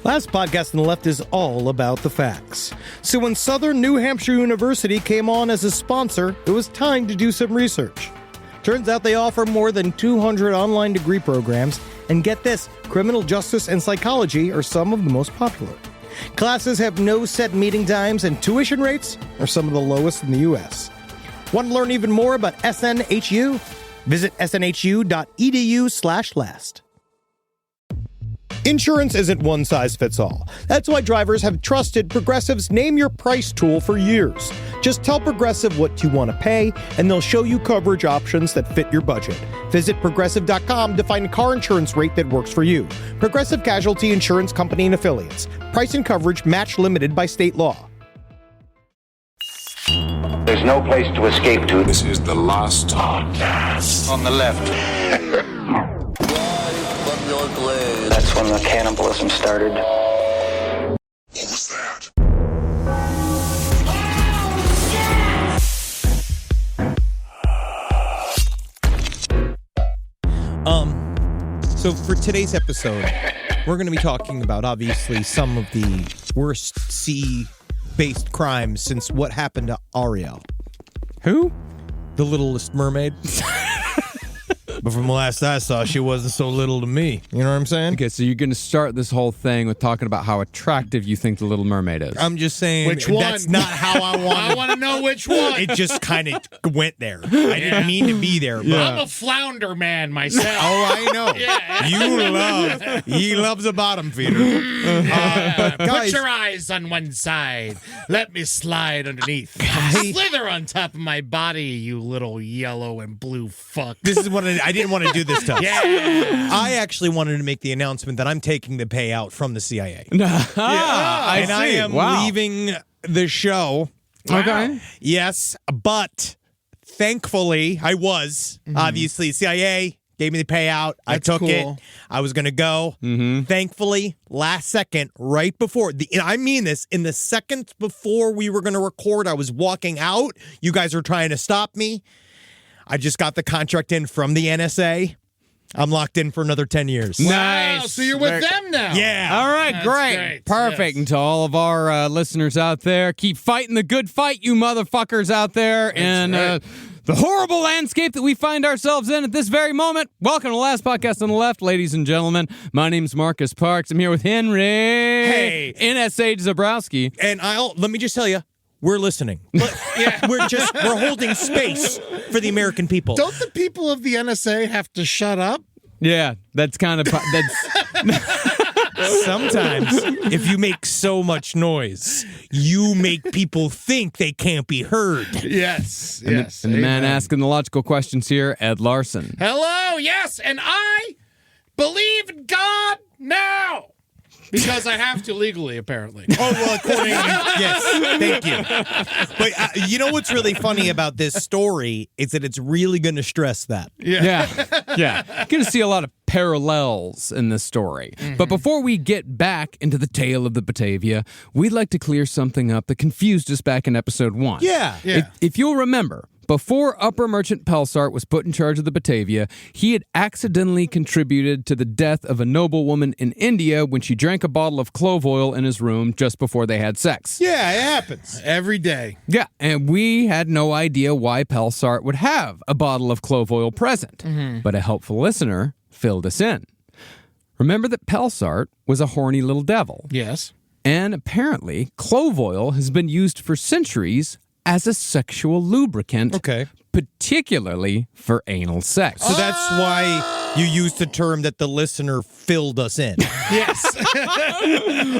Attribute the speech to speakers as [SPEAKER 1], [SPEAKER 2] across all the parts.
[SPEAKER 1] Last podcast on the left is all about the facts. So when Southern New Hampshire University came on as a sponsor, it was time to do some research. Turns out they offer more than 200 online degree programs, and get this, criminal justice and psychology are some of the most popular. Classes have no set meeting times, and tuition rates are some of the lowest in the U.S. Want to learn even more about SNHU? Visit snhu.edu/last. Insurance isn't one size fits all. That's why drivers have trusted Progressive's Name Your Price tool for years. Just tell Progressive what you want to pay, and they'll show you coverage options that fit your budget. Visit Progressive.com to find a car insurance rate that works for you. Progressive Casualty Insurance Company and Affiliates. Price and coverage match limited by state law.
[SPEAKER 2] There's no place to escape to.
[SPEAKER 3] This is the last podcast.
[SPEAKER 2] On the left. That's when the cannibalism started.
[SPEAKER 3] What was that?
[SPEAKER 1] So for today's episode, we're going to be talking about, obviously, some of the worst sea-based crimes since what happened to Ariel.
[SPEAKER 4] Who?
[SPEAKER 1] The Littlest Mermaid. But from the last I saw, she wasn't so little to me. You know what I'm saying?
[SPEAKER 4] Okay, so you're going to start this whole thing with talking about how attractive you think the Little Mermaid is.
[SPEAKER 1] I'm just saying
[SPEAKER 5] Which one?
[SPEAKER 1] That's not how I want
[SPEAKER 5] I want to know which one.
[SPEAKER 1] It just kind of went there. I didn't mean to be there. But
[SPEAKER 5] I'm a flounder man myself.
[SPEAKER 1] Oh, I know.
[SPEAKER 5] Yeah.
[SPEAKER 1] He loves a bottom feeder.
[SPEAKER 5] But
[SPEAKER 1] guys-
[SPEAKER 5] put your eyes on one side. Let me slide underneath. Slither on top of my body, you little yellow and blue fuck.
[SPEAKER 1] This is what I didn't want to do this stuff.
[SPEAKER 5] Yeah.
[SPEAKER 1] I actually wanted to make the announcement that I'm taking the payout from the CIA.
[SPEAKER 4] I
[SPEAKER 1] I am leaving the show.
[SPEAKER 4] Okay.
[SPEAKER 1] Yes, but thankfully I was. Obviously, CIA gave me the payout. I
[SPEAKER 5] That's
[SPEAKER 1] took
[SPEAKER 5] cool.
[SPEAKER 1] it. I was going to go. Thankfully, last second, right before, I mean this, in the seconds before we were going to record, I was walking out. You guys were trying to stop me. I just got the contract in from the NSA. I'm locked in for another 10 years.
[SPEAKER 5] Wow, so you're with them now.
[SPEAKER 1] Yeah.
[SPEAKER 4] All right,
[SPEAKER 5] That's
[SPEAKER 4] great.
[SPEAKER 5] great,
[SPEAKER 4] Perfect.
[SPEAKER 5] yes.
[SPEAKER 4] And to all of our listeners out there, keep fighting the good fight, you motherfuckers out there. And the horrible landscape that we find ourselves in at this very moment. Welcome to the last podcast on the left, ladies and gentlemen. My name's Marcus Parks. I'm here with Henry.
[SPEAKER 1] Hey.
[SPEAKER 4] NSA Zabrowski.
[SPEAKER 1] And let me just tell you, we're listening. We're holding space for the American people.
[SPEAKER 5] Don't the people of the NSA have to shut up?
[SPEAKER 4] Yeah, that's kind of... that's.
[SPEAKER 1] Sometimes, if you make so much noise, you make people think they can't be heard.
[SPEAKER 5] Yes.
[SPEAKER 4] And the man asking the logical questions here, Ed Larson.
[SPEAKER 5] Hello, yes, and I believe in God now. Because I have to legally, apparently.
[SPEAKER 1] Oh, well, according yes, thank you. But you know what's really funny about this story is that it's really going to stress that.
[SPEAKER 4] Yeah. You're going to see a lot of parallels in this story. But before we get back into the tale of the Batavia, we'd like to clear something up that confused us back in episode 1.
[SPEAKER 1] Yeah.
[SPEAKER 4] If you'll remember, before Upper Merchant Pelsart was put in charge of the Batavia, he had accidentally contributed to the death of a noblewoman in India when she drank a bottle of clove oil in his room just before they had sex.
[SPEAKER 1] Yeah, it happens.
[SPEAKER 5] Every day.
[SPEAKER 4] Yeah, and we had no idea why Pelsart would have a bottle of clove oil present. But a helpful listener filled us in. Remember that Pelsart was a horny little devil.
[SPEAKER 5] Yes.
[SPEAKER 4] And apparently, clove oil has been used for centuries as a sexual lubricant, particularly for anal sex.
[SPEAKER 1] So that's why you used the term that the listener filled us in.
[SPEAKER 5] Yes.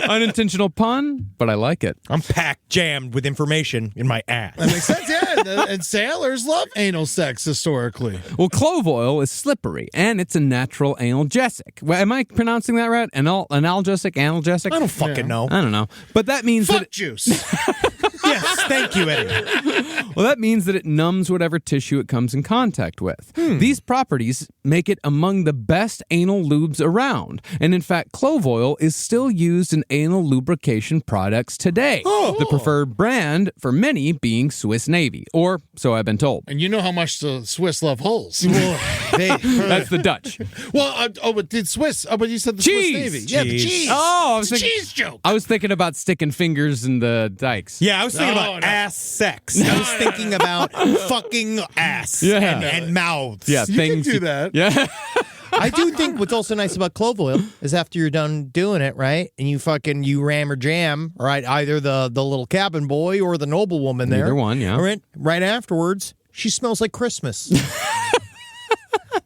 [SPEAKER 4] Unintentional pun, but I like it.
[SPEAKER 1] I'm packed jammed with information in my ass.
[SPEAKER 5] That makes sense, yeah. And sailors love anal sex historically.
[SPEAKER 4] Well, clove oil is slippery, and it's a natural analgesic. Well, am I pronouncing that right? Analgesic?
[SPEAKER 1] I don't fucking know.
[SPEAKER 4] I don't know. But that means
[SPEAKER 5] Fuck juice.
[SPEAKER 1] Yes, thank you, Eddie.
[SPEAKER 4] Well, that means that it numbs whatever tissue it comes in contact with. These properties make it among the best anal lubes around. And in fact, clove oil is still used in anal lubrication products today. The preferred brand for many being Swiss Navy, or so I've been told.
[SPEAKER 5] And you know how much the Swiss love holes.
[SPEAKER 4] That's the Dutch.
[SPEAKER 5] Well, but did Swiss? Oh, but you said the
[SPEAKER 4] Cheese.
[SPEAKER 5] Swiss Navy. Yeah, the
[SPEAKER 1] Cheese.
[SPEAKER 5] cheese.
[SPEAKER 4] Oh, I
[SPEAKER 5] it's
[SPEAKER 4] was
[SPEAKER 5] a
[SPEAKER 4] thinking-
[SPEAKER 5] cheese joke.
[SPEAKER 4] I was thinking about sticking fingers in the dikes.
[SPEAKER 1] Yeah, I was thinking
[SPEAKER 5] No,
[SPEAKER 1] about
[SPEAKER 5] no.
[SPEAKER 1] ass sex. I was thinking about fucking ass and mouths.
[SPEAKER 4] Yeah,
[SPEAKER 5] You
[SPEAKER 4] things
[SPEAKER 5] can do that.
[SPEAKER 4] Yeah.
[SPEAKER 1] I do think what's also nice about clove oil is after you're done doing it, right, and you ram or jam, right, either the little cabin boy or the noblewoman there.
[SPEAKER 4] Either one, yeah.
[SPEAKER 1] Right afterwards, she smells like Christmas.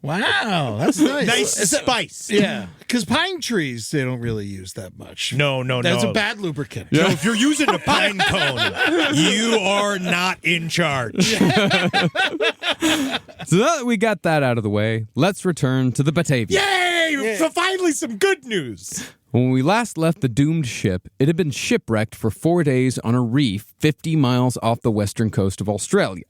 [SPEAKER 5] Wow, that's nice.
[SPEAKER 1] Nice spice.
[SPEAKER 5] Yeah, because pine trees, they don't really use that much.
[SPEAKER 1] No.
[SPEAKER 5] That's a bad lubricant.
[SPEAKER 1] No, if you're using a pine cone, you are not in charge.
[SPEAKER 4] So now that we got that out of the way, let's return to the Batavia.
[SPEAKER 1] Yay! Finally, some good news.
[SPEAKER 4] When we last left the doomed ship, it had been shipwrecked for 4 days on a reef 50 miles off the western coast of Australia.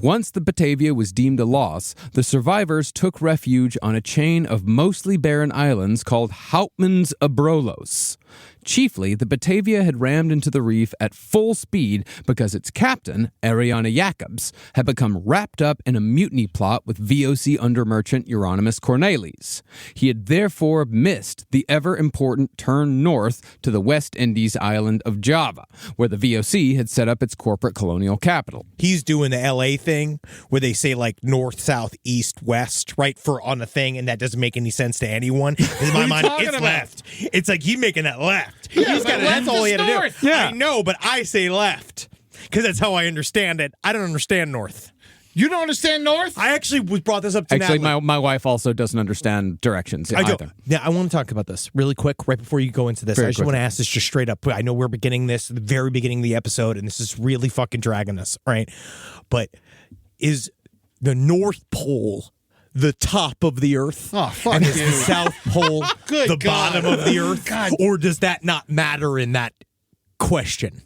[SPEAKER 4] Once the Batavia was deemed a loss, the survivors took refuge on a chain of mostly barren islands called Houtman's Abrolhos. Chiefly, the Batavia had rammed into the reef at full speed because its captain, Ariana Jacobs, had become wrapped up in a mutiny plot with VOC under-merchant Jeronimus Cornelisz. He had therefore missed the ever-important turn north to the West Indies island of Java, where the VOC had set up its corporate colonial capital.
[SPEAKER 1] He's doing the LA thing where they say like north, south, east, west, right, for on a thing, and that doesn't make any sense to anyone. In my mind,
[SPEAKER 5] talking
[SPEAKER 1] it's
[SPEAKER 5] about?
[SPEAKER 1] left. It's like he's making that left.
[SPEAKER 5] Yeah,
[SPEAKER 1] He's
[SPEAKER 5] but
[SPEAKER 1] got
[SPEAKER 5] left
[SPEAKER 1] that's all he
[SPEAKER 5] is
[SPEAKER 1] had to
[SPEAKER 5] north.
[SPEAKER 1] do.
[SPEAKER 4] Yeah.
[SPEAKER 1] I know, but I say left because that's how I understand it. I don't understand north.
[SPEAKER 5] You don't understand north?
[SPEAKER 1] I actually brought this up to
[SPEAKER 4] Actually,
[SPEAKER 1] Natalie.
[SPEAKER 4] my wife also doesn't understand directions
[SPEAKER 1] I
[SPEAKER 4] either.
[SPEAKER 1] don't. Yeah, I want to talk about this really quick right before you go into this.
[SPEAKER 4] Very
[SPEAKER 1] I just want to ask this just straight up. I know we're beginning this at the very beginning of the episode, and this is really fucking dragging us, right? But is the North Pole the top of the Earth?
[SPEAKER 5] Oh, fuck
[SPEAKER 1] and is
[SPEAKER 5] you.
[SPEAKER 1] the South Pole
[SPEAKER 5] Good
[SPEAKER 1] the
[SPEAKER 5] God.
[SPEAKER 1] bottom of the Earth?
[SPEAKER 5] God.
[SPEAKER 1] Or does that not matter in that question?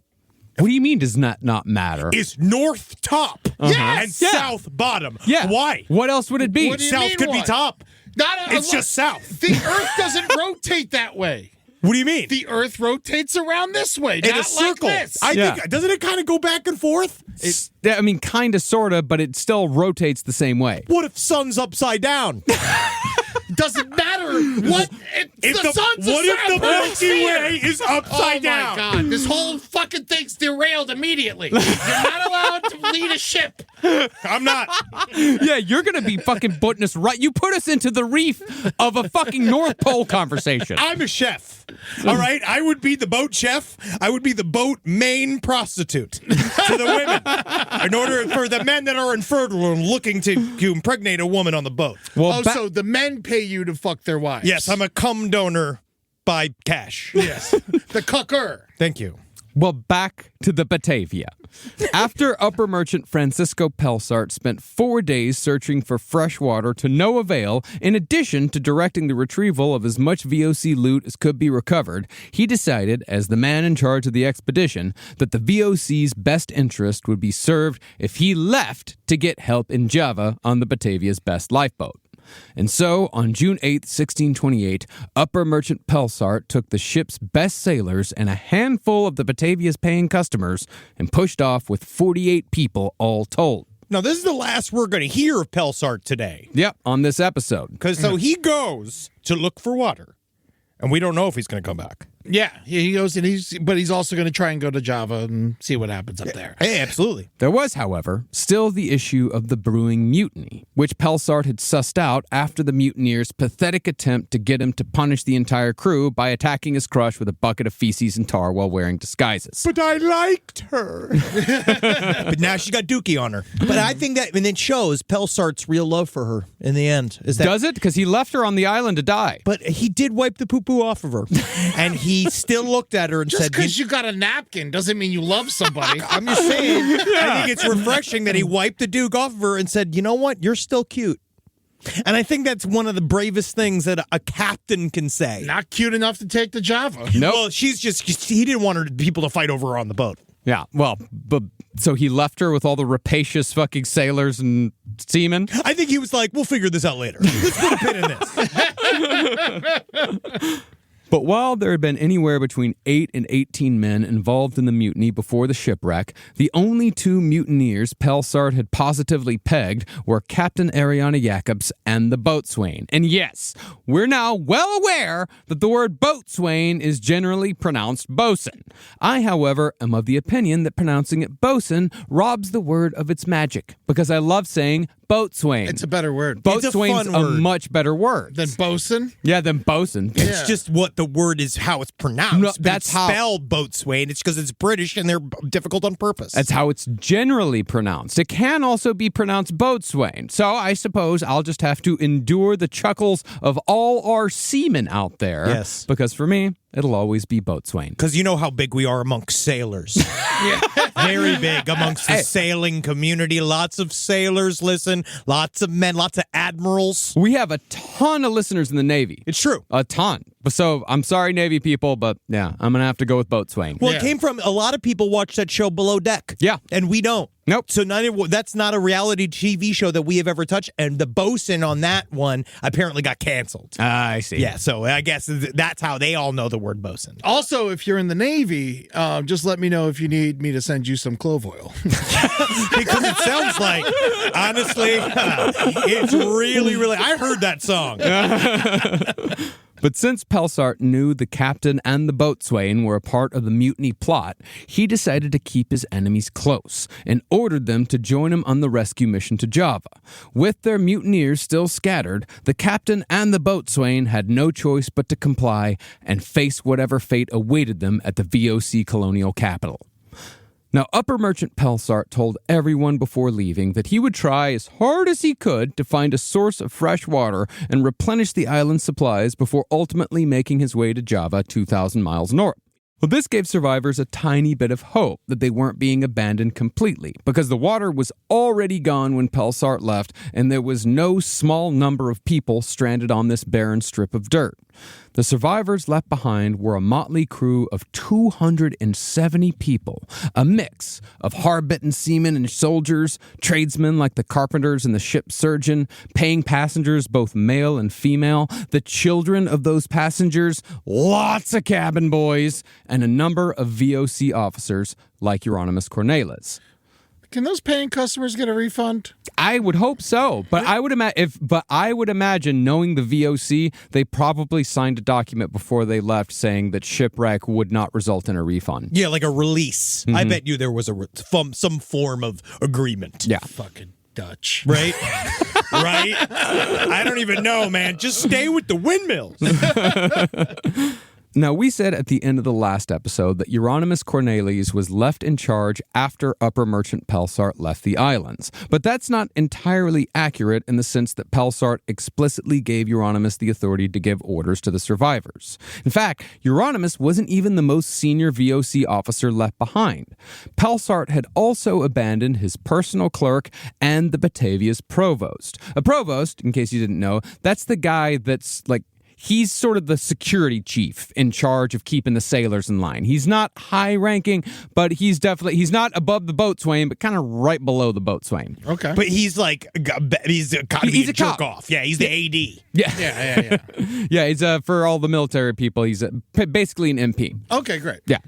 [SPEAKER 4] What do you mean does not matter?
[SPEAKER 1] Is North top
[SPEAKER 5] Yes!
[SPEAKER 1] and
[SPEAKER 4] Yeah.
[SPEAKER 1] South bottom?
[SPEAKER 4] Yeah.
[SPEAKER 1] Why?
[SPEAKER 4] What else would it be?
[SPEAKER 5] What do you
[SPEAKER 1] South
[SPEAKER 5] mean
[SPEAKER 1] could be
[SPEAKER 5] what?
[SPEAKER 1] top.
[SPEAKER 5] Not a-
[SPEAKER 1] It's just south.
[SPEAKER 5] The Earth doesn't rotate that way.
[SPEAKER 1] What do you mean?
[SPEAKER 5] The Earth rotates around this way,
[SPEAKER 1] In
[SPEAKER 5] not
[SPEAKER 1] a circle.
[SPEAKER 5] like this.
[SPEAKER 1] I
[SPEAKER 4] Yeah.
[SPEAKER 1] think doesn't it kind of go back and forth?
[SPEAKER 4] Yeah, I mean, kind of, sort of, but it still rotates the same way.
[SPEAKER 1] What if sun's upside down?
[SPEAKER 5] Doesn't matter what.
[SPEAKER 1] If
[SPEAKER 5] The sun's
[SPEAKER 1] what if the
[SPEAKER 5] a
[SPEAKER 1] Milky
[SPEAKER 5] sphere.
[SPEAKER 1] Way is upside down?
[SPEAKER 5] Oh my God! This whole fucking thing's derailed immediately. You're not allowed to lead a ship.
[SPEAKER 1] I'm not.
[SPEAKER 4] Yeah, you're going to be fucking putting us right. You put us into the reef of a fucking North Pole conversation.
[SPEAKER 1] I'm a chef. All right, I would be the boat chef. I would be the boat main prostitute to the women, in order for the men that are infertile and looking to impregnate a woman on the boat.
[SPEAKER 4] Well,
[SPEAKER 5] So the men pay you to fuck their wives.
[SPEAKER 1] Yes, I'm a cum donor by cash.
[SPEAKER 5] Yes, the cooker.
[SPEAKER 1] Thank you.
[SPEAKER 4] Well, back to the Batavia. After upper merchant Francisco Pelsart spent 4 days searching for fresh water to no avail, in addition to directing the retrieval of as much VOC loot as could be recovered, he decided, as the man in charge of the expedition, that the VOC's best interest would be served if he left to get help in Java on the Batavia's best lifeboat. And so, on June 8, 1628, Upper Merchant Pelsart took the ship's best sailors and a handful of the Batavia's paying customers and pushed off with 48 people all told.
[SPEAKER 1] Now, this is the last we're going to hear of Pelsart today.
[SPEAKER 4] Yep, on this episode.
[SPEAKER 1] Because so he goes to look for water, and we don't know if he's going to come back.
[SPEAKER 5] Yeah, he goes and he's also going to try and go to Java and see what happens up there.
[SPEAKER 1] Hey, absolutely.
[SPEAKER 4] There was, however, still the issue of the brewing mutiny, which Pelsart had sussed out after the mutineers' pathetic attempt to get him to punish the entire crew by attacking his crush with a bucket of feces and tar while wearing disguises.
[SPEAKER 1] But I liked her. But now she got dookie on her. But I think that, and it shows Pelsart's real love for her in the end. Is that?
[SPEAKER 4] Does it? Because he left her on the island to die.
[SPEAKER 1] But he did wipe the poo-poo off of her. And he still looked at her and
[SPEAKER 5] Just
[SPEAKER 1] said,
[SPEAKER 5] because you got a napkin doesn't mean you love somebody.
[SPEAKER 1] I'm just saying, I think it's refreshing that he wiped the duke off of her and said, you know what? You're still cute. And I think that's one of the bravest things that a captain can say.
[SPEAKER 5] Not cute enough to take to Java.
[SPEAKER 4] Nope.
[SPEAKER 1] Well, he didn't want people to fight over her on the boat.
[SPEAKER 4] Yeah, well, but so he left her with all the rapacious fucking sailors and seamen?
[SPEAKER 1] I think he was like, we'll figure this out later. Let's put a pin in this.
[SPEAKER 4] But while there had been anywhere between 8 and 18 men involved in the mutiny before the shipwreck, the only 2 mutineers Pelsart had positively pegged were Captain Ariana Jacobs and the boatswain. And yes, we're now well aware that the word boatswain is generally pronounced bosun. I, however, am of the opinion that pronouncing it bosun robs the word of its magic, because I love saying boatswain.
[SPEAKER 5] It's a better word.
[SPEAKER 4] Boatswain's
[SPEAKER 1] It's a fun word.
[SPEAKER 4] much better word.
[SPEAKER 5] Than bosun?
[SPEAKER 4] Yeah, than bosun.
[SPEAKER 1] It's just what the word is, how it's pronounced.
[SPEAKER 4] No,
[SPEAKER 1] but
[SPEAKER 4] that's
[SPEAKER 1] it's
[SPEAKER 4] how-
[SPEAKER 1] spelled boatswain. It's because it's British and they're difficult on purpose.
[SPEAKER 4] That's how it's generally pronounced. It can also be pronounced boatswain. So I suppose I'll just have to endure the chuckles of all our seamen out there.
[SPEAKER 1] Yes.
[SPEAKER 4] Because for me, it'll always be boatswain.
[SPEAKER 1] Because you know how big we are amongst sailors. Very big amongst the sailing community. Lots of sailors listen. Lots of men. Lots of admirals.
[SPEAKER 4] We have a ton of listeners in the Navy.
[SPEAKER 1] It's true.
[SPEAKER 4] A ton. So I'm sorry, Navy people, but yeah, I'm going to have to go with boatswain.
[SPEAKER 1] Well,
[SPEAKER 5] Yeah.
[SPEAKER 1] it came from a lot of people watch that show Below Deck.
[SPEAKER 4] Yeah.
[SPEAKER 1] And we don't.
[SPEAKER 4] Nope.
[SPEAKER 1] So that's not a reality TV show that we have ever touched. And the bosun on that one apparently got canceled.
[SPEAKER 4] I see.
[SPEAKER 1] Yeah, so I guess that's how they all know the word bosun.
[SPEAKER 5] Also, if you're in the Navy, just let me know if you need me to send you some clove oil.
[SPEAKER 1] Because it sounds like, honestly, it's really, really. I heard that song.
[SPEAKER 4] But since Pelsart knew the captain and the boatswain were a part of the mutiny plot, he decided to keep his enemies close and ordered them to join him on the rescue mission to Java. With their mutineers still scattered, the captain and the boatswain had no choice but to comply and face whatever fate awaited them at the VOC colonial capital. Now, Upper Merchant Pelsart told everyone before leaving that he would try as hard as he could to find a source of fresh water and replenish the island's supplies before ultimately making his way to Java 2,000 miles north. Well, this gave survivors a tiny bit of hope that they weren't being abandoned completely, because the water was already gone when Pelsart left, and there was no small number of people stranded on this barren strip of dirt. The survivors left behind were a motley crew of 270 people, a mix of hard-bitten seamen and soldiers, tradesmen like the carpenters and the ship's surgeon, paying passengers both male and female, the children of those passengers, lots of cabin boys, and a number of VOC officers like Jeronimus Cornelisz.
[SPEAKER 5] Can those paying customers get a refund?
[SPEAKER 4] I would hope so, but I would imagine, knowing the VOC, they probably signed a document before they left saying that shipwreck would not result in a refund.
[SPEAKER 1] Yeah, like a release. I bet you there was some form of agreement.
[SPEAKER 4] Yeah.
[SPEAKER 5] Fucking Dutch.
[SPEAKER 1] Right? Right? I don't even know, man. Just stay with the windmills.
[SPEAKER 4] Now, we said at the end of the last episode that Jeronimus Cornelisz was left in charge after Upper Merchant Pelsart left the islands. But that's not entirely accurate in the sense that Pelsart explicitly gave Jeronimus the authority to give orders to the survivors. In fact, Jeronimus wasn't even the most senior VOC officer left behind. Pelsart had also abandoned his personal clerk and the Batavia's provost. A provost, in case you didn't know, that's the guy that's like, he's sort of the security chief in charge of keeping the sailors in line. He's not high ranking, but he's not above the boatswain, but kind of right below the boatswain.
[SPEAKER 5] Okay.
[SPEAKER 1] But he's like, he's a
[SPEAKER 4] He's a
[SPEAKER 1] jerk
[SPEAKER 4] cop.
[SPEAKER 1] off. Yeah, he's the AD.
[SPEAKER 4] Yeah. Yeah, he's for all the military people, he's basically an MP.
[SPEAKER 5] Okay, great.
[SPEAKER 4] Yeah.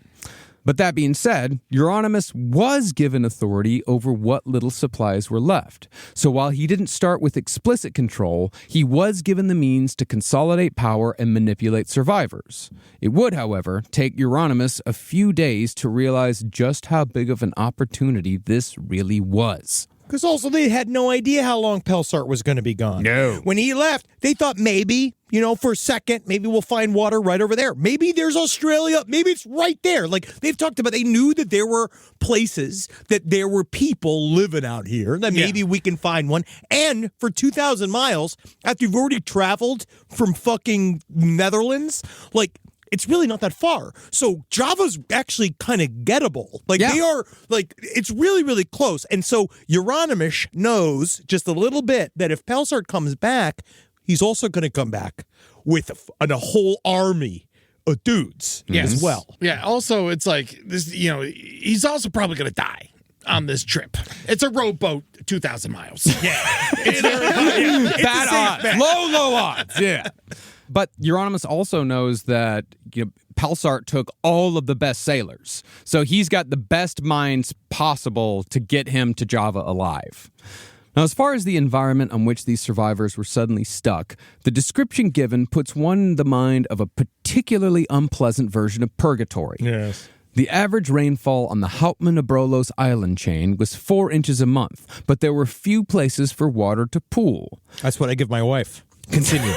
[SPEAKER 4] But that being said, Jeronimus was given authority over what little supplies were left. So while he didn't start with explicit control, he was given the means to consolidate power and manipulate survivors. It would, however, take Jeronimus a few days to realize just how big of an opportunity this really was.
[SPEAKER 1] Because also they had no idea how long Pelsart was going to be gone.
[SPEAKER 4] No.
[SPEAKER 1] When he left, they thought maybe, for a second, maybe we'll find water right over there. Maybe there's Australia. Maybe it's right there. Like they've talked about, they knew that there were places, that there were people living out here, that maybe we can find one. And for 2,000 miles, after you've already traveled from fucking Netherlands, like, it's really not that far. So Java's actually kind of gettable. Like they are, like, it's really, really close. And so Jeronimus knows just a little bit that if Pelsart comes back, he's also going to come back with a whole army of dudes as well.
[SPEAKER 5] Yeah, also, it's like, this. He's also probably going to die on this trip. It's a rowboat, 2,000 miles.
[SPEAKER 1] Yeah. It's
[SPEAKER 4] Bad odds. Low odds. Yeah. But Jeronimus also knows that Pelsart took all of the best sailors. So he's got the best minds possible to get him to Java alive. Now, as far as the environment on which these survivors were suddenly stuck, the description given puts one in the mind of a particularly unpleasant version of purgatory.
[SPEAKER 1] Yes.
[SPEAKER 4] The average rainfall on the Abrolhos Island chain was 4 inches a month, but there were few places for water to pool.
[SPEAKER 1] That's what I give my wife. Continue.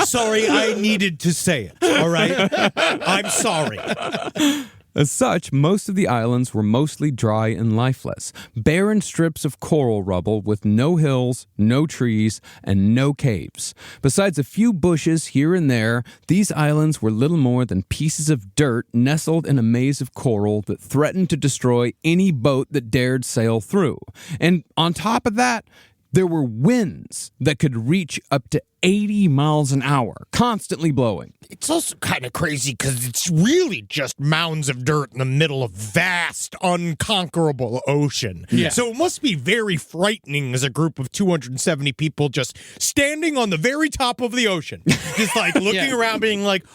[SPEAKER 1] Sorry, I needed to say it. All right? I'm sorry.
[SPEAKER 4] As such, most of the islands were mostly dry and lifeless, barren strips of coral rubble with no hills, no trees, and no caves. Besides a few bushes here and there, these islands were little more than pieces of dirt nestled in a maze of coral that threatened to destroy any boat that dared sail through. And on top of that, there were winds that could reach up to 80 miles an hour, constantly blowing.
[SPEAKER 1] It's also kind of crazy because it's really just mounds of dirt in the middle of vast, unconquerable ocean.
[SPEAKER 5] Yeah.
[SPEAKER 1] So it must be very frightening as a group of 270 people just standing on the very top of the ocean, just like looking around, being like,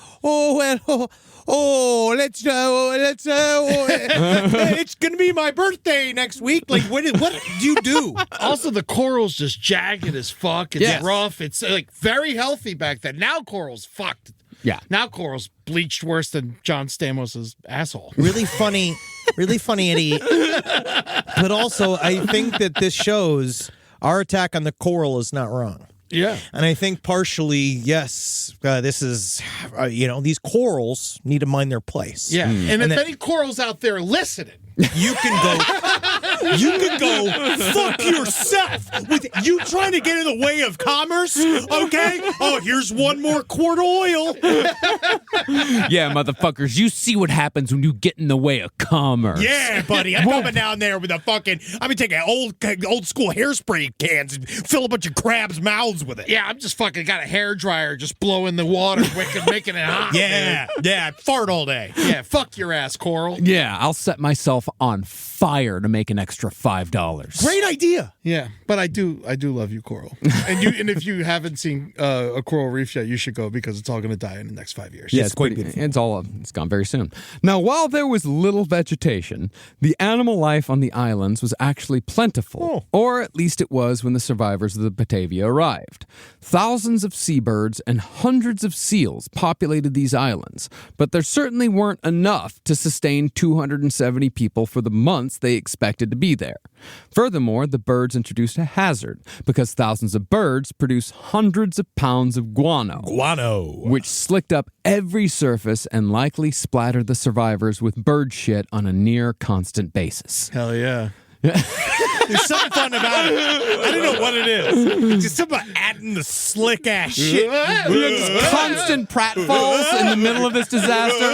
[SPEAKER 1] it's gonna be my birthday next week. Like, what do you do?
[SPEAKER 5] Also, the coral's just jagged as fuck. It's rough. It's like very healthy back then. Now coral's fucked.
[SPEAKER 4] Yeah.
[SPEAKER 5] Now coral's bleached worse than John Stamos's asshole.
[SPEAKER 1] Really funny, Eddie. But also, I think that this shows our attack on the coral is not wrong.
[SPEAKER 5] Yeah.
[SPEAKER 1] And I think partially, yes, this is, these corals need to mind their place.
[SPEAKER 5] Yeah. And if any corals out there listening,
[SPEAKER 1] you can go fuck yourself with you trying to get in the way of commerce, okay? Oh, here's one more quart of oil.
[SPEAKER 4] Yeah, motherfuckers, you see what happens when you get in the way of commerce.
[SPEAKER 1] Yeah, buddy, I'm coming down there with I'm gonna take old school hairspray cans and fill a bunch of crabs' mouths with it.
[SPEAKER 5] yeah, I'm just fucking got a hairdryer just blowing the water, making it hot.
[SPEAKER 1] Yeah, fart all day.
[SPEAKER 5] Yeah, fuck your ass, coral.
[SPEAKER 4] Yeah, I'll set myself on fire to make an extra $5.
[SPEAKER 1] Great idea.
[SPEAKER 5] Yeah, but I do love you, coral. And if you haven't seen a coral reef yet, you should go because it's all going to die in the next 5 years.
[SPEAKER 4] Yeah,
[SPEAKER 1] it's quite beautiful.
[SPEAKER 4] It's gone very soon. Now, while there was little vegetation, the animal life on the islands was actually plentiful, or at least it was when the survivors of the Batavia arrived. Thousands of seabirds and hundreds of seals populated these islands, but there certainly weren't enough to sustain 270 people for the months they expected to be there. Furthermore, the birds introduced a hazard because thousands of birds produce hundreds of pounds of guano, which slicked up every surface and likely splattered the survivors with bird shit on a near constant basis.
[SPEAKER 5] Hell yeah.
[SPEAKER 1] There's something fun about it. I don't know what it is. It's just something about adding the slick ass shit.
[SPEAKER 4] Just constant pratfalls in the middle of this disaster.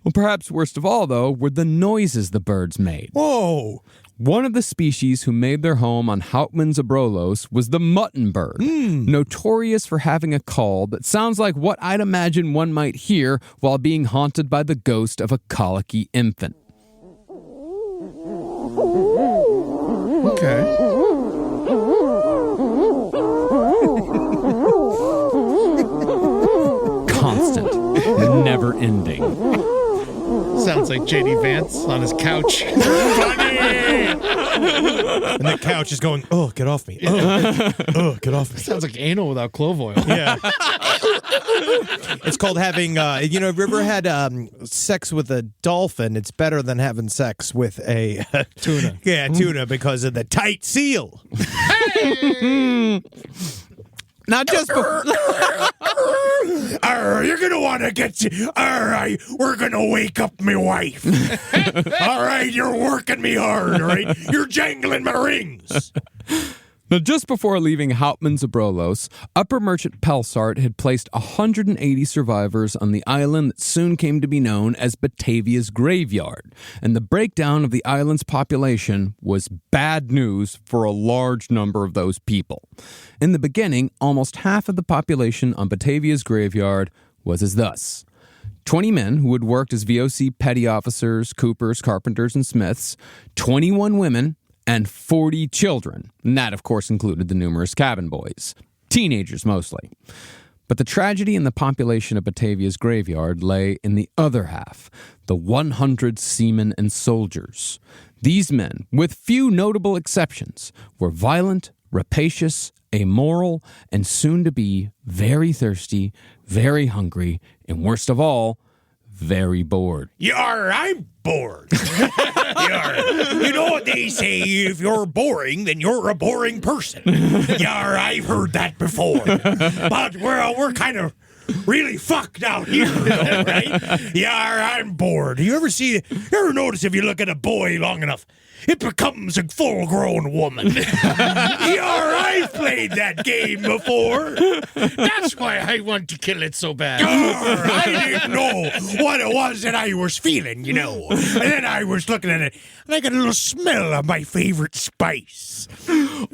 [SPEAKER 4] Well, perhaps worst of all, though, were the noises the birds made.
[SPEAKER 1] Whoa.
[SPEAKER 4] One of the species who made their home on Houtman's Abrolhos was the mutton bird, notorious for having a call that sounds like what I'd imagine one might hear while being haunted by the ghost of a colicky infant.
[SPEAKER 5] Okay.
[SPEAKER 4] Constant, never ending.
[SPEAKER 5] Sounds like J.D. Vance on his couch.
[SPEAKER 1] Funny! And the couch is going, oh, get off me. Oh, get off me.
[SPEAKER 5] Sounds like anal without clove oil.
[SPEAKER 1] Yeah. It's called having, have you ever had sex with a dolphin? It's better than having sex with a
[SPEAKER 5] Tuna.
[SPEAKER 1] Yeah, tuna because of the tight seal.
[SPEAKER 4] Now, just before...
[SPEAKER 1] You're going to want to get you. All right, we're going to wake up my wife. All right, you're working me hard, all right? You're jangling my rings.
[SPEAKER 4] Now, just before leaving Houtman's Abrolhos, Upper Merchant Pelsart had placed 180 survivors on the island that soon came to be known as Batavia's Graveyard, and the breakdown of the island's population was bad news for a large number of those people. In the beginning, almost half of the population on Batavia's Graveyard was as thus: 20 men who had worked as VOC petty officers, coopers, carpenters, and smiths, 21 women, and 40 children. And that, of course, included the numerous cabin boys. teenagers mostly. But the tragedy in the population of Batavia's graveyard lay in the other half, the 100 seamen and soldiers. These men, with few notable exceptions, were violent, rapacious, amoral, and soon to be very thirsty, very hungry, and worst of all, very bored.
[SPEAKER 6] Yarrrr, I'm bored. Yarrrr. You know what they say, if you're boring, then you're a boring person. Yarrrr, I've heard that before. But we're kind of really fucked out here, though, right? Yarrrr, I'm bored. You ever notice if you look at a boy long enough, it becomes a full-grown woman. Yarrrr, I've played that game before.
[SPEAKER 5] That's why I want to kill it so bad.
[SPEAKER 6] Yarrrr, I didn't know what it was that I was feeling, you know. And then I was looking at it, and I got a little smell of my favorite spice.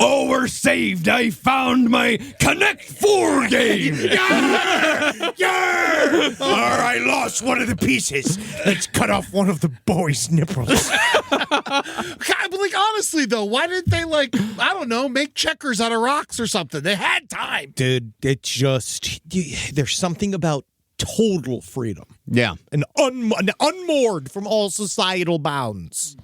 [SPEAKER 4] Oh, we're saved. I found my Connect 4 game.
[SPEAKER 6] Yarrrr! Yarrrr! Or I lost one of the pieces. Let's cut off one of the boy's nipples.
[SPEAKER 5] But like, honestly, though, why didn't they, like, I don't know, make checkers out of rocks or something? They had time.
[SPEAKER 1] Dude, it's just, there's something about total freedom
[SPEAKER 4] Yeah.
[SPEAKER 1] and unmoored from all societal bounds.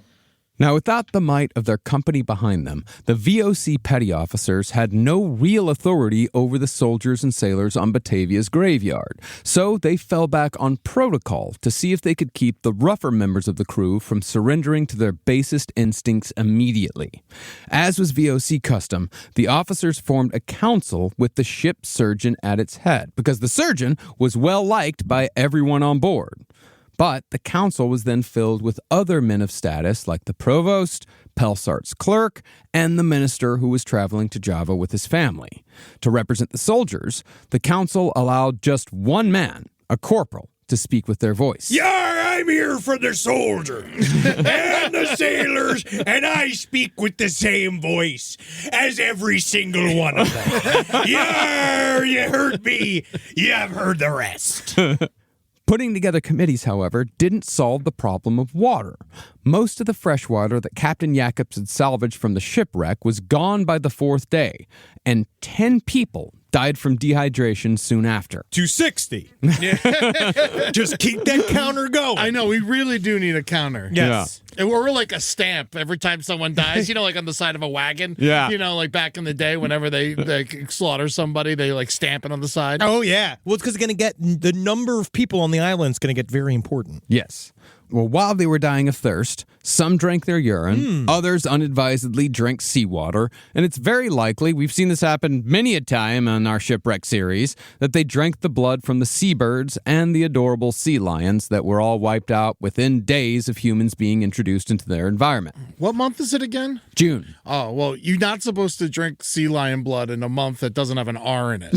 [SPEAKER 4] Now, without the might of their company behind them, the VOC petty officers had no real authority over the soldiers and sailors on Batavia's graveyard, so they fell back on protocol to see if they could keep the rougher members of the crew from surrendering to their basest instincts immediately. As was VOC custom, the officers formed a council with the ship's surgeon at its head, because the surgeon was well liked by everyone on board. But the council was then filled with other men of status like the provost, Pelsart's clerk, and the minister who was traveling to Java with his family. To represent the soldiers, the council allowed just one man, a corporal, to speak with their voice.
[SPEAKER 6] Yarrrr, I'm here for the soldiers and the sailors, and I speak with the same voice as every single one of them. Yarrrr, you heard me. You have heard the rest.
[SPEAKER 4] Putting together committees, however, didn't solve the problem of water. Most of the fresh water that Captain Jacobs had salvaged from the shipwreck was gone by the fourth day, and 10 people died from dehydration soon after.
[SPEAKER 1] 260. Just keep that counter going.
[SPEAKER 5] I know, we really do need a counter.
[SPEAKER 1] Yes.
[SPEAKER 5] Or like a stamp every time someone dies, you know, like on the side of a wagon.
[SPEAKER 4] Yeah.
[SPEAKER 5] You know, like back in the day, whenever they slaughter somebody, they like stamp it on the side.
[SPEAKER 1] Oh, yeah. Well, it's because it's going to get the number of people on the island is going to get very important.
[SPEAKER 4] Yes. Well, while they were dying of thirst, some drank their urine, others unadvisedly drank seawater, and it's very likely, we've seen this happen many a time on our shipwreck series, that they drank the blood from the seabirds and the adorable sea lions that were all wiped out within days of humans being introduced into their environment.
[SPEAKER 5] What month is it again?
[SPEAKER 4] June.
[SPEAKER 5] Oh, well, you're not supposed to drink sea lion blood in a month that doesn't have an R in it.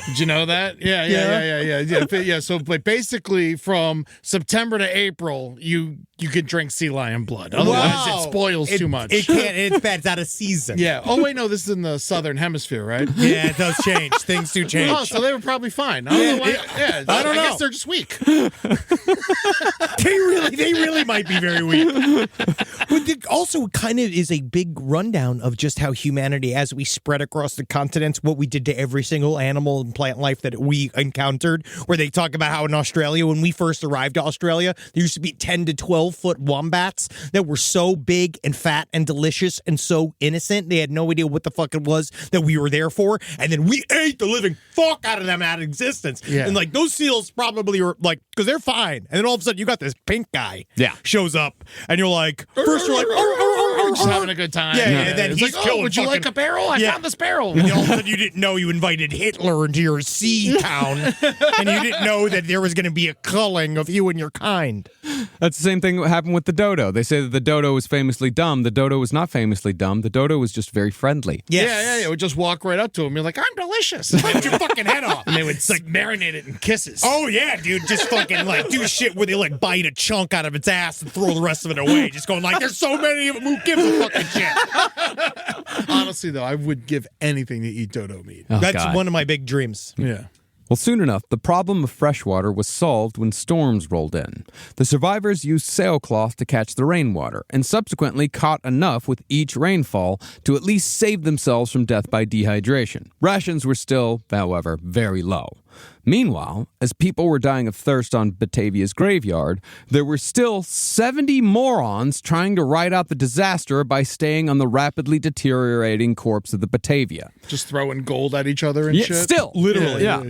[SPEAKER 5] Did you know that? Yeah. So but basically, from September to April, you can drink sea lion blood. Otherwise, it spoils too much.
[SPEAKER 1] It can't. It's bad. It's out of season.
[SPEAKER 5] Yeah. Oh, wait, no, this is in the southern hemisphere, right?
[SPEAKER 1] Yeah, it does change. Things do change.
[SPEAKER 5] Oh, so they were probably fine. I don't know why. Yeah,
[SPEAKER 1] I don't know.
[SPEAKER 5] I guess they're just weak.
[SPEAKER 1] They really might be very weak. But it also kind of is a big rundown of just how humanity, as we spread across the continents, what we did to every single animal and plant life that we encountered, where they talk about how in Australia, when we first arrived to Australia, there used to be 10 to 12-foot wombats that were so big and fat and delicious and so innocent, they had no idea what the fuck it was that we were there for, and then we ate the living fuck out of them out of existence.
[SPEAKER 5] Yeah.
[SPEAKER 1] And like those seals probably were like, because they're fine, and then all of a sudden you got this pink guy shows up, and you're like, first you're like,
[SPEAKER 5] just having a good time.
[SPEAKER 1] Yeah, and then
[SPEAKER 5] it's
[SPEAKER 1] he's
[SPEAKER 5] like,
[SPEAKER 1] killing
[SPEAKER 5] would you like a barrel? I found this barrel.
[SPEAKER 1] And all of a sudden you didn't know you invited Hitler into your sea town, and you didn't know that there was going to be a culling of you and your kind.
[SPEAKER 4] That's the same thing that happened with the dodo. They say that the dodo was famously dumb. The dodo was not famously dumb. The dodo was just very friendly.
[SPEAKER 5] Yes. Yeah. Would just walk right up to him. You're like, I'm delicious.
[SPEAKER 1] Cut your fucking head off.
[SPEAKER 5] And they would like marinate it in kisses.
[SPEAKER 1] Oh, yeah, dude. Just fucking like do shit where they like bite a chunk out of its ass and throw the rest of it away. Just going like, there's so many of them. Who gives a fucking shit?
[SPEAKER 5] Honestly, though, I would give anything to eat dodo meat.
[SPEAKER 1] That's one of my big dreams.
[SPEAKER 5] Yeah.
[SPEAKER 4] Well, soon enough, the problem of freshwater was solved when storms rolled in. The survivors used sailcloth to catch the rainwater, and subsequently caught enough with each rainfall to at least save themselves from death by dehydration. Rations were still, however, very low. Meanwhile, as people were dying of thirst on Batavia's graveyard, there were still 70 morons trying to ride out the disaster by staying on the rapidly deteriorating corpse of the Batavia.
[SPEAKER 5] Just throwing gold at each other and shit.
[SPEAKER 4] Still, literally, yeah.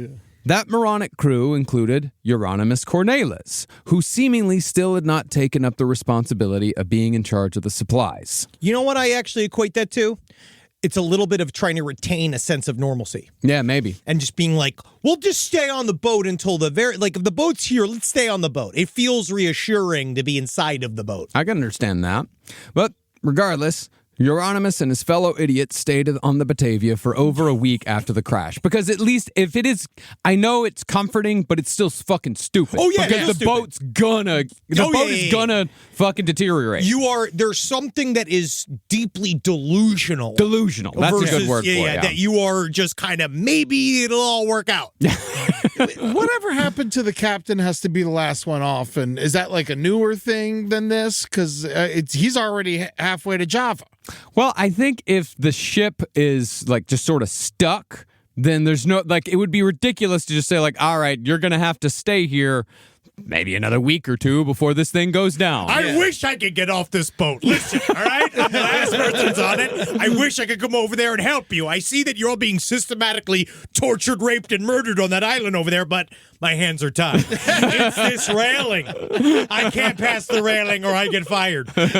[SPEAKER 4] That moronic crew included Jeronimus Cornelisz, who seemingly still had not taken up the responsibility of being in charge of the supplies.
[SPEAKER 1] You know what I actually equate that to? It's a little bit of trying to retain a sense of normalcy.
[SPEAKER 4] Yeah, maybe.
[SPEAKER 1] And just being like, we'll just stay on the boat until if the boat's here, let's stay on the boat. It feels reassuring to be inside of the boat.
[SPEAKER 4] I can understand that. But regardless, Jeronimus and his fellow idiots stayed on the Batavia for over a week after the crash. Because at least if it is, I know it's comforting, but it's still fucking stupid.
[SPEAKER 1] Oh, yeah,
[SPEAKER 4] because the boat's gonna, is gonna fucking deteriorate.
[SPEAKER 1] There's something that is deeply delusional.
[SPEAKER 4] Delusional. That's a good word for it. Yeah,
[SPEAKER 1] that you are just kind of, maybe it'll all work out.
[SPEAKER 5] Whatever happened to the captain has to be the last one off. And is that like a newer thing than this? Because he's already halfway to Java.
[SPEAKER 4] Well, I think if the ship is like just sort of stuck, then there's no, like, it would be ridiculous to just say like, all right, you're going to have to stay here maybe another week or two before this thing goes down.
[SPEAKER 6] I wish I could get off this boat. Listen, all right? I'm the last person's on it. I wish I could come over there and help you. I see that you're all being systematically tortured, raped, and murdered on that island over there, but my hands are tied. It's this railing. I can't pass the railing or I get fired.
[SPEAKER 7] Rise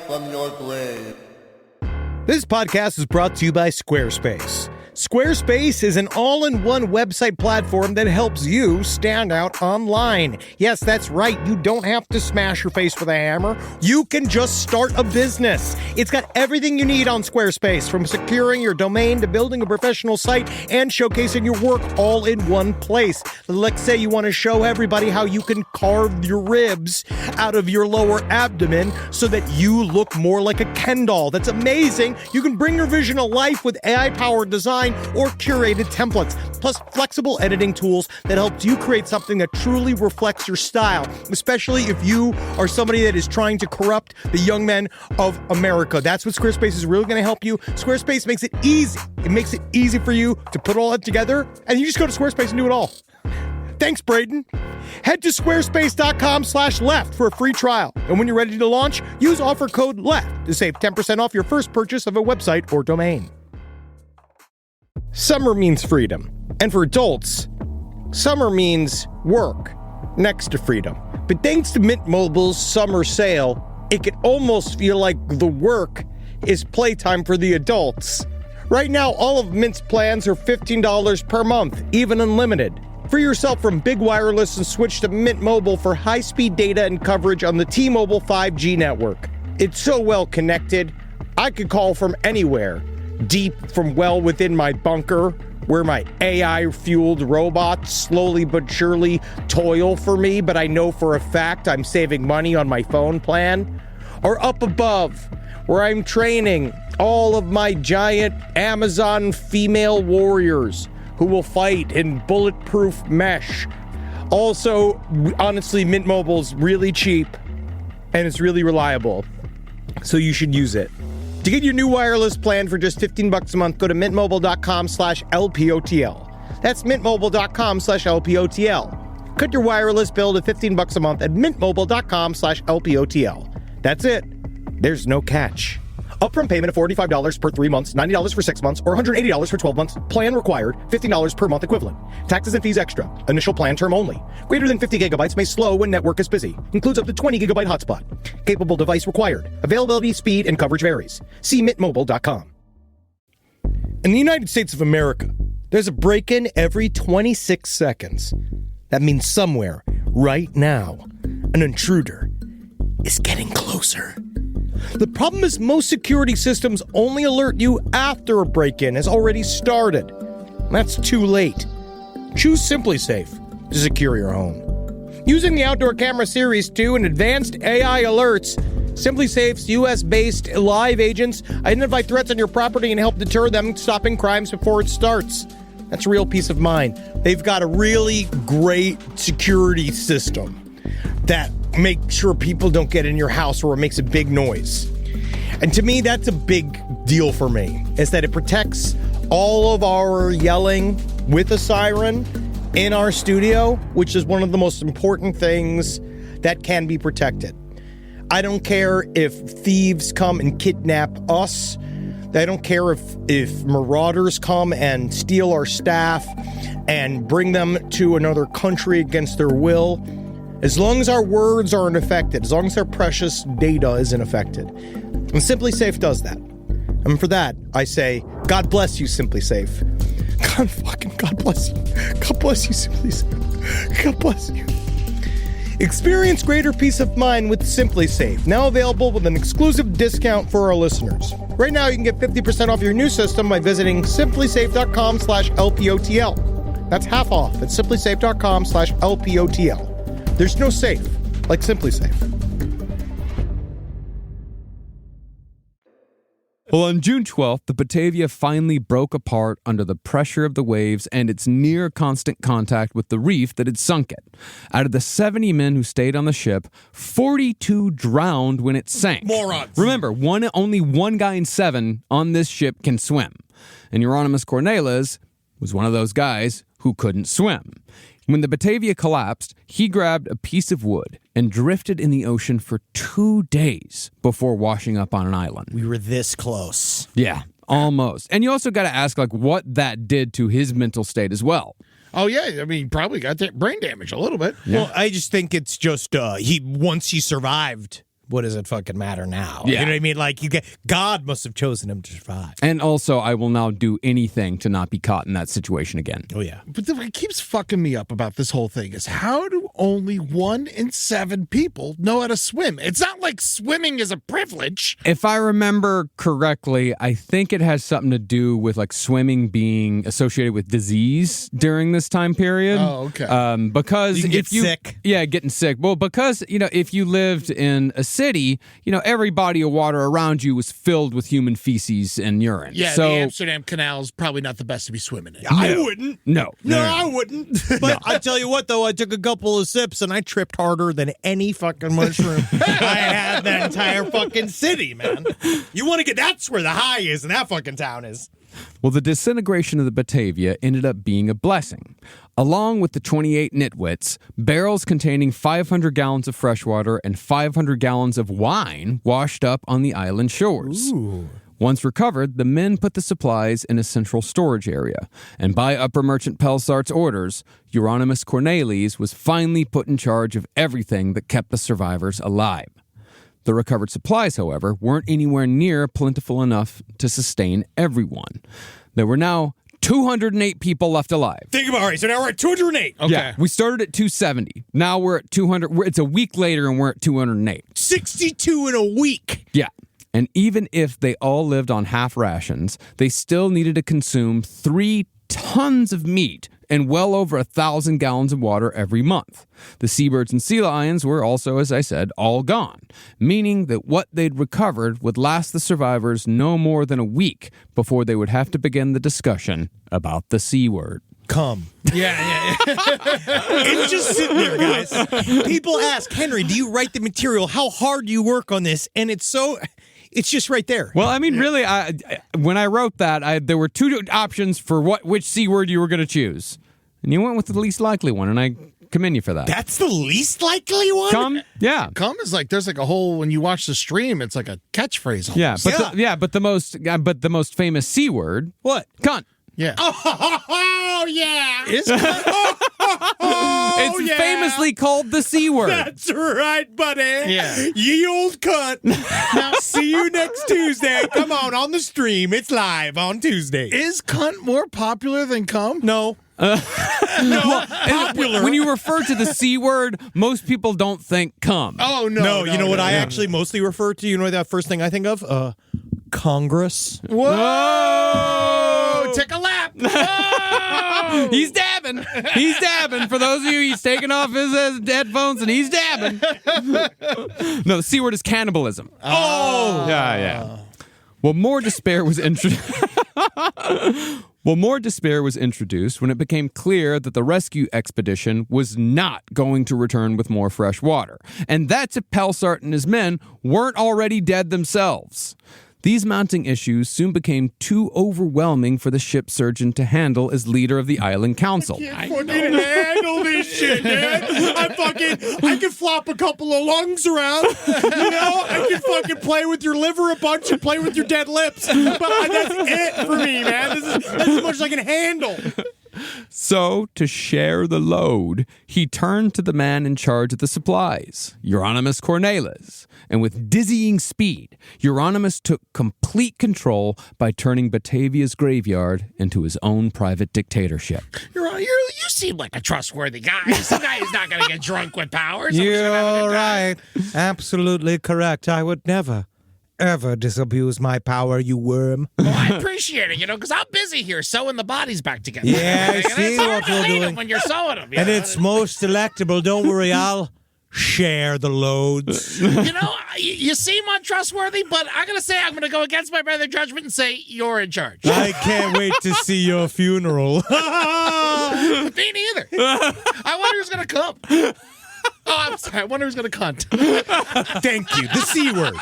[SPEAKER 7] from your grave.
[SPEAKER 1] This podcast is brought to you by Squarespace. Squarespace is an all-in-one website platform that helps you stand out online. Yes, that's right. You don't have to smash your face with a hammer. You can just start a business. It's got everything you need on Squarespace, from securing your domain to building a professional site and showcasing your work all in one place. Let's say you want to show everybody how you can carve your ribs out of your lower abdomen so that you look more like a Ken doll. That's amazing. You can bring your vision to life with AI-powered design or curated templates, plus flexible editing tools that helps you create something that truly reflects your style, especially if you are somebody that is trying to corrupt the young men of America. That's what Squarespace is really going to help you. Squarespace makes it easy. It makes it easy for you to put all that together, and you just go to Squarespace and do it all. Thanks, Braden. Head to squarespace.com/left for a free trial. And when you're ready to launch, use offer code LEFT to save 10% off your first purchase of a website or domain. Summer means freedom. And for adults, summer means work next to freedom. But thanks to Mint Mobile's summer sale, it can almost feel like the work is playtime for the adults. Right now, all of Mint's plans are $15 per month, even unlimited. Free yourself from big wireless and switch to Mint Mobile for high-speed data and coverage on the T-Mobile 5G network. It's so well connected, I could call from anywhere. Deep from well within my bunker, where my AI-fueled robots slowly but surely toil for me, but I know for a fact I'm saving money on my phone plan. Or up above, where I'm training all of my giant Amazon female warriors who will fight in bulletproof mesh. Also, honestly, Mint Mobile's really cheap and it's really reliable, so you should use it. To get your new wireless plan for just $15 a month, go to mintmobile.com/LPOTL. That's mintmobile.com/LPOTL. Cut your wireless bill to $15 a month at mintmobile.com/LPOTL. That's it. There's no catch. Upfront payment of $45 per 3 months, $90 for 6 months, or $180 for 12 months. Plan required, $15 per month equivalent. Taxes and fees extra. Initial plan term only. Greater than 50 gigabytes may slow when network is busy. Includes up to 20 gigabyte hotspot. Capable device required. Availability, speed, and coverage varies. See mintmobile.com. In the United States of America, there's a break-in every 26 seconds. That means somewhere, right now, an intruder is getting closer. The problem is most security systems only alert you after a break-in has already started. That's too late. Choose SimpliSafe to secure your home. Using the Outdoor Camera Series 2 and advanced AI alerts, SimpliSafe's US-based live agents identify threats on your property and help deter them, stopping crimes before it starts. That's real peace of mind. They've got a really great security system that makes sure people don't get in your house or it makes a big noise. And to me, that's a big deal for me, is that it protects all of our yelling with a siren in our studio, which is one of the most important things that can be protected. I don't care if thieves come and kidnap us. I don't care if marauders come and steal our staff and bring them to another country against their will. As long as our words aren't affected, as long as our precious data isn't affected. And Simply Safe does that. And for that, I say, God bless you, Simply Safe. God bless you. God bless you, Simply Safe. God bless you. Experience greater peace of mind with Simply Safe, now available with an exclusive discount for our listeners. Right now, you can get 50% off your new system by visiting simplysafe.com/LPOTL. That's half off at simplysafe.com/LPOTL. There's no safe like Simply Safe.
[SPEAKER 4] Well, on June 12th, the Batavia finally broke apart under the pressure of the waves and its near constant contact with the reef that had sunk it. Out of the 70 men who stayed on the ship, 42 drowned when it sank.
[SPEAKER 6] Morons.
[SPEAKER 4] Remember, only one guy in 7 on this ship can swim. And Jeronimus Cornelisz was one of those guys who couldn't swim. When the Batavia collapsed, he grabbed a piece of wood and drifted in the ocean for 2 days before washing up on an island.
[SPEAKER 6] We were this close.
[SPEAKER 4] Yeah, almost. And you also got to ask, what that did to his mental state as well.
[SPEAKER 5] Oh, yeah. I mean, probably got brain damage a little bit.
[SPEAKER 6] Well, I just think it's just once he survived, what does it fucking matter now?
[SPEAKER 4] Yeah.
[SPEAKER 6] You know what I mean? Like, God must have chosen him to survive.
[SPEAKER 4] And also, I will now do anything to not be caught in that situation again.
[SPEAKER 6] Oh, yeah.
[SPEAKER 5] But what keeps fucking me up about this whole thing is how do only 1 in 7 people know how to swim? It's not like swimming is a privilege.
[SPEAKER 4] If I remember correctly, I think it has something to do with swimming being associated with disease during this time period.
[SPEAKER 5] Oh, okay.
[SPEAKER 4] Because
[SPEAKER 6] you can get sick.
[SPEAKER 4] Yeah, getting sick. Well, because, if you lived in a city, every body of water around you was filled with human feces and urine.
[SPEAKER 5] Yeah,
[SPEAKER 4] so,
[SPEAKER 5] the Amsterdam Canal is probably not the best to be swimming in.
[SPEAKER 6] I wouldn't.
[SPEAKER 4] No,
[SPEAKER 6] I wouldn't. But I tell you what, though, I took a couple of sips and I tripped harder than any fucking mushroom I had in that entire fucking city, man. You want to that's where the high is, and that fucking town is.
[SPEAKER 4] Well, the disintegration of the Batavia ended up being a blessing. Along with the 28 nitwits, barrels containing 500 gallons of fresh water and 500 gallons of wine washed up on the island shores.
[SPEAKER 6] Ooh.
[SPEAKER 4] Once recovered, the men put the supplies in a central storage area, and by Upper Merchant Pelsart's orders, Jeronimus Cornelisz was finally put in charge of everything that kept the survivors alive. The recovered supplies, however, weren't anywhere near plentiful enough to sustain everyone. There were now 208 people left alive.
[SPEAKER 6] Think about it. All right, so now we're at 208.
[SPEAKER 5] Okay.
[SPEAKER 4] Yeah, we started at 270. Now we're at 200. It's a week later and we're at 208.
[SPEAKER 6] 62 in a week.
[SPEAKER 4] Yeah. And even if they all lived on half rations, they still needed to consume 3 tons of meat and well over 1,000 gallons of water every month. The seabirds and sea lions were also, as I said, all gone, meaning that what they'd recovered would last the survivors no more than a week before they would have to begin the discussion about the C word.
[SPEAKER 6] Come.
[SPEAKER 5] Yeah.
[SPEAKER 6] It's just sitting there, guys. People ask, Henry, do you write the material? How hard do you work on this? And it's just right there.
[SPEAKER 4] Well, I mean, really, when I wrote that, there were 2 options for which C word you were going to choose. And you went with the least likely one, and I commend you for that.
[SPEAKER 6] That's the least likely one?
[SPEAKER 4] Come? Yeah.
[SPEAKER 5] Cum is there's a whole, when you watch the stream, it's like a catchphrase.
[SPEAKER 4] Yeah,
[SPEAKER 5] Almost.
[SPEAKER 4] but the most famous C word.
[SPEAKER 6] What?
[SPEAKER 4] Cunt.
[SPEAKER 5] Yeah.
[SPEAKER 6] Oh, yeah.
[SPEAKER 5] It's
[SPEAKER 4] It's famously called the C word.
[SPEAKER 6] That's right, buddy.
[SPEAKER 5] Yeah.
[SPEAKER 6] Ye old cunt. Now, see you next Tuesday. Come on the stream. It's live on Tuesday.
[SPEAKER 5] Is cunt more popular than cum?
[SPEAKER 6] No. No, popular.
[SPEAKER 4] When you refer to the C word, most people don't think cum.
[SPEAKER 5] Oh, no.
[SPEAKER 6] No, you know what I actually mostly refer to? You know that first thing I think of? Congress.
[SPEAKER 5] Whoa! Take a lap. Whoa!
[SPEAKER 4] He's dabbing. He's dabbing. For those of you, he's taking off his headphones and he's dabbing. No, the C word is cannibalism.
[SPEAKER 6] Oh!
[SPEAKER 4] Yeah. Well, more despair was introduced. Well, more despair was introduced when it became clear that the rescue expedition was not going to return with more fresh water. And that's if Pelsart and his men weren't already dead themselves. These mounting issues soon became too overwhelming for the ship surgeon to handle as leader of the island council.
[SPEAKER 5] I fucking handle this shit, man. I can flop a couple of lungs around. I can fucking play with your liver a bunch and play with your dead lips. But that's it for me, man. That's as much as I can handle.
[SPEAKER 4] So, to share the load, he turned to the man in charge of the supplies, Jeronimus Cornelisz. And with dizzying speed, Jeronimus took complete control by turning Batavia's graveyard into his own private dictatorship.
[SPEAKER 5] You seem like a trustworthy guy. Some guy who's not going to get drunk with power.
[SPEAKER 1] You're right. Absolutely correct. I would never, ever disabuse my power, you worm.
[SPEAKER 5] Well, I appreciate it, because I'm busy here sewing the bodies back together.
[SPEAKER 1] Yeah, I
[SPEAKER 5] And
[SPEAKER 1] see
[SPEAKER 5] it's hard
[SPEAKER 1] what
[SPEAKER 5] to
[SPEAKER 1] you're
[SPEAKER 5] hate 'em
[SPEAKER 1] doing.
[SPEAKER 5] when you're sewing them.
[SPEAKER 1] And it's most delectable. Don't worry, I'll share the loads.
[SPEAKER 5] You seem untrustworthy, but I'm going to say I'm going to go against my better judgment and say you're in charge.
[SPEAKER 1] I can't wait to see your funeral.
[SPEAKER 5] Me neither. I wonder who's going to come. Oh, I'm sorry. I wonder who's going to cunt.
[SPEAKER 1] Thank you. The C word.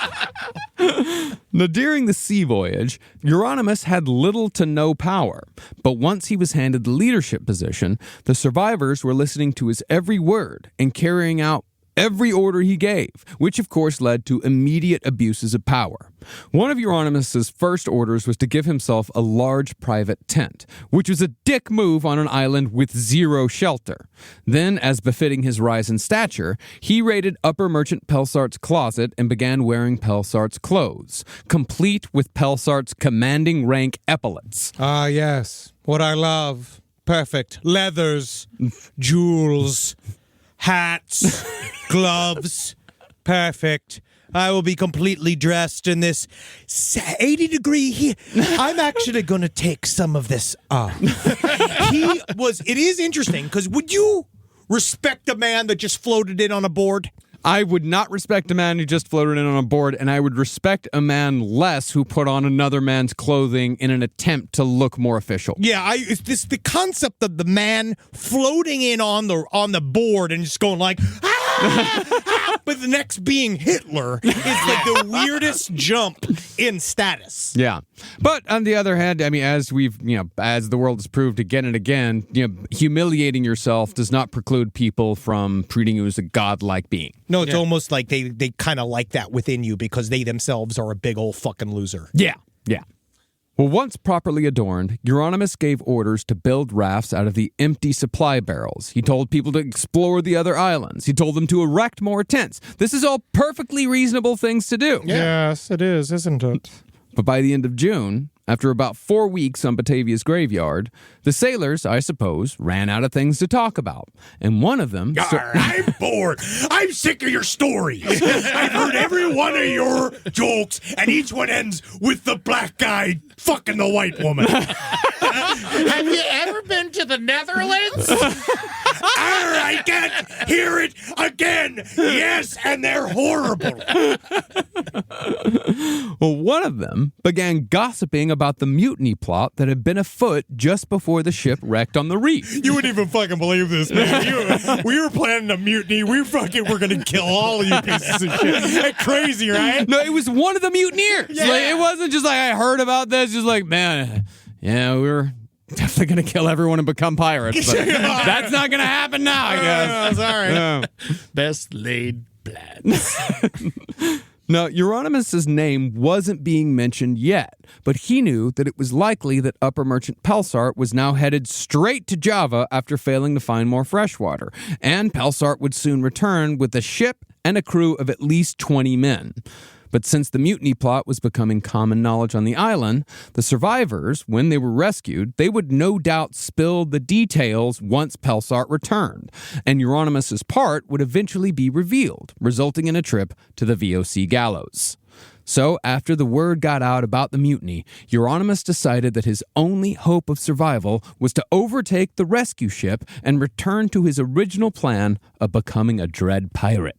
[SPEAKER 4] Now, during the sea voyage, Jeronimus had little to no power. But once he was handed the leadership position, the survivors were listening to his every word and carrying out every order he gave, which of course led to immediate abuses of power. One of Jeronimus's first orders was to give himself a large private tent, which was a dick move on an island with zero shelter. Then, as befitting his rise in stature, he raided Upper Merchant Pelsart's closet and began wearing Pelsart's clothes, complete with Pelsart's commanding rank epaulets.
[SPEAKER 1] Ah, yes. What I love. Perfect. Leathers, jewels, hats, gloves. Perfect. I will be completely dressed in this 80-degree heat. I'm actually going to take some of this off. It is interesting, because would you respect a man that just floated in on a board?
[SPEAKER 4] I would not respect a man who just floated in on a board, and I would respect a man less who put on another man's clothing in an attempt to look more official.
[SPEAKER 1] Yeah, it's the concept of the man floating in on the board and just going like, but the next being Hitler is like the weirdest jump in status.
[SPEAKER 4] Yeah. But on the other hand, I mean, as the world has proved again and again, humiliating yourself does not preclude people from treating you as a godlike being.
[SPEAKER 1] No, it's almost like they kind of like that within you because they themselves are a big old fucking loser.
[SPEAKER 4] Yeah. Well, once properly adorned, Jeronimus gave orders to build rafts out of the empty supply barrels. He told people to explore the other islands. He told them to erect more tents. This is all perfectly reasonable things to do.
[SPEAKER 1] Yes, it is, isn't it?
[SPEAKER 4] But by the end of June, after about 4 weeks on Batavia's graveyard, the sailors, I suppose, ran out of things to talk about. And one of them...
[SPEAKER 6] Yarrrr, I'm bored. I'm sick of your stories. I've heard every one of your jokes, and each one ends with the black guy fucking the white woman.
[SPEAKER 5] Have you ever been to the Netherlands?
[SPEAKER 6] I can't hear it again. Yes, and they're horrible.
[SPEAKER 4] Well, one of them began gossiping about the mutiny plot that had been afoot just before the ship wrecked on the reef.
[SPEAKER 1] You wouldn't even fucking believe this, man. We were planning a mutiny. We fucking were going to kill all of you pieces of shit. That's crazy, right?
[SPEAKER 4] No, it was one of the mutineers.
[SPEAKER 1] Yeah.
[SPEAKER 4] Like, it wasn't just like I heard about this. Just like, man, yeah, we were definitely going to kill everyone and become pirates. But that's not going to happen now, I guess.
[SPEAKER 5] Sorry.
[SPEAKER 4] Yeah.
[SPEAKER 5] Best laid plans.
[SPEAKER 4] Now, Jeronimus' name wasn't being mentioned yet, but he knew that it was likely that Upper Merchant Pelsart was now headed straight to Java after failing to find more fresh water, and Pelsart would soon return with a ship and a crew of at least 20 men. But since the mutiny plot was becoming common knowledge on the island, the survivors, when they were rescued, they would no doubt spill the details once Pelsart returned, and Jeronimus's part would eventually be revealed, resulting in a trip to the VOC gallows. So, after the word got out about the mutiny, Jeronimus decided that his only hope of survival was to overtake the rescue ship and return to his original plan of becoming a dread pirate.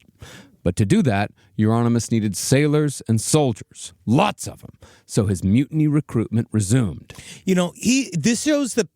[SPEAKER 4] But to do that, Jeronimus needed sailors and soldiers, lots of them, so his mutiny recruitment resumed.
[SPEAKER 1] You know, this shows the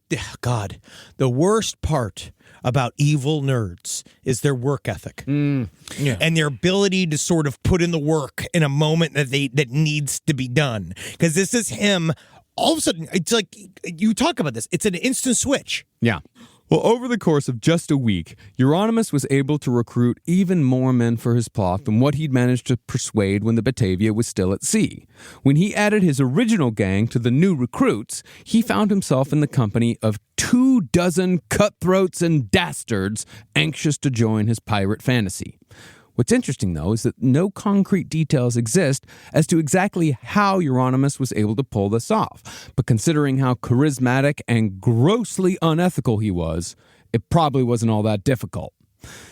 [SPEAKER 1] worst part about evil nerds is their work ethic. And their ability to sort of put in the work in a moment that needs to be done. Because this is him. All of a sudden, it's like, you talk about this, it's an instant switch.
[SPEAKER 4] Yeah. Well, over the course of just a week, Jeronimus was able to recruit even more men for his plot than what he'd managed to persuade when the Batavia was still at sea. When he added his original gang to the new recruits, he found himself in the company of 24 cutthroats and dastards anxious to join his pirate fantasy. What's interesting, though, is that no concrete details exist as to exactly how Jeronimus was able to pull this off. But considering how charismatic and grossly unethical he was, it probably wasn't all that difficult.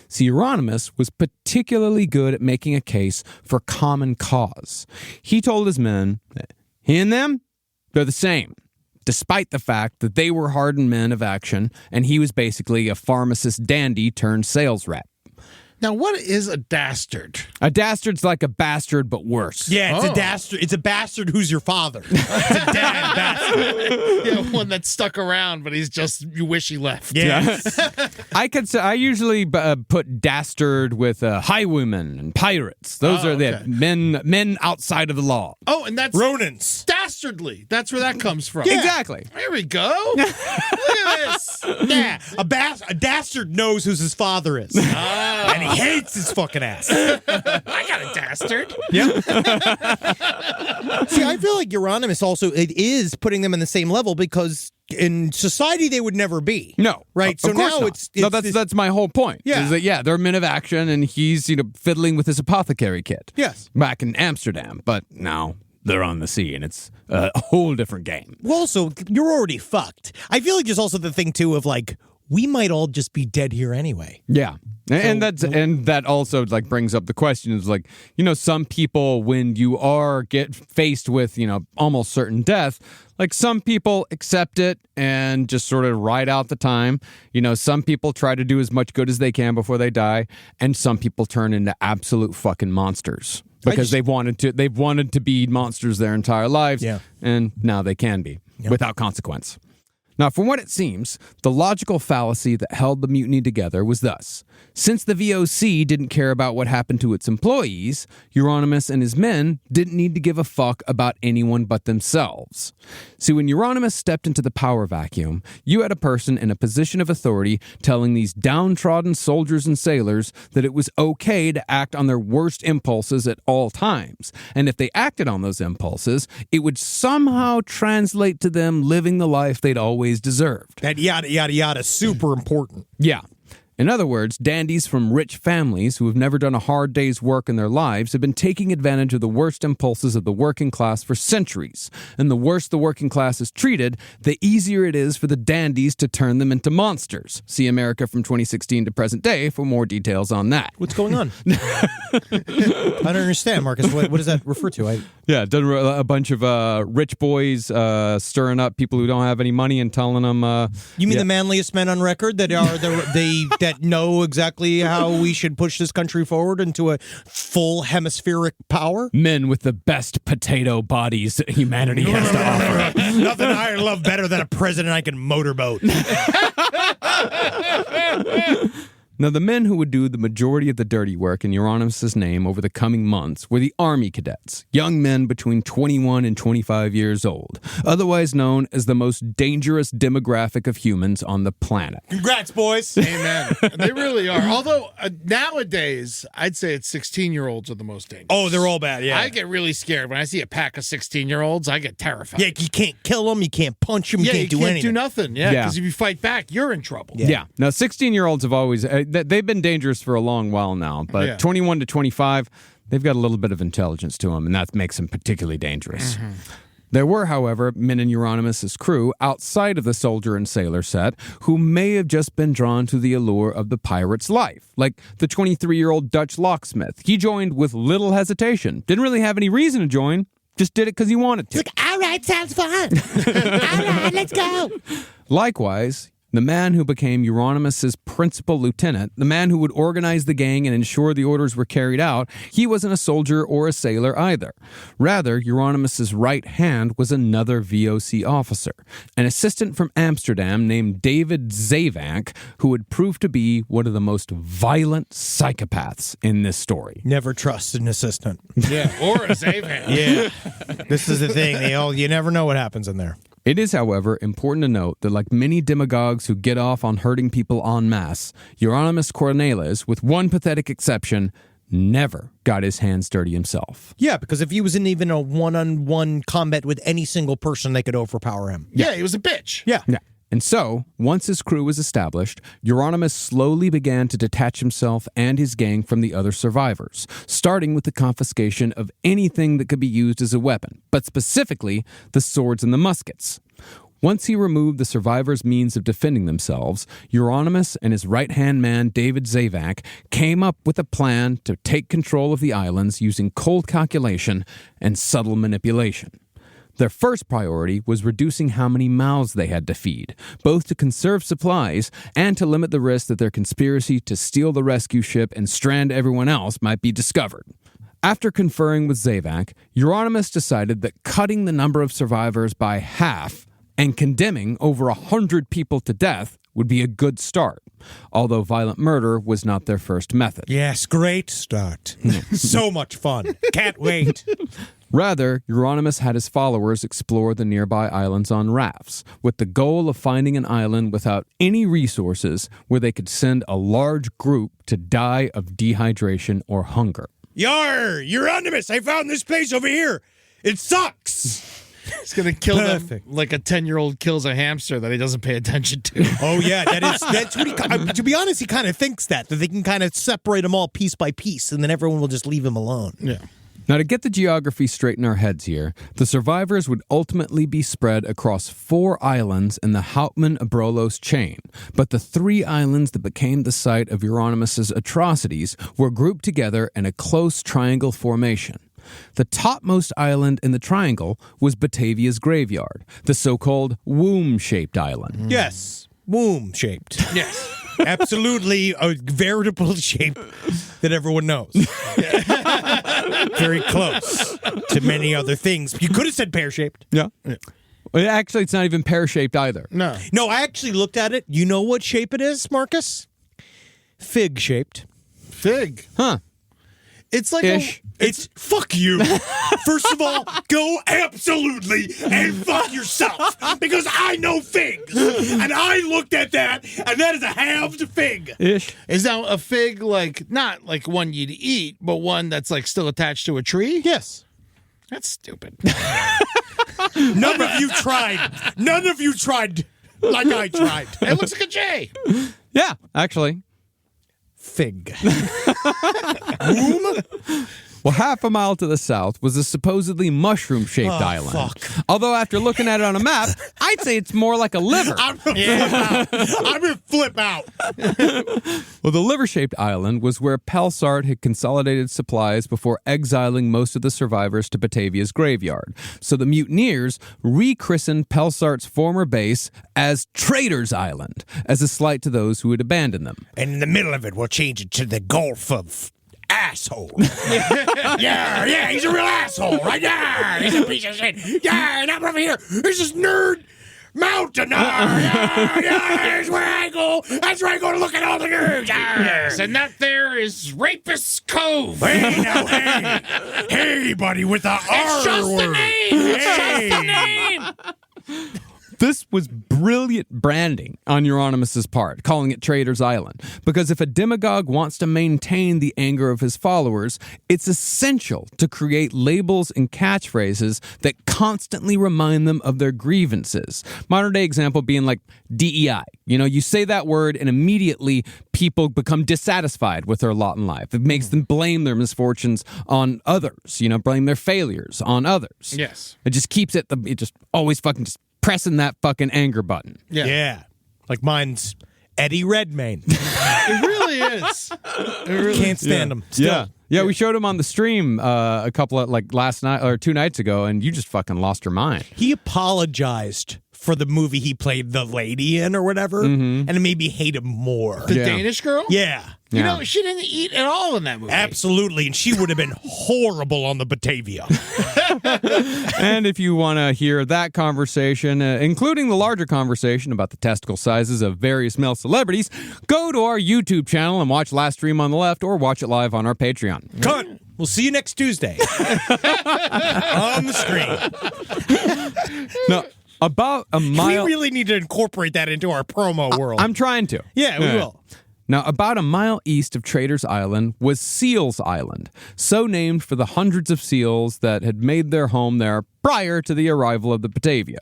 [SPEAKER 4] See, Jeronimus was particularly good at making a case for common cause. He told his men that he and them, they're the same, despite the fact that they were hardened men of action and he was basically a pharmacist dandy turned sales rep.
[SPEAKER 5] Now, what is a dastard?
[SPEAKER 4] A dastard's like a bastard, but worse.
[SPEAKER 1] Yeah, it's a dastard. It's a bastard who's your father. It's a dad bastard.
[SPEAKER 5] Yeah, one that stuck around, but you wish he left.
[SPEAKER 1] Yeah.
[SPEAKER 4] I usually put dastard with highwaymen and pirates. Those are the men outside of the law.
[SPEAKER 5] Oh, and that's
[SPEAKER 1] Ronins.
[SPEAKER 5] Dastardly. That's where that comes from.
[SPEAKER 4] Yeah. Exactly.
[SPEAKER 5] There we go. Look at this.
[SPEAKER 1] Yeah, a dastard knows who his father is. And he hates his fucking ass.
[SPEAKER 5] I got a dastard.
[SPEAKER 1] Yeah. See, I feel like Jeronimus also, it is putting them in the same level because in society they would never be.
[SPEAKER 4] No.
[SPEAKER 1] Right?
[SPEAKER 4] So now
[SPEAKER 1] it's
[SPEAKER 4] that's my whole point.
[SPEAKER 1] Yeah.
[SPEAKER 4] Is that, they're men of action and he's, fiddling with his apothecary kit.
[SPEAKER 1] Yes.
[SPEAKER 4] Back in Amsterdam. But now they're on the sea and it's a whole different game.
[SPEAKER 1] Well, also, you're already fucked. I feel like there's also the thing, too, of like, we might all just be dead here anyway.
[SPEAKER 4] Yeah. And that also brings up the question is some people, when you get faced with, almost certain death, some people accept it and just sort of ride out the time. Some people try to do as much good as they can before they die. And some people turn into absolute fucking monsters because they've wanted to be monsters their entire lives.
[SPEAKER 1] Yeah.
[SPEAKER 4] And now they can be without consequence. Now, from what it seems, the logical fallacy that held the mutiny together was thus. Since the VOC didn't care about what happened to its employees, Jeronimus and his men didn't need to give a fuck about anyone but themselves. See, when Jeronimus stepped into the power vacuum, you had a person in a position of authority telling these downtrodden soldiers and sailors that it was okay to act on their worst impulses at all times. And if they acted on those impulses, it would somehow translate to them living the life they'd always deserved.
[SPEAKER 1] That yada, yada, yada, super important.
[SPEAKER 4] Yeah. In other words, dandies from rich families who have never done a hard day's work in their lives have been taking advantage of the worst impulses of the working class for centuries. And the worse the working class is treated, the easier it is for the dandies to turn them into monsters. See America from 2016 to present day for more details on that.
[SPEAKER 1] What's going on? I don't understand, Marcus. What does that refer to?
[SPEAKER 4] Yeah, done a bunch of rich boys stirring up people who don't have any money and telling them.
[SPEAKER 1] You mean the manliest men on record that are that know exactly how we should push this country forward into a full hemispheric power?
[SPEAKER 4] Men with the best potato bodies that humanity has to offer.
[SPEAKER 1] Nothing I love better than a president I can motorboat.
[SPEAKER 4] Now, the men who would do the majority of the dirty work in Jeronimus' name over the coming months were the Army cadets, young men between 21 and 25 years old, otherwise known as the most dangerous demographic of humans on the planet.
[SPEAKER 1] Congrats, boys.
[SPEAKER 5] Amen. They really are. Although nowadays, I'd say it's 16-year-olds are the most dangerous.
[SPEAKER 1] Oh, they're all bad, yeah.
[SPEAKER 5] I get really scared. When I see a pack of 16-year-olds, I get terrified.
[SPEAKER 1] Yeah, you can't kill them, you can't punch them, you can't do anything.
[SPEAKER 5] do nothing. Yeah, because if you fight back, you're in trouble.
[SPEAKER 4] Yeah. Now, 16-year-olds have always... they've been dangerous for a long while now, but 21 to 25, they've got a little bit of intelligence to them, and that makes them particularly dangerous. Mm-hmm. There were, however, men in Jeronimus' crew outside of the soldier and sailor set who may have just been drawn to the allure of the pirate's life, like the 23-year-old Dutch locksmith. He joined with little hesitation. Didn't really have any reason to join, just did it because he wanted to.
[SPEAKER 1] Like, all right, sounds fun. All right, let's go.
[SPEAKER 4] Likewise, the man who became Jeronimus's principal lieutenant, the man who would organize the gang and ensure the orders were carried out, he wasn't a soldier or a sailor either. Rather, Jeronimus's right hand was another VOC officer, an assistant from Amsterdam named David Zeevack, who would prove to be one of the most violent psychopaths in this story.
[SPEAKER 1] Never trust an assistant.
[SPEAKER 5] Yeah, or a save hand.
[SPEAKER 1] Yeah. This is the thing. You never know what happens in there.
[SPEAKER 4] It is, however, important to note that like many demagogues who get off on hurting people en masse, Jeronimus Cornelisz, with one pathetic exception, never got his hands dirty himself.
[SPEAKER 1] Yeah, because if he was in even a one-on-one combat with any single person, they could overpower him.
[SPEAKER 5] Yeah, he was a bitch.
[SPEAKER 1] Yeah.
[SPEAKER 4] And so, once his crew was established, Jeronimus slowly began to detach himself and his gang from the other survivors, starting with the confiscation of anything that could be used as a weapon, but specifically the swords and the muskets. Once he removed the survivors' means of defending themselves, Jeronimus and his right-hand man, David Zeevack, came up with a plan to take control of the islands using cold calculation and subtle manipulation. Their first priority was reducing how many mouths they had to feed, both to conserve supplies and to limit the risk that their conspiracy to steal the rescue ship and strand everyone else might be discovered. After conferring with Zeevack, Jeronimus decided that cutting the number of survivors by half and condemning over 100 people to death would be a good start, although violent murder was not their first method.
[SPEAKER 1] Yes, great start. So much fun. Can't wait.
[SPEAKER 4] Rather, Jeronimus had his followers explore the nearby islands on rafts, with the goal of finding an island without any resources where they could send a large group to die of dehydration or hunger.
[SPEAKER 6] Yarrrr! Jeronimus, I found this place over here. It sucks.
[SPEAKER 5] He's going to kill them like a 10-year-old kills a hamster that he doesn't pay attention to.
[SPEAKER 1] Oh, yeah, that's what he, to be honest, he kind of thinks that they can kind of separate them all piece by piece, and then everyone will just leave him alone.
[SPEAKER 5] Yeah.
[SPEAKER 4] Now, to get the geography straight in our heads here, the survivors would ultimately be spread across 4 islands in the Houtman-Abrolhos chain, but the 3 islands that became the site of Jeronimus's atrocities were grouped together in a close triangle formation. The topmost island in the triangle was Batavia's graveyard, the so-called womb-shaped island.
[SPEAKER 1] Yes, womb-shaped.
[SPEAKER 5] Yes.
[SPEAKER 1] Absolutely a veritable shape that everyone knows. Very close to many other things. You could have said pear-shaped.
[SPEAKER 4] Yeah. Well, actually, it's not even pear-shaped either.
[SPEAKER 5] No.
[SPEAKER 1] No, I actually looked at it. You know what shape it is, Marcus? Fig-shaped.
[SPEAKER 5] Fig.
[SPEAKER 4] Huh.
[SPEAKER 5] It's like
[SPEAKER 4] Ish.
[SPEAKER 6] It's fuck you. First of all, go absolutely and fuck yourself because I know figs. And I looked at that, and that is a halved fig.
[SPEAKER 4] Ish.
[SPEAKER 5] Is now a fig like not like one you'd eat, but one that's like still attached to a tree?
[SPEAKER 1] Yes.
[SPEAKER 5] That's stupid.
[SPEAKER 1] None of you tried. None of you tried like I tried.
[SPEAKER 5] It looks like a J.
[SPEAKER 4] Yeah, actually.
[SPEAKER 1] Fig.
[SPEAKER 4] Well, half a mile to the south was a supposedly mushroom-shaped island.
[SPEAKER 1] fuck.
[SPEAKER 4] Although after looking at it on a map, I'd say it's more like a liver.
[SPEAKER 1] I'm gonna flip out.
[SPEAKER 4] Well, the liver-shaped island was where Pelsart had consolidated supplies before exiling most of the survivors to Batavia's graveyard. So the mutineers rechristened Pelsart's former base as Traitors Island, as a slight to those who had abandoned them.
[SPEAKER 1] And in the middle of it, we'll change it to the Gulf of Asshole.
[SPEAKER 6] Yeah, he's a real asshole, right? Yeah, he's a piece of shit. Yeah, and I'm over here. There's this nerd mountain. Yeah, that's where I go. That's where I go to look at all the nerds.
[SPEAKER 5] Yes, and that there is Rapist Cove.
[SPEAKER 6] Hey, now, hey, buddy, with the R
[SPEAKER 5] It's just the
[SPEAKER 6] word.
[SPEAKER 5] name. It's just the name.
[SPEAKER 4] This was brilliant branding on Jeronimus's part, calling it Traitors Island. Because if a demagogue wants to maintain the anger of his followers, it's essential to create labels and catchphrases that constantly remind them of their grievances. Modern day example being like DEI. You know, you say that word and immediately people become dissatisfied with their lot in life. It makes them blame their misfortunes on others, you know, blame their failures on others.
[SPEAKER 5] Yes.
[SPEAKER 4] It just keeps it just always fucking just pressing that fucking anger button.
[SPEAKER 1] Yeah. Like mine's Eddie Redmayne.
[SPEAKER 5] It really is. It really
[SPEAKER 1] Can't stand him. Still.
[SPEAKER 4] Yeah, we showed him on the stream a couple of last night or 2 nights ago, and you just fucking lost your mind.
[SPEAKER 1] He apologized
[SPEAKER 6] for the movie he played the lady in or whatever, and it made me hate him more.
[SPEAKER 5] The
[SPEAKER 4] Yeah.
[SPEAKER 5] Danish girl?
[SPEAKER 6] Yeah.
[SPEAKER 5] You know, she didn't eat at all in that movie.
[SPEAKER 6] Absolutely, and she would have been horrible on the Batavia.
[SPEAKER 4] And if you want to hear that conversation, including the larger conversation about the testicle sizes of various male celebrities, go to our YouTube channel and watch Last Stream on the Left or watch it live on our Patreon.
[SPEAKER 6] Cunt. We'll see you next Tuesday on the screen.
[SPEAKER 4] Now, about a mile...
[SPEAKER 6] We really need to incorporate that into our promo world.
[SPEAKER 4] I'm trying to.
[SPEAKER 6] Yeah, we will.
[SPEAKER 4] Now, about a mile east of Traders Island was Seals Island, so named for the hundreds of seals that had made their home there prior to the arrival of the Batavia.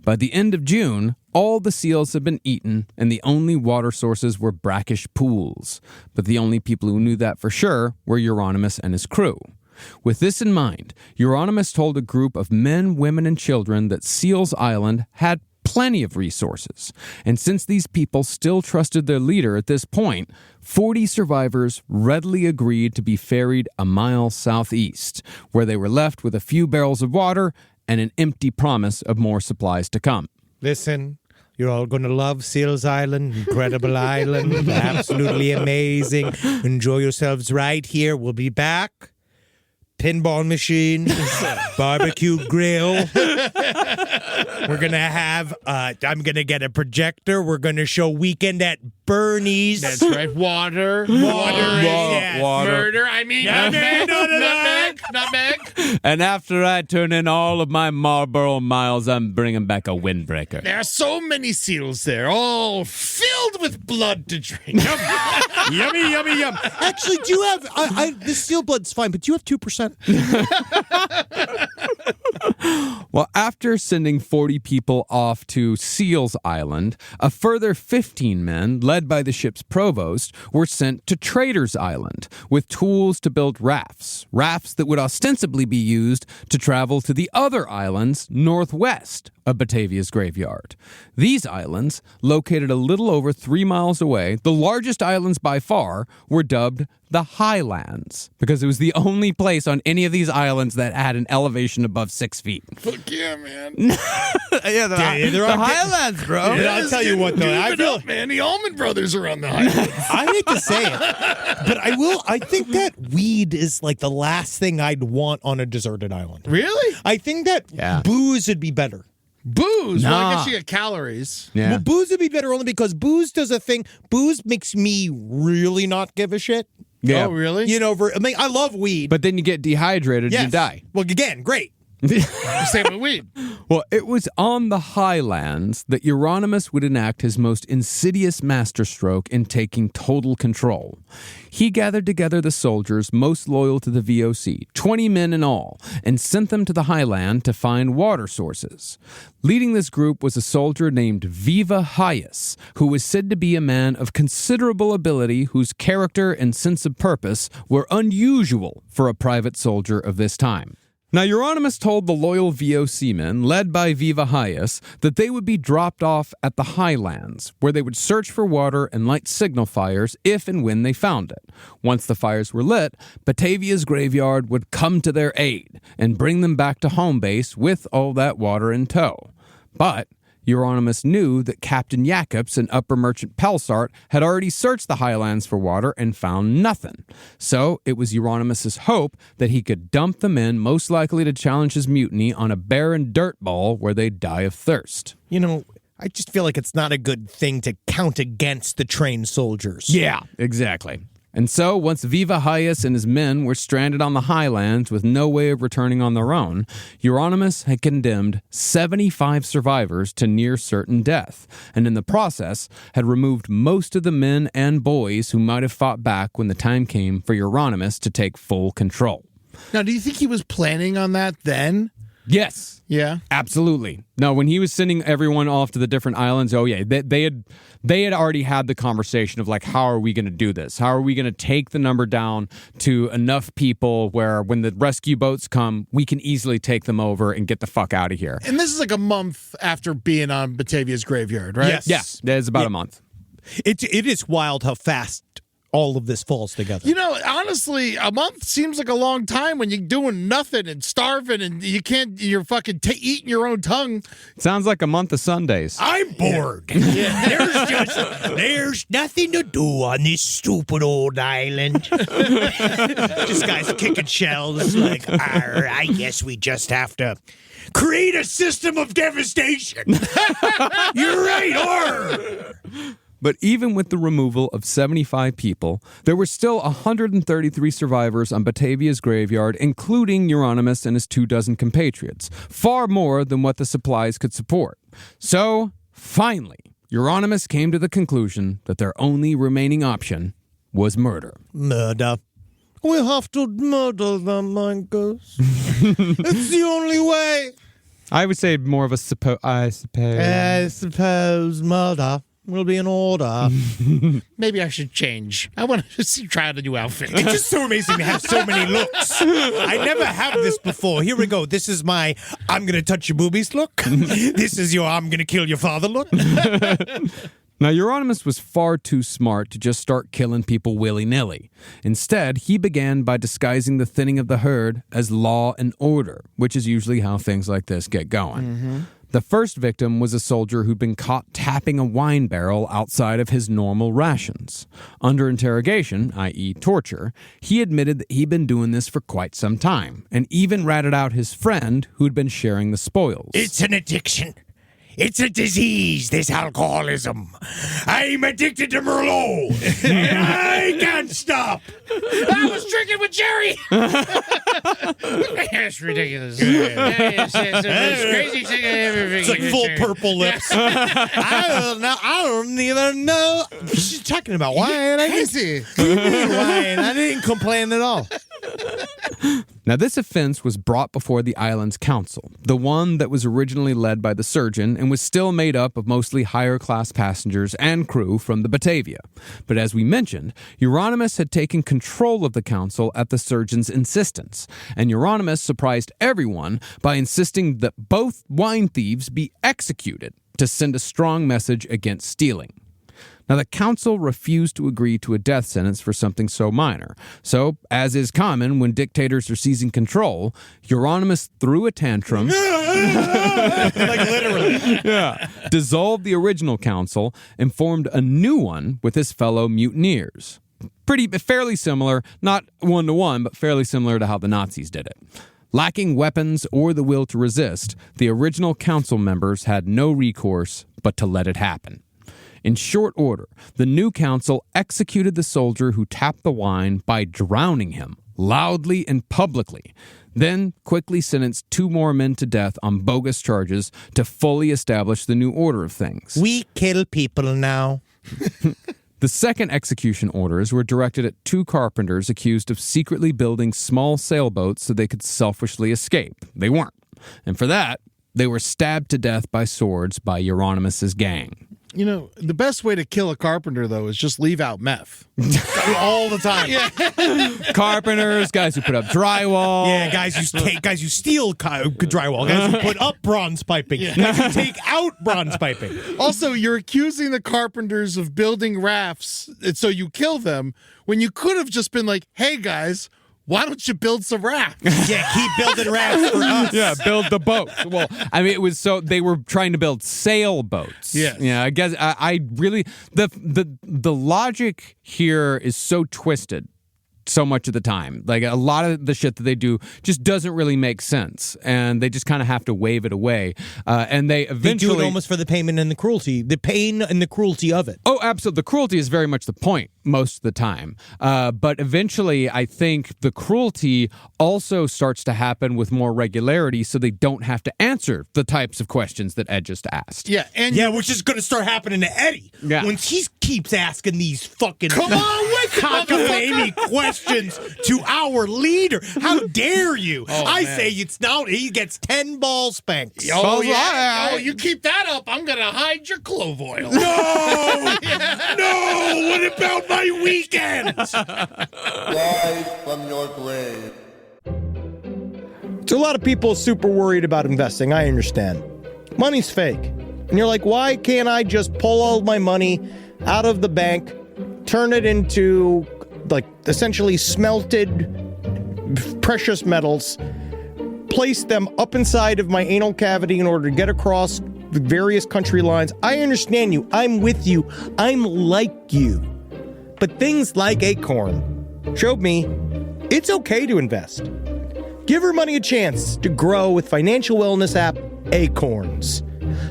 [SPEAKER 4] By the end of June, all the seals had been eaten, and the only water sources were brackish pools. But the only people who knew that for sure were Jeronimus and his crew. With this in mind, Jeronimus told a group of men, women, and children that Seals Island had plenty of resources. And since these people still trusted their leader at this point, 40 survivors readily agreed to be ferried a mile southeast, where they were left with a few barrels of water and an empty promise of more supplies to come.
[SPEAKER 6] Listen, you're all going to love Seals Island, incredible island, absolutely amazing. Enjoy yourselves right here. We'll be back. Pinball machine, barbecue grill. We're going to have, I'm going to get a projector. We're going to show Weekend at Bernie's.
[SPEAKER 5] That's right. Water.
[SPEAKER 6] Yes.
[SPEAKER 5] Murder. I mean, nutmeg.
[SPEAKER 4] And after I turn in all of my Marlboro miles, I'm bringing back a windbreaker.
[SPEAKER 5] There are so many seals there, all filled with blood to drink.
[SPEAKER 6] Yummy, yummy, yum. Actually, do you have, this seal blood's fine, but do you have 2%?
[SPEAKER 4] Well, after sending 40 people off to Seals Island, a further 15 men, led by the ship's provost, were sent to Traders Island with tools to build rafts that would ostensibly be used to travel to the other islands northwest of Batavia's graveyard. These islands, located a little over 3 miles away, the largest islands by far, were dubbed the Highlands, because it was the only place on any of these islands that had an elevation above 6 feet.
[SPEAKER 5] Fuck yeah, man.
[SPEAKER 4] Yeah, the Highlands, bro.
[SPEAKER 6] Yeah, I'll tell you what, though. I feel,
[SPEAKER 5] man, the Allman Brothers are on the Highlands.
[SPEAKER 6] I hate to say it, but I think that weed is like the last thing I'd want on a deserted island.
[SPEAKER 5] Really?
[SPEAKER 6] I think that booze would be better.
[SPEAKER 5] Booze? Well, I
[SPEAKER 4] Nah.
[SPEAKER 5] guess you get calories.
[SPEAKER 4] Yeah.
[SPEAKER 6] Well, booze would be better only because booze does a thing. Booze makes me really not give a shit.
[SPEAKER 4] Yeah.
[SPEAKER 5] Oh, really?
[SPEAKER 6] You know, I love weed.
[SPEAKER 4] But then you get dehydrated
[SPEAKER 6] yes.
[SPEAKER 4] and you die.
[SPEAKER 6] Well, again, great.
[SPEAKER 5] Same with weed.
[SPEAKER 4] Well, it was on the Highlands that Jeronimus would enact his most insidious masterstroke in taking total control. He gathered together the soldiers most loyal to the VOC, 20 men in all, and sent them to the Highland to find water sources. Leading this group was a soldier named Viva Hyas, who was said to be a man of considerable ability whose character and sense of purpose were unusual for a private soldier of this time. Now, Jeronimus told the loyal VOC men, led by Viva Hyas, that they would be dropped off at the Highlands, where they would search for water and light signal fires if and when they found it. Once the fires were lit, Batavia's graveyard would come to their aid and bring them back to home base with all that water in tow. But Jeronimus knew that Captain Jacobs and Upper Merchant Pelsart had already searched the Highlands for water and found nothing. So it was Jeronimus's hope that he could dump the men most likely to challenge his mutiny on a barren dirt ball where they'd die of thirst.
[SPEAKER 6] You know, I just feel like it's not a good thing to count against the trained soldiers.
[SPEAKER 4] Yeah, exactly. And so, once Viva Hyas and his men were stranded on the Highlands with no way of returning on their own, Jeronimus had condemned 75 survivors to near certain death, and in the process had removed most of the men and boys who might have fought back when the time came for Jeronimus to take full control.
[SPEAKER 5] Now, do you think he was planning on that then?
[SPEAKER 4] Yes.
[SPEAKER 5] Yeah.
[SPEAKER 4] Absolutely. No, when he was sending everyone off to the different islands, oh yeah, they had already had the conversation of like, how are we going to do this? How are we going to take the number down to enough people where when the rescue boats come, we can easily take them over and get the fuck out of here?
[SPEAKER 5] And this is like a month after being on Batavia's graveyard, right?
[SPEAKER 6] Yes.
[SPEAKER 4] Yeah, it's about a month.
[SPEAKER 6] It is wild how fast
[SPEAKER 1] all of this falls together.
[SPEAKER 5] You know, honestly, a month seems like a long time when you're doing nothing and starving and you're fucking eating your own tongue.
[SPEAKER 4] Sounds like a month of Sundays.
[SPEAKER 6] I'm bored. There's nothing to do on this stupid old island. Just guys kicking shells like, "Arr, I guess we just have to create a system of devastation." You're right, arr.
[SPEAKER 4] But even with the removal of 75 people, there were still 133 survivors on Batavia's graveyard, including Yarronimus and his 24 compatriots, far more than what the supplies could support. So, finally, Yarronimus came to the conclusion that their only remaining option was murder.
[SPEAKER 1] Murder. We have to murder them, Marcus. It's the only way.
[SPEAKER 4] I would say more of a I suppose
[SPEAKER 1] murder will be in order.
[SPEAKER 5] Maybe I should change. I want to try out a new outfit.
[SPEAKER 6] It's just so amazing to have so many looks. I never have this before. Here we go. This is my I'm going to touch your boobies look. This is your I'm going to kill your father look.
[SPEAKER 4] Now, Yarronimus was far too smart to just start killing people willy-nilly. Instead, he began by disguising the thinning of the herd as law and order, which is usually how things like this get going. Mm-hmm. The first victim was a soldier who'd been caught tapping a wine barrel outside of his normal rations. Under interrogation, i.e. torture, he admitted that he'd been doing this for quite some time, and even ratted out his friend who'd been sharing the spoils.
[SPEAKER 6] It's an addiction. It's a disease, this alcoholism. I'm addicted to Merlot, and I can't stop. I was drinking with Jerry.
[SPEAKER 5] That's ridiculous. It's crazy thing I ever
[SPEAKER 6] It's like full purple lips.
[SPEAKER 1] I don't even know what she's talking about. Wine?
[SPEAKER 5] Crazy.
[SPEAKER 1] Wine. I didn't complain at all.
[SPEAKER 4] Now, this offense was brought before the island's council, the one that was originally led by the surgeon and was still made up of mostly higher-class passengers and crew from the Batavia. But as we mentioned, Yarronimus had taken control of the council at the surgeon's insistence, and Yarronimus surprised everyone by insisting that both wine thieves be executed to send a strong message against stealing. Now, the council refused to agree to a death sentence for something so minor. So, as is common when dictators are seizing control, Yarronimus threw a tantrum.
[SPEAKER 6] Like literally.
[SPEAKER 4] Yeah. Dissolved the original council and formed a new one with his fellow mutineers. Fairly similar, not one-to-one, but fairly similar to how the Nazis did it. Lacking weapons or the will to resist, the original council members had no recourse but to let it happen. In short order, the new council executed the soldier who tapped the wine by drowning him, loudly and publicly, then quickly sentenced 2 more men to death on bogus charges to fully establish the new order of things.
[SPEAKER 1] We kill people now.
[SPEAKER 4] The second execution orders were directed at 2 carpenters accused of secretly building small sailboats so they could selfishly escape. They weren't. And for that, they were stabbed to death by swords by Yarronimus's gang.
[SPEAKER 5] You know, the best way to kill a carpenter, though, is just leave out meth. All the time. Yeah.
[SPEAKER 4] Carpenters, guys who put up drywall.
[SPEAKER 6] Yeah, guys who steal drywall, guys who put up bronze piping, guys who take out bronze piping.
[SPEAKER 5] Also, you're accusing the carpenters of building rafts, and so you kill them, when you could have just been like, hey, guys, why don't you build some rafts?
[SPEAKER 6] Yeah, keep building rafts for us.
[SPEAKER 4] Yeah, build the boats. Well, I mean, it was so they were trying to build sailboats.
[SPEAKER 5] Yes.
[SPEAKER 4] Yeah, I guess I really the logic here is so twisted so much of the time. Like, a lot of the shit that they do just doesn't really make sense, and they just kind of have to wave it away. And they eventually
[SPEAKER 1] They do it almost for the payment and the cruelty, the pain and the cruelty of it.
[SPEAKER 4] Oh, absolutely. The cruelty is very much the point most of the time. But eventually, I think the cruelty also starts to happen with more regularity, so they don't have to answer the types of questions that Ed just asked.
[SPEAKER 5] Yeah, and
[SPEAKER 6] which is going to start happening to Eddie.
[SPEAKER 4] Yeah.
[SPEAKER 6] When he keeps asking these fucking
[SPEAKER 5] cockamamie
[SPEAKER 6] questions to our leader. How dare you? I say it's now he gets 10 ball spanks.
[SPEAKER 5] Oh, yeah. Oh, you keep that up, I'm going to hide your clove oil.
[SPEAKER 6] No! No! What about my weekends?
[SPEAKER 7] Rise from your grave.
[SPEAKER 1] So a lot of people super worried about investing. I understand. Money's fake. And you're like, why can't I just pull all my money out of the bank, turn it into, like, essentially smelted precious metals, place them up inside of my anal cavity in order to get across the various country lines. I understand you. I'm with you. I'm like you. But things like Acorn showed me it's okay to invest. Give your money a chance to grow with financial wellness app Acorns.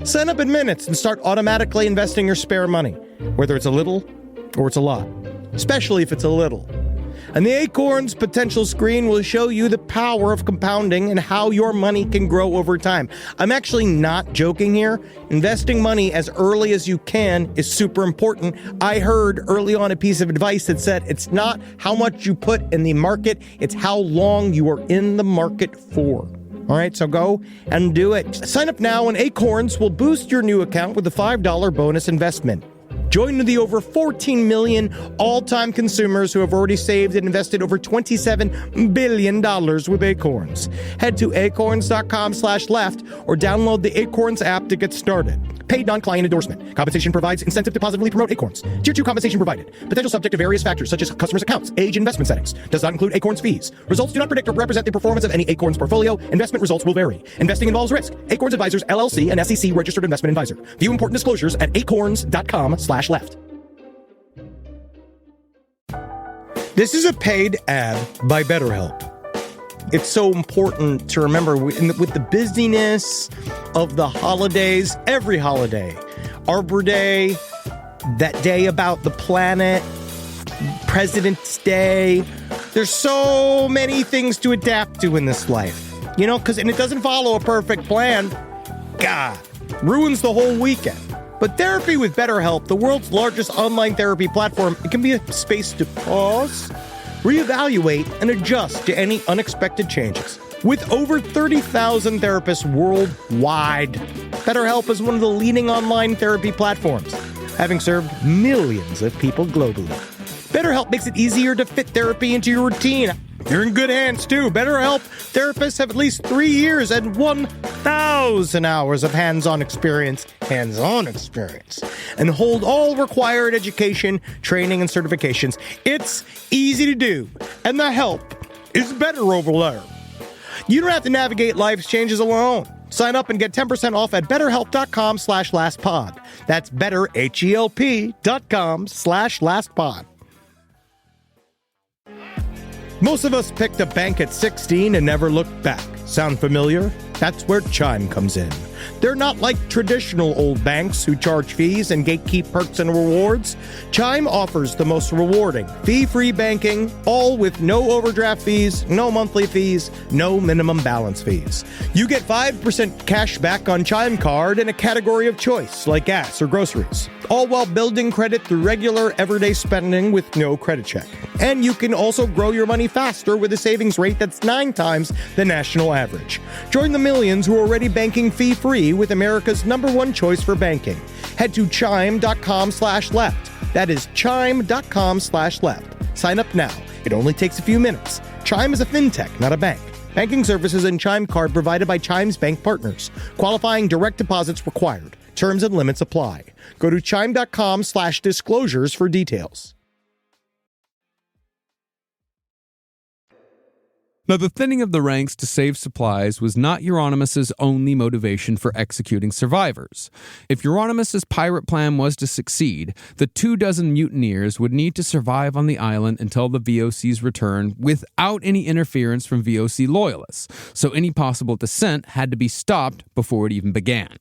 [SPEAKER 1] Sign up in minutes and start automatically investing your spare money, whether it's a little or it's a lot, especially if it's a little. And the Acorns potential screen will show you the power of compounding and how your money can grow over time. I'm actually not joking here. Investing money as early as you can is super important. I heard early on a piece of advice that said it's not how much you put in the market, it's how long you are in the market for. All right, so go and do it. Sign up now and Acorns will boost your new account with a $5 bonus investment. Join the over 14 million all-time consumers who have already saved and invested over $27 billion with Acorns. Head to acorns.com/left or download the Acorns app to get started. Paid non-client endorsement. Compensation provides incentive to positively promote Acorns. Tier 2 compensation provided. Potential subject to various factors such as customers' accounts, age, investment settings. Does not include Acorns fees. Results do not predict or represent the performance of any Acorns portfolio. Investment results will vary. Investing involves risk. Acorns Advisors, LLC, an SEC registered investment advisor. View important disclosures at acorns.com/left. This is a paid ad by BetterHelp. It's so important to remember with the busyness of the holidays, every holiday, Arbor Day, that day about the planet, President's Day, there's so many things to adapt to in this life, and it doesn't follow a perfect plan. God, ruins the whole weekend. But therapy with BetterHelp, the world's largest online therapy platform, it can be a space to pause, reevaluate, and adjust to any unexpected changes. With over 30,000 therapists worldwide, BetterHelp is one of the leading online therapy platforms, having served millions of people globally. BetterHelp makes it easier to fit therapy into your routine. You're in good hands, too. BetterHelp therapists have at least 3 years and 1,000 hours of hands-on experience, and hold all required education, training, and certifications. It's easy to do, and the help is better over there. You don't have to navigate life's changes alone. Sign up and get 10% off at betterhelp.com/lastpod. That's betterhelp.com/lastpod. Most of us picked a bank at 16 and never looked back. Sound familiar? That's where Chime comes in. They're not like traditional old banks who charge fees and gatekeep perks and rewards. Chime offers the most rewarding, fee-free banking, all with no overdraft fees, no monthly fees, no minimum balance fees. You get 5% cash back on Chime Card in a category of choice, like gas or groceries, all while building credit through regular, everyday spending with no credit check. And you can also grow your money faster with a savings rate that's 9 times the national average. Join the millions who are already banking fee-free with America's #1 choice for banking. Head to chime.com/left. That is chime.com/left. Sign up now. It only takes a few minutes. Chime is a fintech, not a bank. Banking services and Chime Card provided by Chime's bank partners. Qualifying direct deposits required. Terms and limits apply. Go to chime.com/disclosures for details.
[SPEAKER 4] Now, the thinning of the ranks to save supplies was not Jeronimus's only motivation for executing survivors. If Jeronimus's pirate plan was to succeed, the 24 mutineers would need to survive on the island until the VOC's return without any interference from VOC loyalists, so any possible dissent had to be stopped before it even began.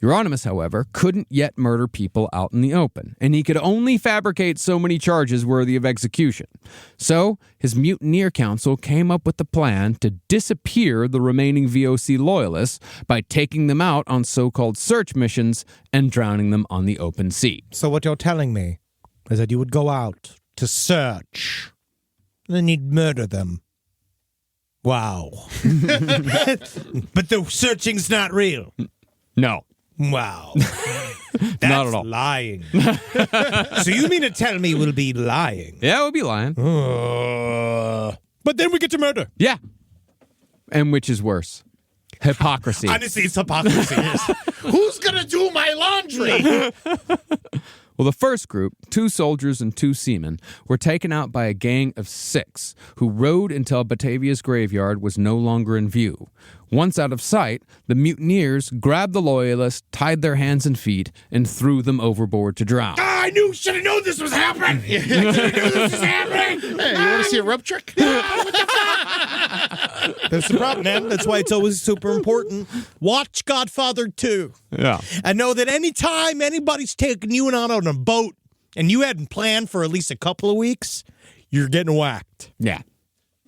[SPEAKER 4] Jeronimus, however, couldn't yet murder people out in the open, and he could only fabricate so many charges worthy of execution. So, his mutineer council came up with the plan to disappear the remaining VOC loyalists by taking them out on so-called search missions and drowning them on the open sea.
[SPEAKER 1] So what you're telling me is that you would go out to search, then you'd murder them. Wow.
[SPEAKER 6] But the searching's not real.
[SPEAKER 4] No.
[SPEAKER 1] Wow.
[SPEAKER 6] That's
[SPEAKER 4] Not at all.
[SPEAKER 6] lying. So you mean to tell me we'll be lying?
[SPEAKER 4] Yeah, we'll be lying.
[SPEAKER 6] But then we get to murder.
[SPEAKER 4] Yeah. And which is worse? Hypocrisy.
[SPEAKER 6] Honestly, it's hypocrisy. Who's going to do my laundry?
[SPEAKER 4] Well, the first group, 2 soldiers and 2 seamen, were taken out by a gang of 6 who rowed until Batavia's graveyard was no longer in view. Once out of sight, the mutineers grabbed the loyalists, tied their hands and feet, and threw them overboard to drown.
[SPEAKER 6] I should have known this was happening. I should have known this was happening.
[SPEAKER 5] Hey, you want to see a rope trick?
[SPEAKER 1] That's the problem, man. That's why it's always super important. Watch Godfather 2.
[SPEAKER 4] Yeah.
[SPEAKER 1] And know that anytime anybody's taking you out on a boat and you hadn't planned for at least a couple of weeks, you're getting whacked.
[SPEAKER 4] Yeah.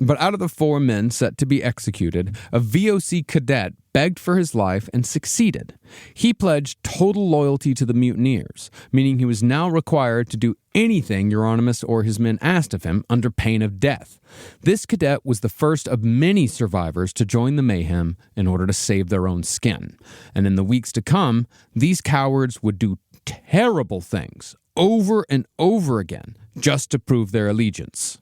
[SPEAKER 4] But out of the 4 men set to be executed, a VOC cadet begged for his life and succeeded. He pledged total loyalty to the mutineers, meaning he was now required to do anything Jeronimus or his men asked of him under pain of death. This cadet was the first of many survivors to join the mayhem in order to save their own skin. And in the weeks to come, these cowards would do terrible things over and over again just to prove their allegiance.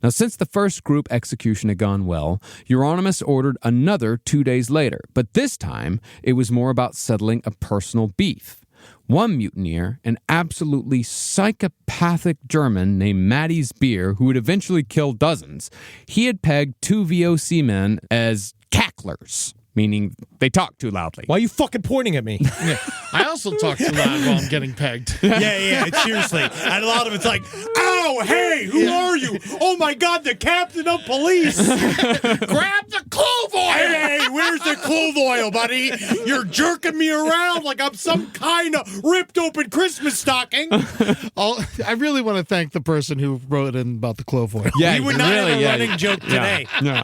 [SPEAKER 4] Now, since the first group execution had gone well, Jeronimus ordered another 2 days later, but this time it was more about settling a personal beef. One mutineer, an absolutely psychopathic German named Matthias Beer, who would eventually kill dozens, he had pegged 2 VOC men as cacklers, meaning they talk too loudly.
[SPEAKER 1] Why are you fucking pointing at me?
[SPEAKER 5] I also talk too loud while I'm getting pegged.
[SPEAKER 1] Yeah, seriously. And a lot of it's like, ow, hey, who are you? Oh my God, the captain of police.
[SPEAKER 5] Grab the clove oil!
[SPEAKER 1] Hey, where's the clove oil, buddy? You're jerking me around like I'm some kind of ripped open Christmas stocking.
[SPEAKER 5] I really want to thank the person who wrote in about the clove oil.
[SPEAKER 4] Yeah,
[SPEAKER 1] We would not
[SPEAKER 4] really,
[SPEAKER 1] have a running joke today.
[SPEAKER 4] Yeah.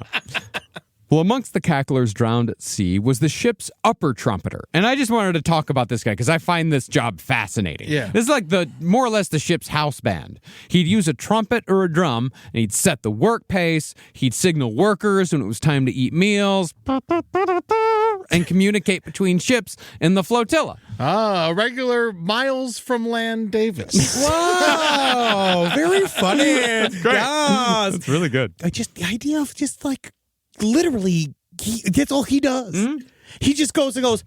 [SPEAKER 4] Well, amongst the cacklers drowned at sea was the ship's upper trumpeter. And I just wanted to talk about this guy because I find this job fascinating.
[SPEAKER 5] Yeah.
[SPEAKER 4] This is like more or less the ship's house band. He'd use a trumpet or a drum, and he'd set the work pace, he'd signal workers when it was time to eat meals, and communicate between ships in the flotilla.
[SPEAKER 5] A regular Miles from Land Davis.
[SPEAKER 1] Wow, very funny.
[SPEAKER 4] That's really good.
[SPEAKER 1] The idea of just like literally, that's all he does.
[SPEAKER 4] Mm-hmm.
[SPEAKER 1] He just goes and goes,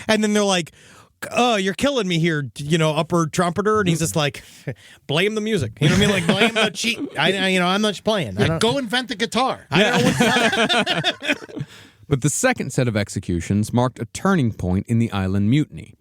[SPEAKER 1] and then they're like, "Oh, you're killing me here, upper trumpeter," and he's just like, "Blame the music." You know what I mean? Like, blame the cheat. I'm not playing.
[SPEAKER 5] Go invent the guitar.
[SPEAKER 4] But the second set of executions marked a turning point in the island mutiny.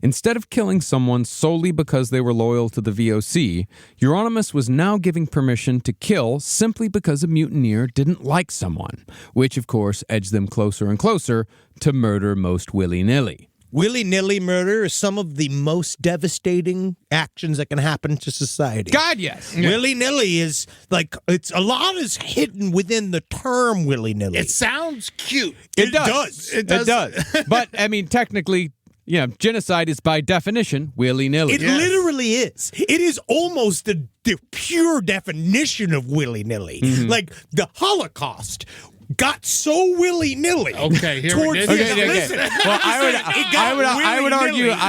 [SPEAKER 4] Instead of killing someone solely because they were loyal to the VOC, Jeronimus was now giving permission to kill simply because a mutineer didn't like someone, which of course edged them closer and closer to murder most willy-nilly.
[SPEAKER 1] Willy-nilly murder is some of the most devastating actions that can happen to society.
[SPEAKER 4] God, yes.
[SPEAKER 1] Willy-nilly is like, a lot is hidden within the term willy-nilly.
[SPEAKER 5] It sounds cute.
[SPEAKER 1] It does.
[SPEAKER 5] It does.
[SPEAKER 4] But, I mean, technically, genocide is by definition willy-nilly.
[SPEAKER 1] It literally is. It is almost the pure definition of willy-nilly.
[SPEAKER 4] Mm-hmm.
[SPEAKER 1] Like the Holocaust got so willy-nilly.
[SPEAKER 5] Okay, here
[SPEAKER 1] towards
[SPEAKER 5] we
[SPEAKER 1] the
[SPEAKER 5] go.
[SPEAKER 1] Listen,
[SPEAKER 4] Well, I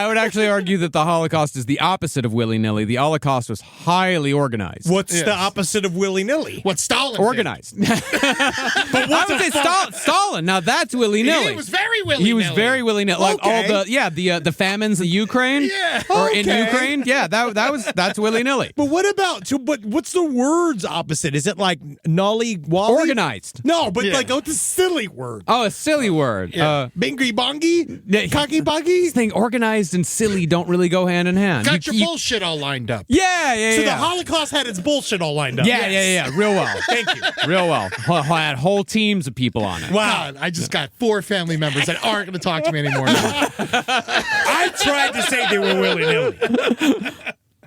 [SPEAKER 4] would actually argue that the Holocaust is the opposite of willy-nilly. The Holocaust was highly organized.
[SPEAKER 1] what's the opposite of willy-nilly?
[SPEAKER 5] What Stalin
[SPEAKER 4] Organized.
[SPEAKER 1] But
[SPEAKER 4] I would say Stalin. Now that's willy-nilly.
[SPEAKER 5] He was very willy-nilly.
[SPEAKER 4] He was very willy-nilly. Like
[SPEAKER 1] Okay.
[SPEAKER 4] all the famines in Ukraine. Or in
[SPEAKER 1] Okay.
[SPEAKER 4] Ukraine. Yeah, that's willy-nilly.
[SPEAKER 1] But what about, but what's the word's opposite? Is it like nolly-wally?
[SPEAKER 4] Organized.
[SPEAKER 1] No, but like, what's a silly word?
[SPEAKER 4] Oh, a silly word.
[SPEAKER 1] Bingy-bongy?
[SPEAKER 4] Yeah.
[SPEAKER 1] Cocky-buggy?
[SPEAKER 4] This thing, organized and silly don't really go hand in hand.
[SPEAKER 5] Got your bullshit all lined up.
[SPEAKER 4] Yeah.
[SPEAKER 1] So the Holocaust had its bullshit all lined up.
[SPEAKER 4] Yeah. Real well.
[SPEAKER 1] Thank you.
[SPEAKER 4] Real well. Had whole teams of people on it.
[SPEAKER 1] Wow.
[SPEAKER 5] God, I just got 4 family members that aren't going to talk to me anymore now.
[SPEAKER 1] I tried to say they were willy-nilly.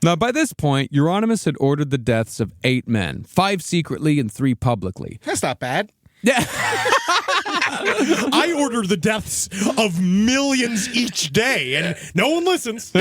[SPEAKER 4] Now, by this point, Jeronimus had ordered the deaths of 8 men, 5 secretly and 3 publicly.
[SPEAKER 5] That's not bad.
[SPEAKER 4] Yeah.
[SPEAKER 1] I order the deaths of millions each day, and no one listens.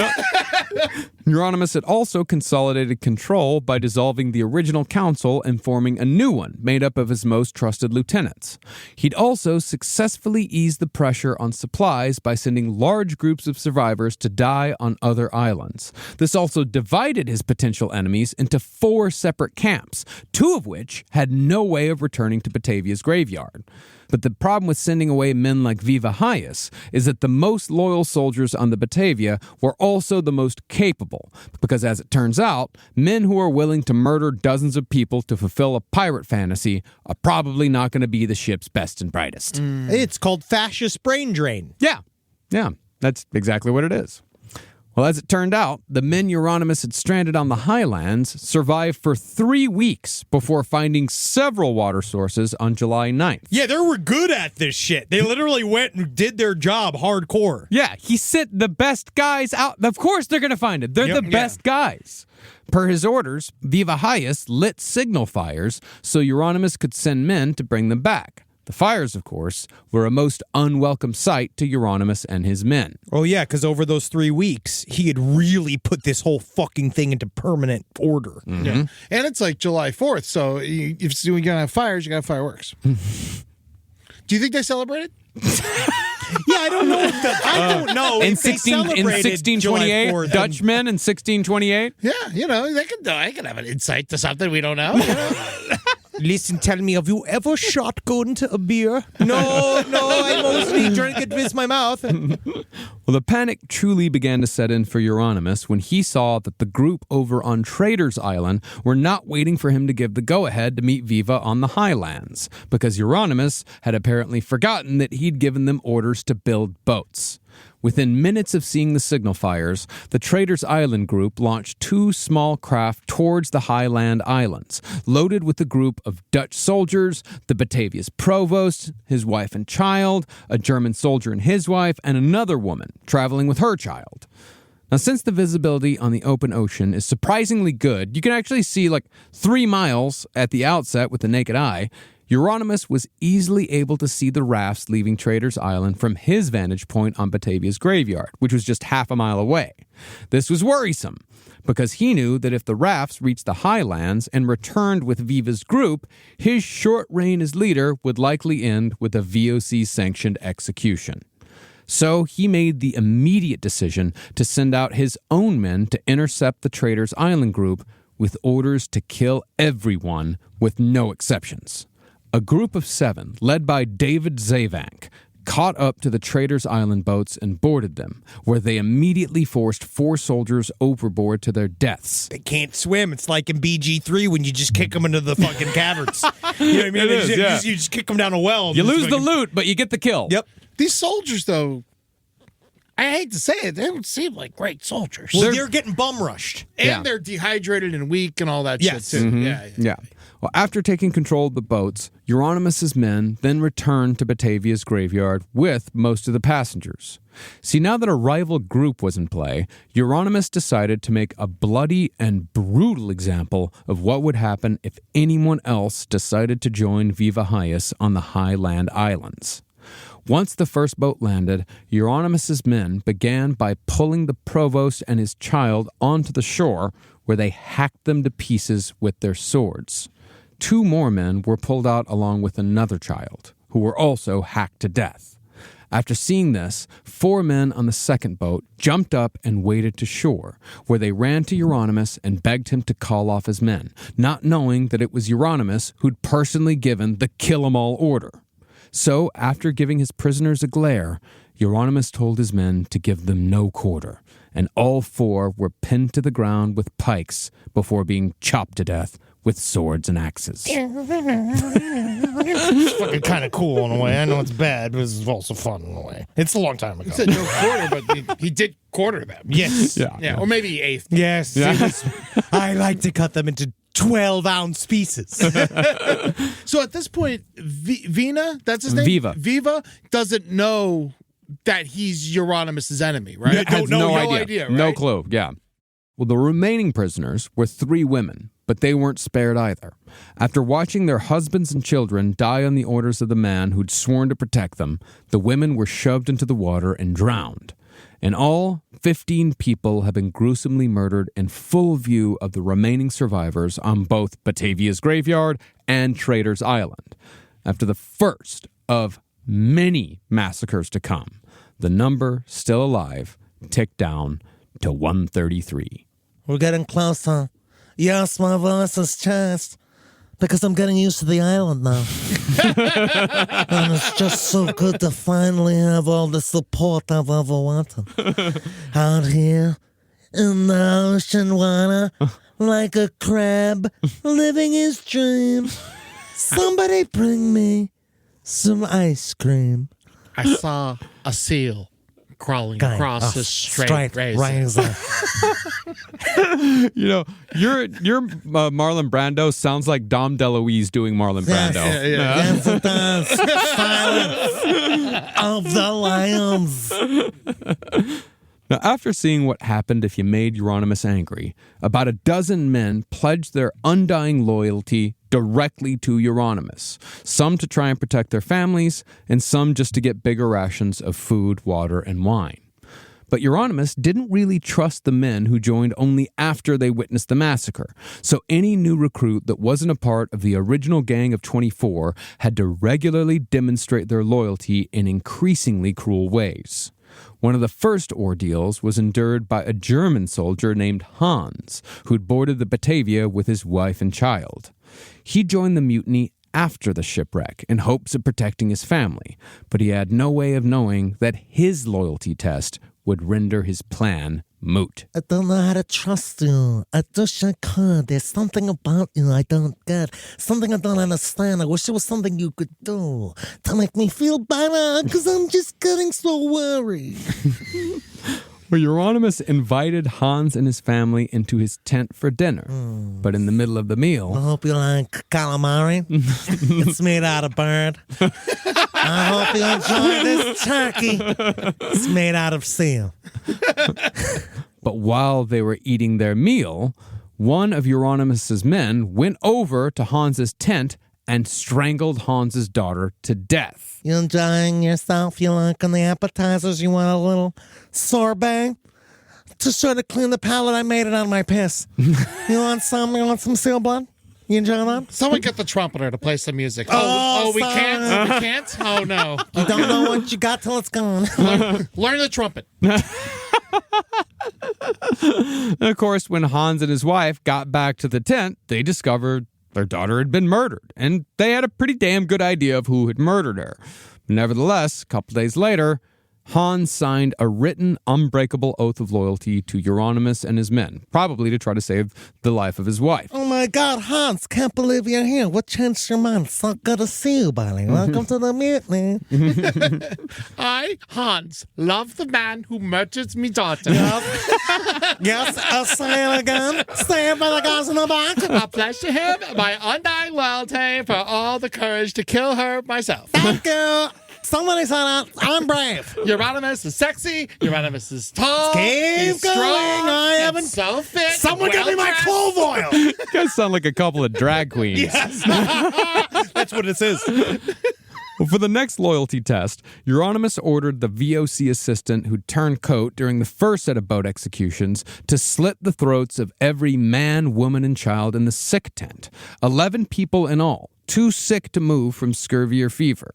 [SPEAKER 4] Jeronimus had also consolidated control by dissolving the original council and forming a new one made up of his most trusted lieutenants. He'd also successfully eased the pressure on supplies by sending large groups of survivors to die on other islands. This also divided his potential enemies into 4 separate camps, 2 of which had no way of returning to Batavia's graveyard. graveyard. But the problem with sending away men like Viva Hyas is that the most loyal soldiers on the Batavia were also the most capable, because as it turns out, men who are willing to murder dozens of people to fulfill a pirate fantasy are probably not going to be the ship's best and brightest.
[SPEAKER 1] It's called fascist brain drain.
[SPEAKER 4] Yeah, that's exactly what it is. Well, as it turned out, the men Yarrronimus had stranded on the highlands survived for 3 weeks before finding several water sources on July 9th.
[SPEAKER 1] Yeah, they were good at this shit. They literally went and did their job hardcore.
[SPEAKER 4] Yeah, he sent the best guys out. Of course they're going to find it. They're the best guys. Per his orders, Viva Hyas lit signal fires so Yarrronimus could send men to bring them back. The fires, of course, were a most unwelcome sight to Yarrronimus and his men.
[SPEAKER 1] Oh, yeah, because over those 3 weeks, he had really put this whole fucking thing into permanent order.
[SPEAKER 5] Yeah. And it's like July 4th, so if you're going to have fires, you got to have fireworks. Do you think they celebrated?
[SPEAKER 1] Yeah, I don't know. I don't know.
[SPEAKER 4] In
[SPEAKER 1] if they
[SPEAKER 4] 1628, Dutchmen in 1628?
[SPEAKER 5] Yeah, they could have an insight to something we don't know.
[SPEAKER 1] Listen, tell me, have you ever shotgunned a beer? No, I mostly drank it with my mouth.
[SPEAKER 4] Well, the panic truly began to set in for Yarrronimus when he saw that the group over on Trader's Island were not waiting for him to give the go-ahead to meet Viva on the highlands, because Yarrronimus had apparently forgotten that he'd given them orders to build boats. Within minutes of seeing the signal fires, the Trader's Island group launched 2 small craft towards the highland islands, loaded with a group of Dutch soldiers, the Batavia's provost, his wife and child, a German soldier and his wife, and another woman traveling with her child. Now, since the visibility on the open ocean is surprisingly good, you can actually see like 3 miles at the outset with the naked eye. Yarrronimus was easily able to see the rafts leaving Trader's Island from his vantage point on Batavia's graveyard, which was just half a mile away. This was worrisome, because he knew that if the rafts reached the highlands and returned with Viva's group, his short reign as leader would likely end with a VOC-sanctioned execution. So he made the immediate decision to send out his own men to intercept the Trader's Island group with orders to kill everyone with no exceptions. A group of 7, led by David Zavank, caught up to the Trader's Island boats and boarded them, where they immediately forced 4 soldiers overboard to their deaths.
[SPEAKER 1] They can't swim. It's like in BG3 when you just kick them into the fucking caverns. You know what I mean? You just kick them down a well.
[SPEAKER 4] You lose the loot, but you get the kill.
[SPEAKER 1] Yep.
[SPEAKER 5] These soldiers, though, I hate to say it, they don't seem like great soldiers.
[SPEAKER 1] Well, they're getting bum rushed.
[SPEAKER 5] And they're dehydrated and weak and all that shit, too.
[SPEAKER 4] Mm-hmm. Yeah. Well, after taking control of the boats, Yarrronimus's men then returned to Batavia's graveyard with most of the passengers. See, now that a rival group was in play, Yarrronimus decided to make a bloody and brutal example of what would happen if anyone else decided to join Viva Hyas on the highland islands. Once the first boat landed, Yarrronimus's men began by pulling the provost and his child onto the shore, where they hacked them to pieces with their swords. 2 more men were pulled out along with another child, who were also hacked to death. After seeing this, 4 men on the second boat jumped up and waded to shore, where they ran to Yarrronimus and begged him to call off his men, not knowing that it was Yarrronimus who'd personally given the kill-em-all order. So, after giving his prisoners a glare, Yarrronimus told his men to give them no quarter, and all 4 were pinned to the ground with pikes before being chopped to death with swords and axes.
[SPEAKER 1] It's fucking kind of cool in a way. I know it's bad, but it's also fun in a way. It's a long time ago.
[SPEAKER 5] He said no quarter, but he did quarter them.
[SPEAKER 1] Yes.
[SPEAKER 5] Yeah, or maybe 1/8.
[SPEAKER 1] Yes. I like to cut them into 12-ounce pieces.
[SPEAKER 5] So at this point, Vina, that's his name? Viva doesn't know that he's Yarrronimus's enemy, right?
[SPEAKER 4] No
[SPEAKER 5] idea, right?
[SPEAKER 4] No clue, yeah. Well, the remaining prisoners were 3 women, but they weren't spared either. After watching their husbands and children die on the orders of the man who'd sworn to protect them, the women were shoved into the water and drowned. In all, 15 people have been gruesomely murdered in full view of the remaining survivors on both Batavia's graveyard and Trader's Island. After the first of many massacres to come, the number still alive ticked down to 133.
[SPEAKER 1] We're getting closer. Yes, my voice has changed.
[SPEAKER 8] Because I'm getting used to the island now. And it's just so good to finally have all the support I've ever wanted. Out here in the ocean water, like a crab living his dream. Somebody bring me some ice cream.
[SPEAKER 5] I saw a seal crawling across a straight razor.
[SPEAKER 4] You know, your Marlon Brando sounds like Dom DeLuise doing Marlon Brando.
[SPEAKER 8] Yes, it does. Silence of the lambs.
[SPEAKER 4] Now, after seeing what happened if you made Jeronimus angry, about a dozen men pledged their undying loyalty directly to Jeronimus, some to try and protect their families, and some just to get bigger rations of food, water, and wine. But Jeronimus didn't really trust the men who joined only after they witnessed the massacre, so any new recruit that wasn't a part of the original gang of 24 had to regularly demonstrate their loyalty in increasingly cruel ways. One of the first ordeals was endured by a German soldier named Hans, who'd boarded the Batavia with his wife and child. He joined the mutiny after the shipwreck in hopes of protecting his family, but he had no way of knowing that his loyalty test would render his plan moot.
[SPEAKER 8] I don't know how to trust you. I wish I could. There's something about you I don't get. Something I don't understand. I wish there was something you could do to make me feel better, because I'm just getting so worried.
[SPEAKER 4] Well, Jeronimus invited Hans and his family into his tent for dinner. But in the middle of the
[SPEAKER 8] I
[SPEAKER 4] meal...
[SPEAKER 8] hope you like calamari. It's made out of bird. I hope you enjoy this turkey. It's made out of seal.
[SPEAKER 4] But while they were eating their meal, one of Jeronimus's men went over to Hans's tent and strangled Hans's daughter to death.
[SPEAKER 8] You enjoying yourself? You liking the appetizers? You want a little sorbet? To sort of clean the palate, I made it out of my piss. You want some? You want some seal blood? You enjoy that?
[SPEAKER 5] Someone get the trumpeter to play some music. We can't? We can't? Oh, no.
[SPEAKER 8] You don't know what you got till it's gone.
[SPEAKER 5] Learn the trumpet.
[SPEAKER 4] And of course, when Hans and his wife got back to the tent, they discovered their daughter had been murdered, and they had a pretty damn good idea of who had murdered her. Nevertheless, a couple days later, Hans signed a written, unbreakable oath of loyalty to Jeronimus and his men, probably to try to save the life of his wife.
[SPEAKER 8] Oh my God, Hans, can't believe you're here. What changed your mind? So good to see you, buddy. Welcome to the mutiny.
[SPEAKER 5] I, Hans, love the man who murdered me daughter.
[SPEAKER 8] Yes, I'll say it again. Say it for the guys in the back.
[SPEAKER 5] I pledge to him my undying loyalty for all the courage to kill her myself.
[SPEAKER 8] Thank you. Somebody said that. I'm brave.
[SPEAKER 5] Jeronimus is sexy. Jeronimus is tall.
[SPEAKER 8] Keep
[SPEAKER 5] he's
[SPEAKER 8] going.
[SPEAKER 5] strong.
[SPEAKER 8] I haven't.
[SPEAKER 5] And so fit.
[SPEAKER 8] Someone give me my clove oil.
[SPEAKER 4] You guys sound like a couple of drag queens.
[SPEAKER 1] Yes. That's what it is.
[SPEAKER 4] Well, for the next loyalty test, Jeronimus ordered the VOC assistant who turned coat during the first set of boat executions to slit the throats of every man, woman, and child in the sick tent. 11 people in all, too sick to move from scurvy or fever.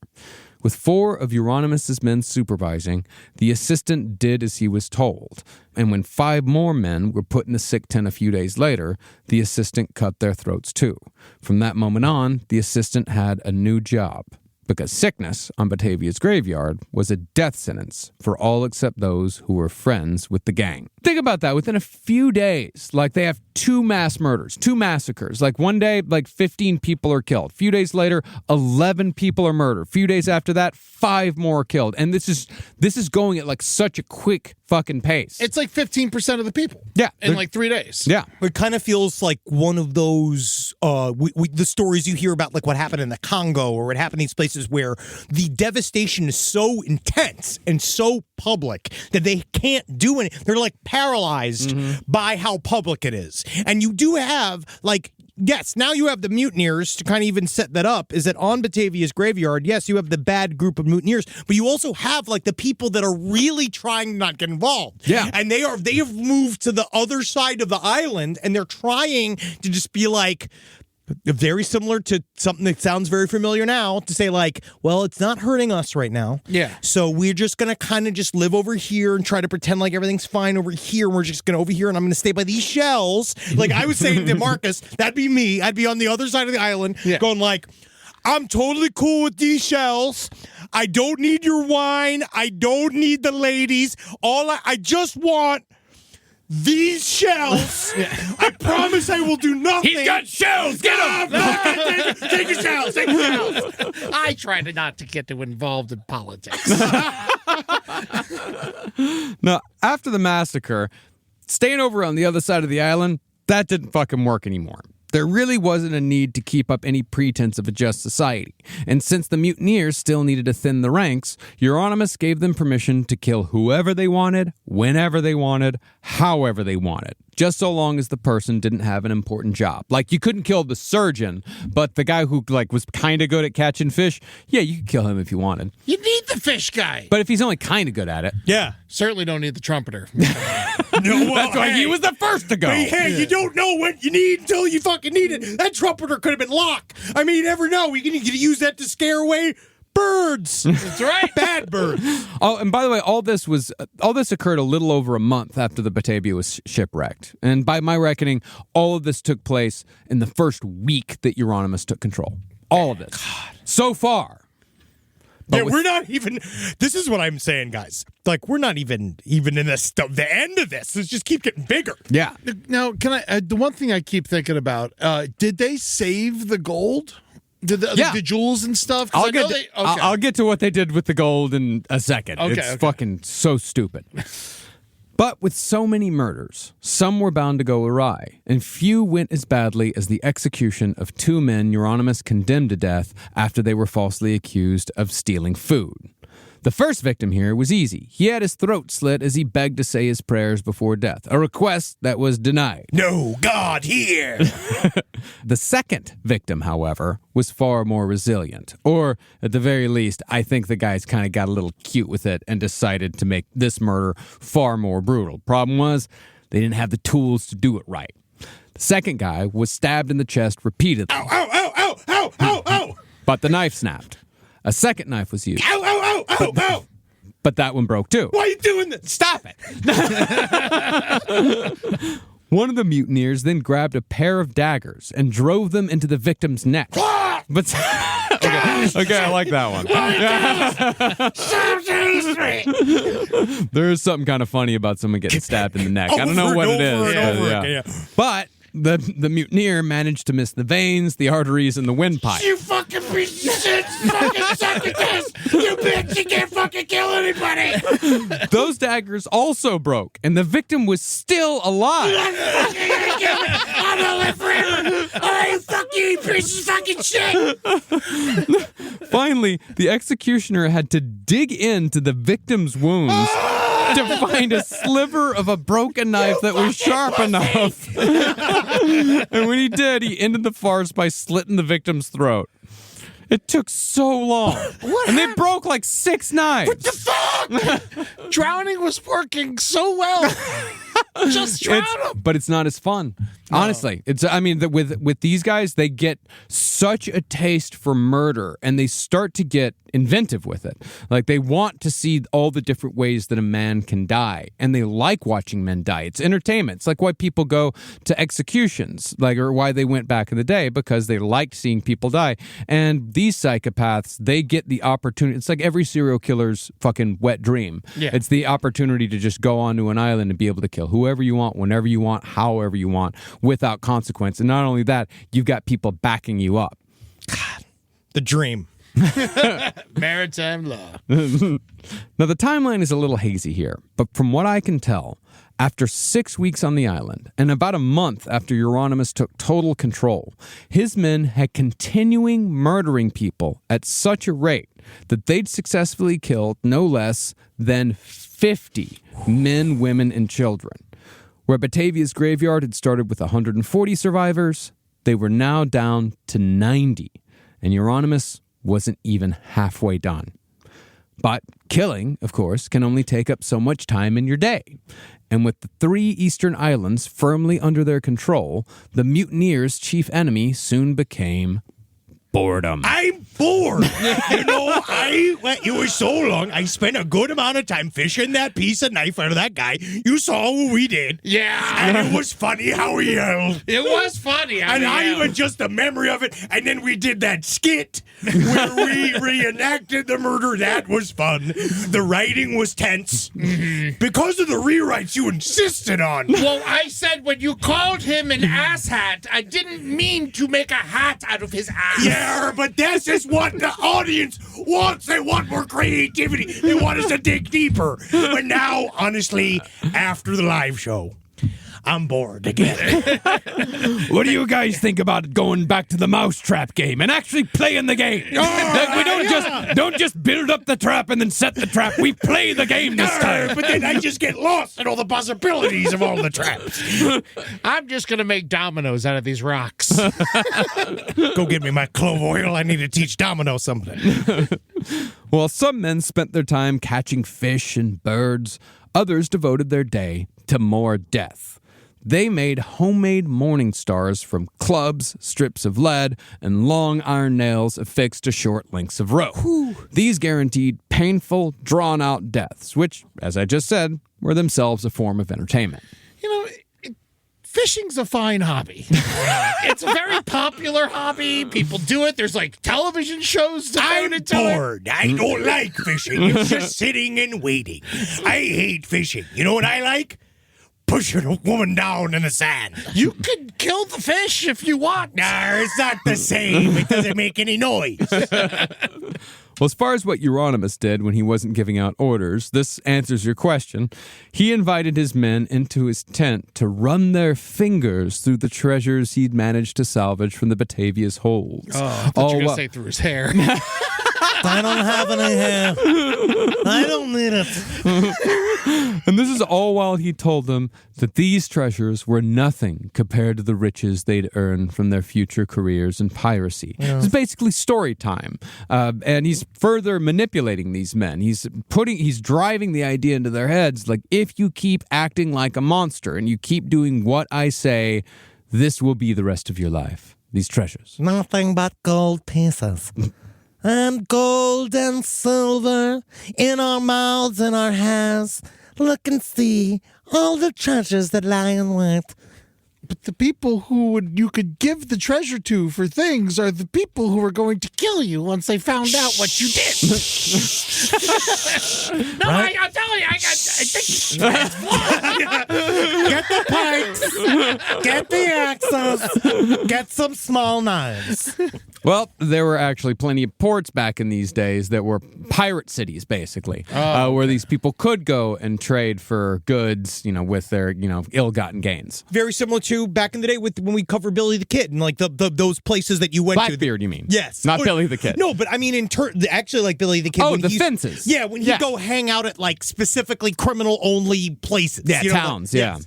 [SPEAKER 4] With 4 of Jeronimus's men supervising, the assistant did as he was told. And when 5 more men were put in the sick tent a few days later, the assistant cut their throats too. From that moment on, the assistant had a new job, because sickness on Batavia's graveyard was a death sentence for all except those who were friends with the gang. Think about that. Within a few days, like they have 2 mass murders, 2 massacres. Like one day, like 15 people are killed. A few days later, 11 people are murdered. A few days after that, 5 more are killed. And this is going at like such a quick fucking pace.
[SPEAKER 5] It's like 15% of the people.
[SPEAKER 4] Yeah.
[SPEAKER 5] In like 3 days.
[SPEAKER 4] Yeah.
[SPEAKER 1] It kind of feels like one of those, the stories you hear about, like what happened in the Congo or what happened in these places where the devastation is so intense and so public that they can't do anything. They're like paralyzed by how public it is. And you do have, like, yes, now you have the mutineers to kind of even set that up, is that on Batavia's graveyard, yes, you have the bad group of mutineers, but you also have, like, the people that are really trying to not get involved.
[SPEAKER 4] Yeah.
[SPEAKER 1] And they have moved to the other side of the island, and they're trying to just be like, very similar to something that sounds very familiar now, to say like, well, it's not hurting us right now.
[SPEAKER 5] Yeah.
[SPEAKER 1] So we're just going to kind of just live over here and try to pretend like everything's fine over here. We're just going to over here and I'm going to stay by these shells. Like I was saying to Marcus, that'd be me. I'd be on the other side of the island going like, I'm totally cool with these shells. I don't need your wine. I don't need the ladies. I just want these shells. I promise I will do nothing.
[SPEAKER 6] He's got shells. Get him.
[SPEAKER 5] Take your shells. Take your shells. I try not to get too involved in politics.
[SPEAKER 4] Now, after the massacre, staying over on the other side of the island, that didn't fucking work anymore. There really wasn't a need to keep up any pretense of a just society. And since the mutineers still needed to thin the ranks, Jeronimus gave them permission to kill whoever they wanted, whenever they wanted, however they wanted. Just so long as the person didn't have an important job. Like, you couldn't kill the surgeon, but the guy who, like, was kind of good at catching fish, yeah, you could kill him if you wanted.
[SPEAKER 5] You need the fish guy.
[SPEAKER 4] But if he's only kind of good at it.
[SPEAKER 1] Yeah.
[SPEAKER 5] Certainly don't need the trumpeter.
[SPEAKER 1] No,
[SPEAKER 4] That's why he was the first to go.
[SPEAKER 1] Hey, you don't know what you need until you fucking need it. That trumpeter could have been Locke. I mean, you never know. We can use that to scare away birds.
[SPEAKER 5] That's right.
[SPEAKER 1] Bad birds.
[SPEAKER 4] Oh, and by the way, all this occurred a little over a month after the Batavia was shipwrecked. And by my reckoning, all of this took place in the first week that Jeronimus took control. All of this. God. So far.
[SPEAKER 1] Yeah, we're not even. This is what I'm saying, guys. Like, we're not even in the end of this. It's just keep getting bigger.
[SPEAKER 4] Yeah.
[SPEAKER 5] Now, can I? The one thing I keep thinking about: did they save the gold? The jewels and stuff?
[SPEAKER 4] I'll get to what they did with the gold in a second. It's fucking so stupid. But with so many murders, some were bound to go awry, and few went as badly as the execution of 2 men Jeronimus condemned to death after they were falsely accused of stealing food. The first victim here was easy. He had his throat slit as he begged to say his prayers before death, a request that was denied.
[SPEAKER 6] No God here.
[SPEAKER 4] The second victim, however, was far more resilient. Or, at the very least, I think the guys kind of got a little cute with it and decided to make this murder far more brutal. Problem was, they didn't have the tools to do it right. The second guy was stabbed in the chest repeatedly.
[SPEAKER 1] Ow, ow, ow, ow, ow, ow, ow.
[SPEAKER 4] But the knife snapped. A second knife was used.
[SPEAKER 1] Ow, ow, ow, ow, ow.
[SPEAKER 4] But that one broke too.
[SPEAKER 1] Why are you doing this?
[SPEAKER 4] Stop it. One of the mutineers then grabbed a pair of daggers and drove them into the victim's neck. But okay, I like that one. There is something kind of funny about someone getting stabbed in the neck. I don't know what it is. But the mutineer managed to miss the veins, the arteries, and the windpipe.
[SPEAKER 5] You fucking piece of shit! Fucking suck at this! You bitch! You can't fucking kill anybody!
[SPEAKER 4] Those daggers also broke, and the victim was still alive.
[SPEAKER 5] I'm fucking gonna kill him! I'm gonna live forever! Oh, fuck you piece of fucking shit!
[SPEAKER 4] Finally, the executioner had to dig into the victim's wounds to find a sliver of a broken knife that was sharp enough. And when he did, he ended the farce by slitting the victim's throat. It took so long. And they broke like 6 knives.
[SPEAKER 5] What the fuck? Drowning was working so well. Just drown them.
[SPEAKER 4] But it's not as fun. No. Honestly, with these guys, they get such a taste for murder, and they start to get inventive with it. Like, they want to see all the different ways that a man can die, and they like watching men die. It's entertainment. It's like why people go to executions, or why they went back in the day, because they liked seeing people die. And these psychopaths, they get the opportunity. It's like every serial killer's fucking wet dream.
[SPEAKER 5] Yeah.
[SPEAKER 4] It's the opportunity to just go onto an island and be able to kill whoever you want, whenever you want, however you want, without consequence. And not only that, you've got people backing you up.
[SPEAKER 1] God, the dream.
[SPEAKER 5] Maritime law.
[SPEAKER 4] Now, the timeline is a little hazy here, but from what I can tell, after 6 weeks on the island and about a month after Jeronimus took total control, his men had continuing murdering people at such a rate that they'd successfully killed no less than 50 men, women, and children. Where Batavia's graveyard had started with 140 survivors, they were now down to 90, and Jeronimus wasn't even halfway done. But killing, of course, can only take up so much time in your day. And with the 3 eastern islands firmly under their control, the mutineers' chief enemy soon became boredom.
[SPEAKER 6] I'm bored. It was so long. I spent a good amount of time fishing that piece of knife out of that guy. You saw what we did.
[SPEAKER 5] Yeah.
[SPEAKER 6] And it was funny how he yelled.
[SPEAKER 5] It was funny.
[SPEAKER 6] I even just the memory of it. And then we did that skit where we reenacted the murder. That was fun. The writing was tense because of the rewrites you insisted on.
[SPEAKER 5] Well, I said when you called him an asshat, I didn't mean to make a hat out of his ass.
[SPEAKER 6] Yeah, but this is what the audience wants. They want more creativity. They want us to dig deeper. But now, honestly, after the live show, I'm bored again.
[SPEAKER 4] What do you guys think about going back to the mousetrap game and actually playing the game? We don't just build up the trap and then set the trap. We play the game this time.
[SPEAKER 6] But then I just get lost in all the possibilities of all the traps.
[SPEAKER 5] I'm just going to make dominoes out of these rocks.
[SPEAKER 6] Go get me my clove oil. I need to teach Domino something.
[SPEAKER 4] Well, some men spent their time catching fish and birds. Others devoted their day to more death. They made homemade morning stars from clubs, strips of lead, and long iron nails affixed to short lengths of rope. These guaranteed painful, drawn-out deaths, which, as I just said, were themselves a form of entertainment.
[SPEAKER 5] Fishing's a fine hobby. It's a very popular hobby. People do it. There's like television shows devoted to it.
[SPEAKER 6] Bored. I don't like fishing. It's just sitting and waiting. I hate fishing. You know what I like? Pushing a woman down in the sand.
[SPEAKER 5] You could kill the fish if you want.
[SPEAKER 6] Nah, it's not the same. It doesn't make any noise.
[SPEAKER 4] Well, as far as what Jeronimus did when he wasn't giving out orders, this answers your question. He invited his men into his tent to run their fingers through the treasures he'd managed to salvage from the Batavia's holds.
[SPEAKER 5] Oh, I thought you were going to say through his hair.
[SPEAKER 8] I don't have any hair. I don't need it.
[SPEAKER 4] And this is all while he told them that these treasures were nothing compared to the riches they'd earned from their future careers in piracy. Yeah. It's basically story time. And he's further manipulating these men. He's driving the idea into their heads, like, if you keep acting like a monster and you keep doing what I say, this will be the rest of your life. These treasures.
[SPEAKER 8] Nothing but gold pieces. And gold and silver in our mouths and our hands. Look and see all the treasures that lie in wait.
[SPEAKER 5] But the people who you could give the treasure to for things are the people who are going to kill you once they found out what you did. No, right? I'm telling you, I think
[SPEAKER 8] Get the pikes, get the axes, get some small knives.
[SPEAKER 4] Well, there were actually plenty of ports back in these days that were pirate cities, basically, where these people could go and trade for goods, with their, ill-gotten gains.
[SPEAKER 1] Very similar to back in the day when we covered Billy the Kid and like those places that you went to.
[SPEAKER 4] Blackbeard, you mean?
[SPEAKER 1] Yes.
[SPEAKER 4] Not Billy the Kid.
[SPEAKER 1] No, but I mean actually like Billy the Kid.
[SPEAKER 4] Oh, the fences.
[SPEAKER 1] Yeah, when he'd go hang out at like specifically criminal-only places.
[SPEAKER 4] Yeah, towns, yeah.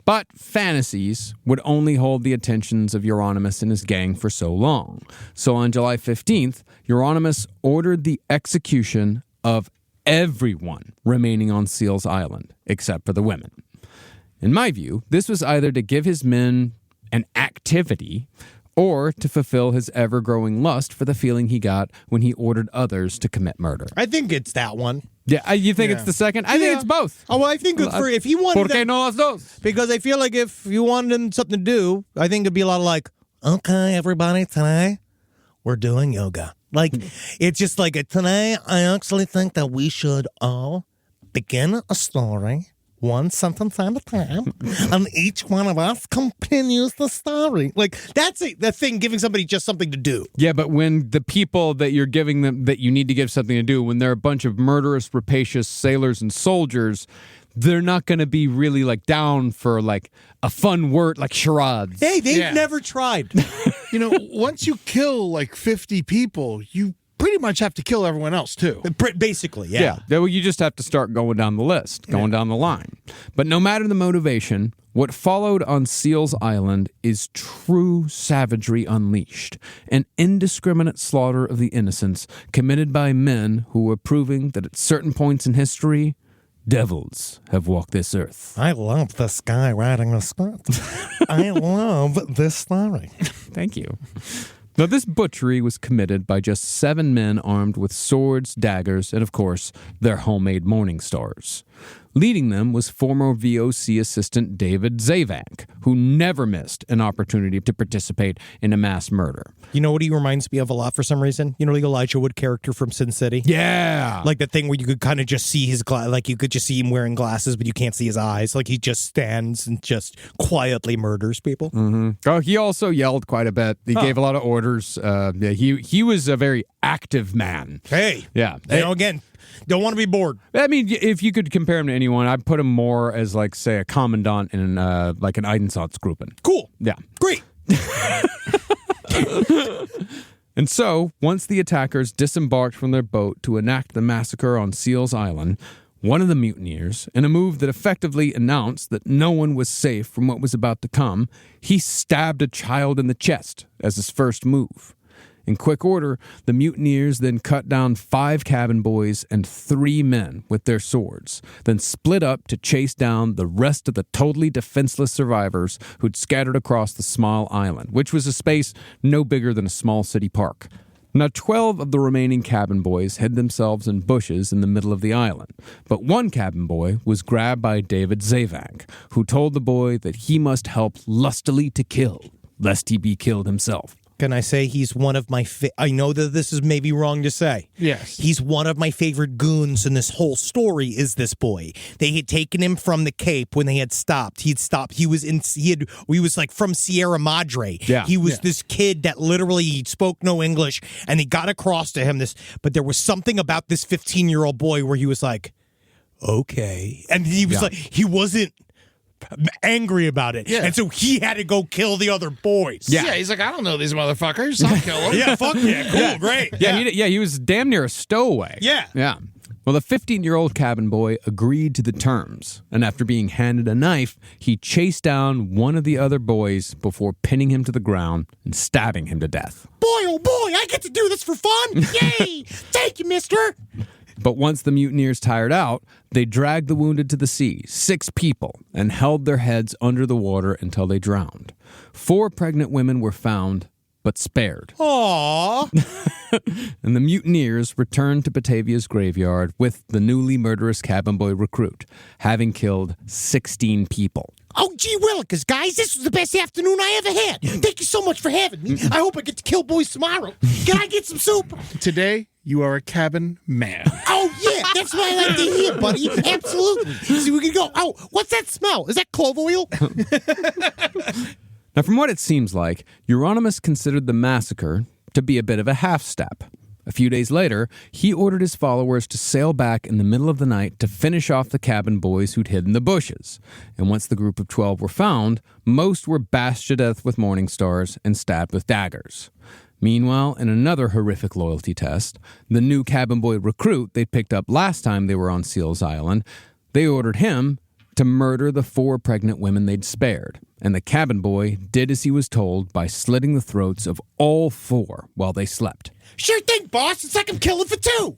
[SPEAKER 4] But fantasies would only hold the attentions of Jeronimus and his gang for so long. So on July 15th, Jeronimus ordered the execution of everyone remaining on Seals Island, except for the women. In my view, this was either to give his men an activity or to fulfill his ever-growing lust for the feeling he got when he ordered others to commit murder.
[SPEAKER 1] I think it's that one.
[SPEAKER 4] Yeah, you think it's the second? I think it's both.
[SPEAKER 1] Oh, well, I think if he wanted...
[SPEAKER 4] ¿Por qué no las dos?
[SPEAKER 1] Because I feel like if you wanted him something to do, I think it'd be a lot of like,
[SPEAKER 8] Okay, everybody, today we're doing yoga.
[SPEAKER 1] like it's just like a...
[SPEAKER 8] Today, I actually think that we should all begin a story, one sentence at a time, and each one of us continues the story.
[SPEAKER 1] Like, that's the thing, giving somebody just something to do.
[SPEAKER 4] Yeah, but when the people that you're giving them, that you need to give something to do, when they're a bunch of murderous, rapacious sailors and soldiers, they're not going to be really like down for like a fun word like charades.
[SPEAKER 1] Hey, they've never tried.
[SPEAKER 5] once you kill like 50 people, you pretty pretty much have to kill everyone else, too.
[SPEAKER 1] Basically, yeah.
[SPEAKER 4] Well, you just have to start going down the list, going down the line. But no matter the motivation, what followed on Seals Island is true savagery unleashed, an indiscriminate slaughter of the innocents committed by men who were proving that at certain points in history, devils have walked this earth.
[SPEAKER 8] I love this guy writing the script. I love this story.
[SPEAKER 4] Thank you. Now, this butchery was committed by just 7 men armed with swords, daggers, and, of course, their homemade morning stars. Leading them was former VOC assistant David Zavank, who never missed an opportunity to participate in a mass murder.
[SPEAKER 1] You know what he reminds me of a lot for some reason? You know the Elijah Wood character from Sin City?
[SPEAKER 4] Yeah.
[SPEAKER 1] Like the thing where you could kind of just see his like you could just see him wearing glasses, but you can't see his eyes. Like he just stands and just quietly murders people.
[SPEAKER 4] Mm-hmm. Oh, he also yelled quite a bit. He gave a lot of orders. He was a very active man.
[SPEAKER 1] Hey.
[SPEAKER 4] Yeah.
[SPEAKER 1] You know, again, don't want to be bored.
[SPEAKER 4] I mean, if you could compare him to anyone, I'd put him more as, like, say, a commandant in, like, an Einsatzgruppen.
[SPEAKER 1] Cool.
[SPEAKER 4] Yeah.
[SPEAKER 1] Great.
[SPEAKER 4] And so, once the attackers disembarked from their boat to enact the massacre on Seals Island, one of the mutineers, in a move that effectively announced that no one was safe from what was about to come, he stabbed a child in the chest as his first move. In quick order, the mutineers then cut down 5 cabin boys and 3 men with their swords, then split up to chase down the rest of the totally defenseless survivors who'd scattered across the small island, which was a space no bigger than a small city park. Now, 12 of the remaining cabin boys hid themselves in bushes in the middle of the island, but one cabin boy was grabbed by David Zavank, who told the boy that he must help lustily to kill, lest he be killed himself.
[SPEAKER 1] Can I say he's one of my I know that this is maybe wrong to say.
[SPEAKER 5] Yes.
[SPEAKER 1] He's one of my favorite goons in this whole story is this boy. They had taken him from the Cape when they had stopped. He was like from Sierra Madre.
[SPEAKER 4] Yeah.
[SPEAKER 1] He was this kid that literally he spoke no English and they got across to him but there was something about this 15-year-old boy where he was like, okay. And he was like, he wasn't angry about it.
[SPEAKER 5] Yeah.
[SPEAKER 1] And so he had to go kill the other boys.
[SPEAKER 5] Yeah, he's like, I don't know these motherfuckers. I'll kill them.
[SPEAKER 1] Yeah, fuck yeah, cool, great.
[SPEAKER 4] He was damn near a stowaway.
[SPEAKER 1] Yeah.
[SPEAKER 4] Well, the 15-year-old cabin boy agreed to the terms, and after being handed a knife, he chased down one of the other boys before pinning him to the ground and stabbing him to death.
[SPEAKER 1] Boy, oh boy, I get to do this for fun. Yay! Thank you, mister.
[SPEAKER 4] But once the mutineers tired out, they dragged the wounded to the sea, 6 people, and held their heads under the water until they drowned. 4 pregnant women were found, but spared.
[SPEAKER 1] Aww.
[SPEAKER 4] And the mutineers returned to Batavia's graveyard with the newly murderous cabin boy recruit, having killed 16 people.
[SPEAKER 1] Oh, gee willikers, guys, this was the best afternoon I ever had. Thank you so much for having me. I hope I get to kill boys tomorrow. Can I get some soup?
[SPEAKER 5] Today, you are a cabin man.
[SPEAKER 1] Oh, yeah, that's what I like to hear, buddy. Absolutely. So we can go, oh, what's that smell? Is that clove oil?
[SPEAKER 4] Now, from what it seems like, Jeronimus considered the massacre to be a bit of a half-step. A few days later, he ordered his followers to sail back in the middle of the night to finish off the cabin boys who'd hid in the bushes. And once the group of 12 were found, most were bashed to death with morning stars and stabbed with daggers. Meanwhile, in another horrific loyalty test, the new cabin boy recruit they'd picked up last time they were on Seals Island, they ordered him to murder the 4 pregnant women they'd spared. And the cabin boy did as he was told by slitting the throats of all 4 while they slept.
[SPEAKER 1] Sure thing, boss. It's like I'm killing for 2.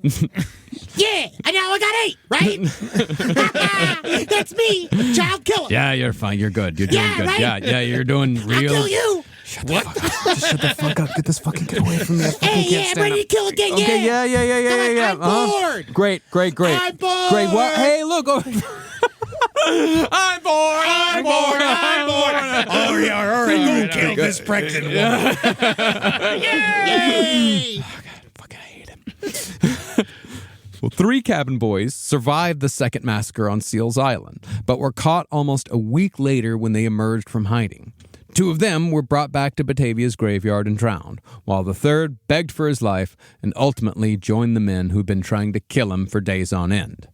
[SPEAKER 1] Yeah, and now I got 8, right? That's me, child killer.
[SPEAKER 4] Yeah, you're fine. You're good. You're doing good.
[SPEAKER 1] Right?
[SPEAKER 4] Yeah, you're doing real.
[SPEAKER 1] I'll kill you.
[SPEAKER 4] Shut the fuck up. Get this fucking kid away from me. I
[SPEAKER 1] Hey,
[SPEAKER 4] can't
[SPEAKER 1] yeah, I'm
[SPEAKER 4] stand
[SPEAKER 1] ready
[SPEAKER 4] up.
[SPEAKER 1] to kill again.
[SPEAKER 4] Okay, yeah.
[SPEAKER 1] I'm bored.
[SPEAKER 4] Great.
[SPEAKER 1] I'm bored.
[SPEAKER 4] Great. What? Hey, look. I'm bored.
[SPEAKER 6] Oh, yeah, all right. Go kill this pregnant woman.
[SPEAKER 1] Yay!
[SPEAKER 4] I hate him. Well, 3 cabin boys survived the second massacre on Seals Island, but were caught almost a week later when they emerged from hiding. 2 of them were brought back to Batavia's graveyard and drowned, while the third begged for his life and ultimately joined the men who'd been trying to kill him for days on end.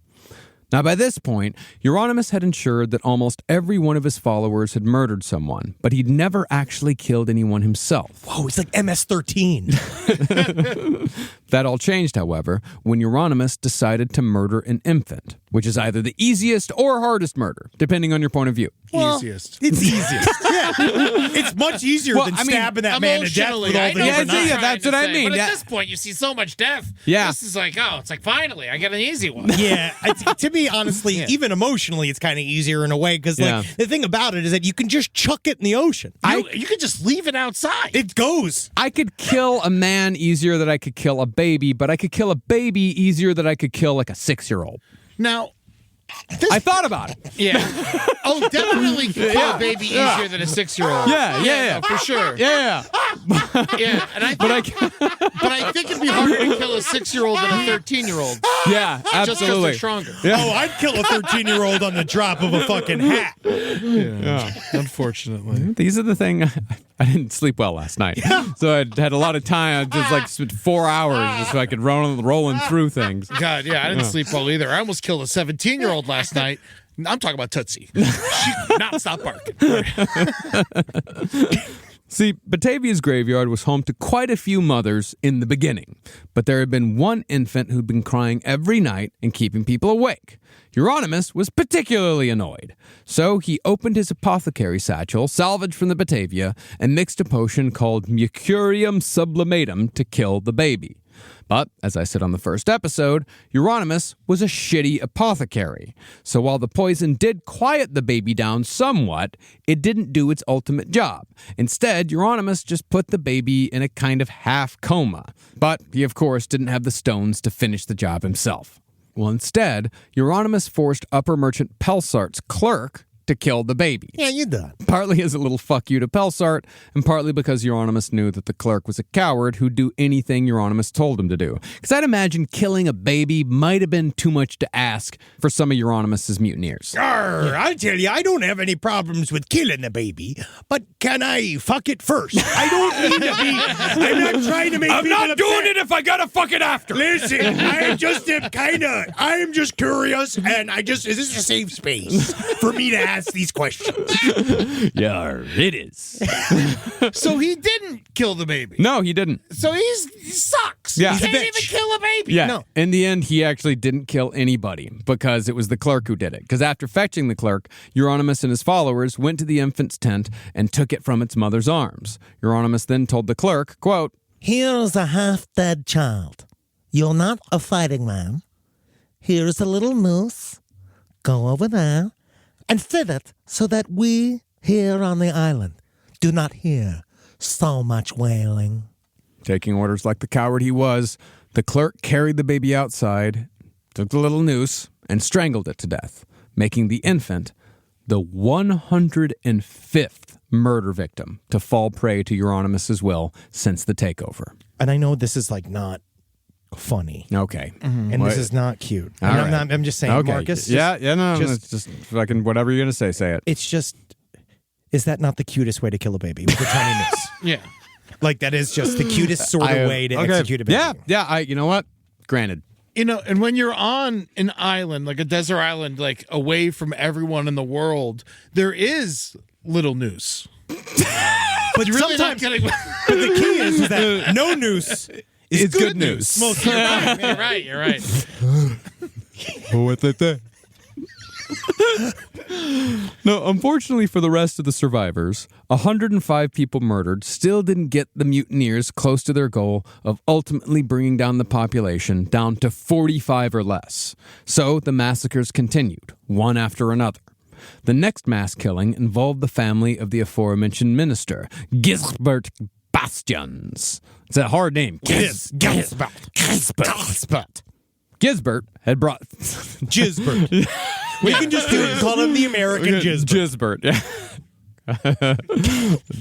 [SPEAKER 4] Now, by this point, Jeronimus had ensured that almost every one of his followers had murdered someone, but he'd never actually killed anyone himself.
[SPEAKER 1] Whoa, it's like MS-13.
[SPEAKER 4] That all changed, however, when Jeronimus decided to murder an infant, which is either the easiest or hardest murder, depending on your point of view.
[SPEAKER 5] Easiest.
[SPEAKER 1] It's easiest. Yeah. It's much easier than stabbing that man to death with all the different knives.
[SPEAKER 4] Yeah, that's what I mean.
[SPEAKER 6] But
[SPEAKER 4] Yeah.
[SPEAKER 6] at this point, you see so much death.
[SPEAKER 4] Yeah.
[SPEAKER 6] This is like, it's like, finally, I get an easy one.
[SPEAKER 1] Yeah, to me, honestly, even emotionally, it's kind of easier in a way because, the thing about it is that you can just chuck it in the ocean.
[SPEAKER 6] You could just leave it outside.
[SPEAKER 1] It goes.
[SPEAKER 4] I could kill a man easier than I could kill a baby, but I could kill a baby easier than I could kill like a 6-year-old.
[SPEAKER 5] Now,
[SPEAKER 4] I thought about it.
[SPEAKER 6] Yeah. Definitely kill a baby easier than a 6-year-old.
[SPEAKER 4] Yeah.
[SPEAKER 6] No, for sure.
[SPEAKER 4] Yeah.
[SPEAKER 6] Yeah, and I think it'd be harder to kill a 6-year-old than a 13-year-old.
[SPEAKER 4] Yeah,
[SPEAKER 6] Just because
[SPEAKER 4] absolutely.
[SPEAKER 6] they're stronger.
[SPEAKER 4] Yeah.
[SPEAKER 1] Oh, I'd kill a 13-year-old on the drop of a fucking hat.
[SPEAKER 5] unfortunately.
[SPEAKER 4] These are the thing. I didn't sleep well last night, so I had a lot of time. I just spent 4 hours just so I could rolling through things.
[SPEAKER 5] God, yeah, I didn't sleep well either. I almost killed a 17-year-old last night. I'm talking about Tootsie. She could not stop barking.
[SPEAKER 4] See, Batavia's graveyard was home to quite a few mothers in the beginning, but there had been one infant who'd been crying every night and keeping people awake. Jeronimus was particularly annoyed, so he opened his apothecary satchel, salvaged from the Batavia, and mixed a potion called Mercurium Sublimatum to kill the baby. But, as I said on the first episode, Jeronimus was a shitty apothecary. So while the poison did quiet the baby down somewhat, it didn't do its ultimate job. Instead, Jeronimus just put the baby in a kind of half coma. But he, of course, didn't have the stones to finish the job himself. Well, instead, Jeronimus forced upper merchant Pelsart's clerk to kill the baby.
[SPEAKER 1] Yeah, you done.
[SPEAKER 4] Partly as a little fuck you to Pelsart, and partly because Jeronimus knew that the clerk was a coward who'd do anything Jeronimus told him to do. Because I'd imagine killing a baby might have been too much to ask for some of Jeronimus's mutineers.
[SPEAKER 1] Yarrrr, I tell you, I don't have any problems with killing the baby, but can I fuck it first? I don't mean to be. I'm not trying to make
[SPEAKER 6] I'm
[SPEAKER 1] people
[SPEAKER 6] not
[SPEAKER 1] upset.
[SPEAKER 6] doing it if I gotta fuck it after.
[SPEAKER 1] Listen, I'm just I'm just curious, and this is a safe space for me to ask these questions.
[SPEAKER 4] Yarrrr, it is.
[SPEAKER 5] So he didn't kill the baby.
[SPEAKER 4] No, he didn't.
[SPEAKER 5] So he sucks.
[SPEAKER 4] Yeah.
[SPEAKER 5] He
[SPEAKER 4] He's a
[SPEAKER 5] can't
[SPEAKER 1] bitch.
[SPEAKER 5] even kill a baby.
[SPEAKER 4] Yeah.
[SPEAKER 1] No.
[SPEAKER 4] In the end, he actually didn't kill anybody because it was the clerk who did it. Because after fetching the clerk, Jeronimus and his followers went to the infant's tent and took it from its mother's arms. Jeronimus then told the clerk, quote,
[SPEAKER 8] Here's a half-dead child. You're not a fighting man. Here's a little noose. Go over there and fit it so that we here on the island do not hear so much wailing.
[SPEAKER 4] Taking orders like the coward he was, the clerk carried the baby outside, took the little noose, and strangled it to death, making the infant the 105th murder victim to fall prey to Jeronimus's will since the takeover.
[SPEAKER 1] And I know this is not funny,
[SPEAKER 4] Okay.
[SPEAKER 1] and this is not cute.
[SPEAKER 4] All
[SPEAKER 1] And
[SPEAKER 4] right.
[SPEAKER 1] I'm just saying,
[SPEAKER 4] Okay.
[SPEAKER 1] Marcus.
[SPEAKER 4] No,
[SPEAKER 1] just-
[SPEAKER 4] it's just fucking whatever you're going to say it.
[SPEAKER 1] It's just, is that not the cutest way to kill a baby with a tiny noose?
[SPEAKER 5] Yeah.
[SPEAKER 1] That is just the cutest sort of way to execute a baby.
[SPEAKER 4] Yeah, you know what? Granted.
[SPEAKER 5] And when you're on an island, like a desert island, away from everyone in the world, there is little noose.
[SPEAKER 1] But
[SPEAKER 5] You're really
[SPEAKER 1] sometimes,
[SPEAKER 5] not getting.
[SPEAKER 1] but the key is that no noose is
[SPEAKER 4] It's good news.
[SPEAKER 1] Most of the time.
[SPEAKER 5] You're right.
[SPEAKER 4] What they say. No, unfortunately for the rest of the survivors, 105 people murdered still didn't get the mutineers close to their goal of ultimately bringing down the population down to 45 or less. So the massacres continued, one after another. The next mass killing involved the family of the aforementioned minister, Gisbert Bastions. It's a hard name. Gisbert had brought...
[SPEAKER 1] Gisbert. We can just call him the American Gisbert.
[SPEAKER 4] Gisbert, yeah.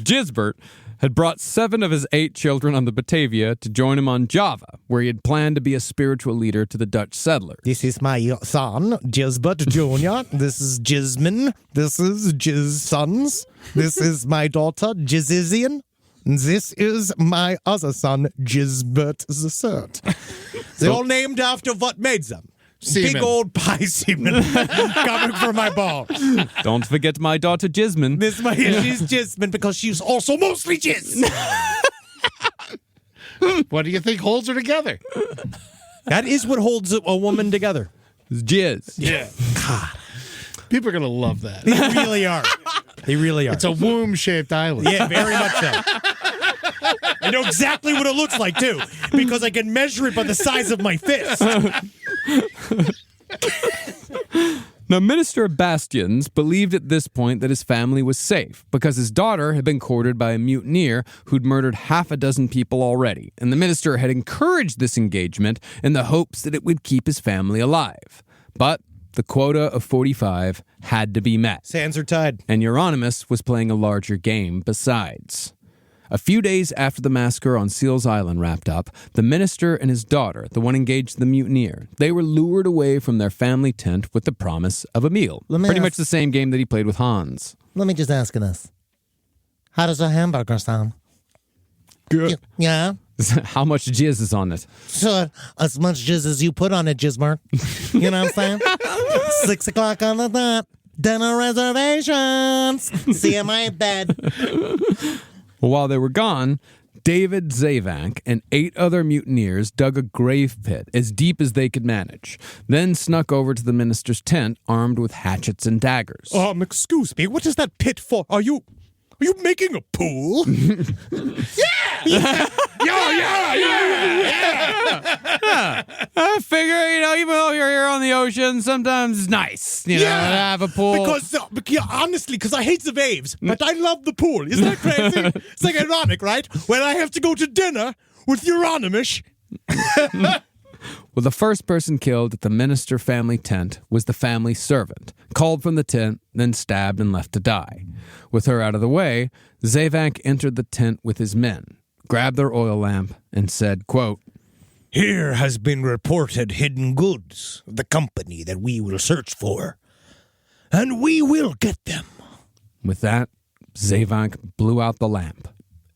[SPEAKER 4] Gisbert had brought 7 of his 8 children on the Batavia to join him on Java, where he had planned to be a spiritual leader to the Dutch settlers.
[SPEAKER 1] This is my son, Gisbert Jr. This is Gisman. This is Giz Sons. This is my daughter, Gizizian. This is my other son, Gisbert the Third. They're all named after what made them.
[SPEAKER 5] semen.
[SPEAKER 6] big old pie semen coming from my balls.
[SPEAKER 4] Don't forget my daughter Jismin.
[SPEAKER 6] She's Jismin because she's also mostly jizz.
[SPEAKER 5] What do you think holds her together?
[SPEAKER 6] That is what holds a woman together.
[SPEAKER 4] Jizz.
[SPEAKER 5] Yeah. People are going to love that.
[SPEAKER 6] They really are. They really are.
[SPEAKER 5] It's a womb-shaped island.
[SPEAKER 6] Yeah, very much so. I know exactly what it looks like, too, because I can measure it by the size of my fist.
[SPEAKER 4] Now, Minister Bastians believed at this point that his family was safe because his daughter had been courted by a mutineer who'd murdered half a dozen people already, and the minister had encouraged this engagement in the hopes that it would keep his family alive. But the quota of 45 had to be met.
[SPEAKER 6] Sands are tied.
[SPEAKER 4] And Jeronimus was playing a larger game besides. A few days after the massacre on Seals Island wrapped up, the minister and his daughter, the one engaged in the mutineer, they were lured away from their family tent with the promise of a meal. Pretty much the same game that he played with Hans.
[SPEAKER 8] Let me just ask you this. How does a hamburger sound?
[SPEAKER 4] Good.
[SPEAKER 8] Yeah?
[SPEAKER 4] How much jizz is on it?
[SPEAKER 8] Sure, as much jizz as you put on it, Jizmark. You know what I'm saying? 6 o'clock on the dot. Dinner reservations. See you in my bed.
[SPEAKER 4] Well, while they were gone, David Zavank and 8 other mutineers dug a grave pit as deep as they could manage, then snuck over to the minister's tent armed with hatchets and daggers.
[SPEAKER 6] Excuse me, what is that pit for? Are you making a pool?
[SPEAKER 4] I figure, even though you're here on the ocean, sometimes it's nice, to have a pool.
[SPEAKER 6] Because honestly, I hate the waves, but I love the pool. Isn't that crazy? It's like ironic, right? When I have to go to dinner with Jeronimus.
[SPEAKER 4] Well, the first person killed at the minister family tent was the family servant, called from the tent, then stabbed and left to die. With her out of the way, Zavank entered the tent with his men, grabbed their oil lamp, and said, quote,
[SPEAKER 6] "Here has been reported hidden goods of the company that we will search for, and we will get them."
[SPEAKER 4] With that, Zavank blew out the lamp,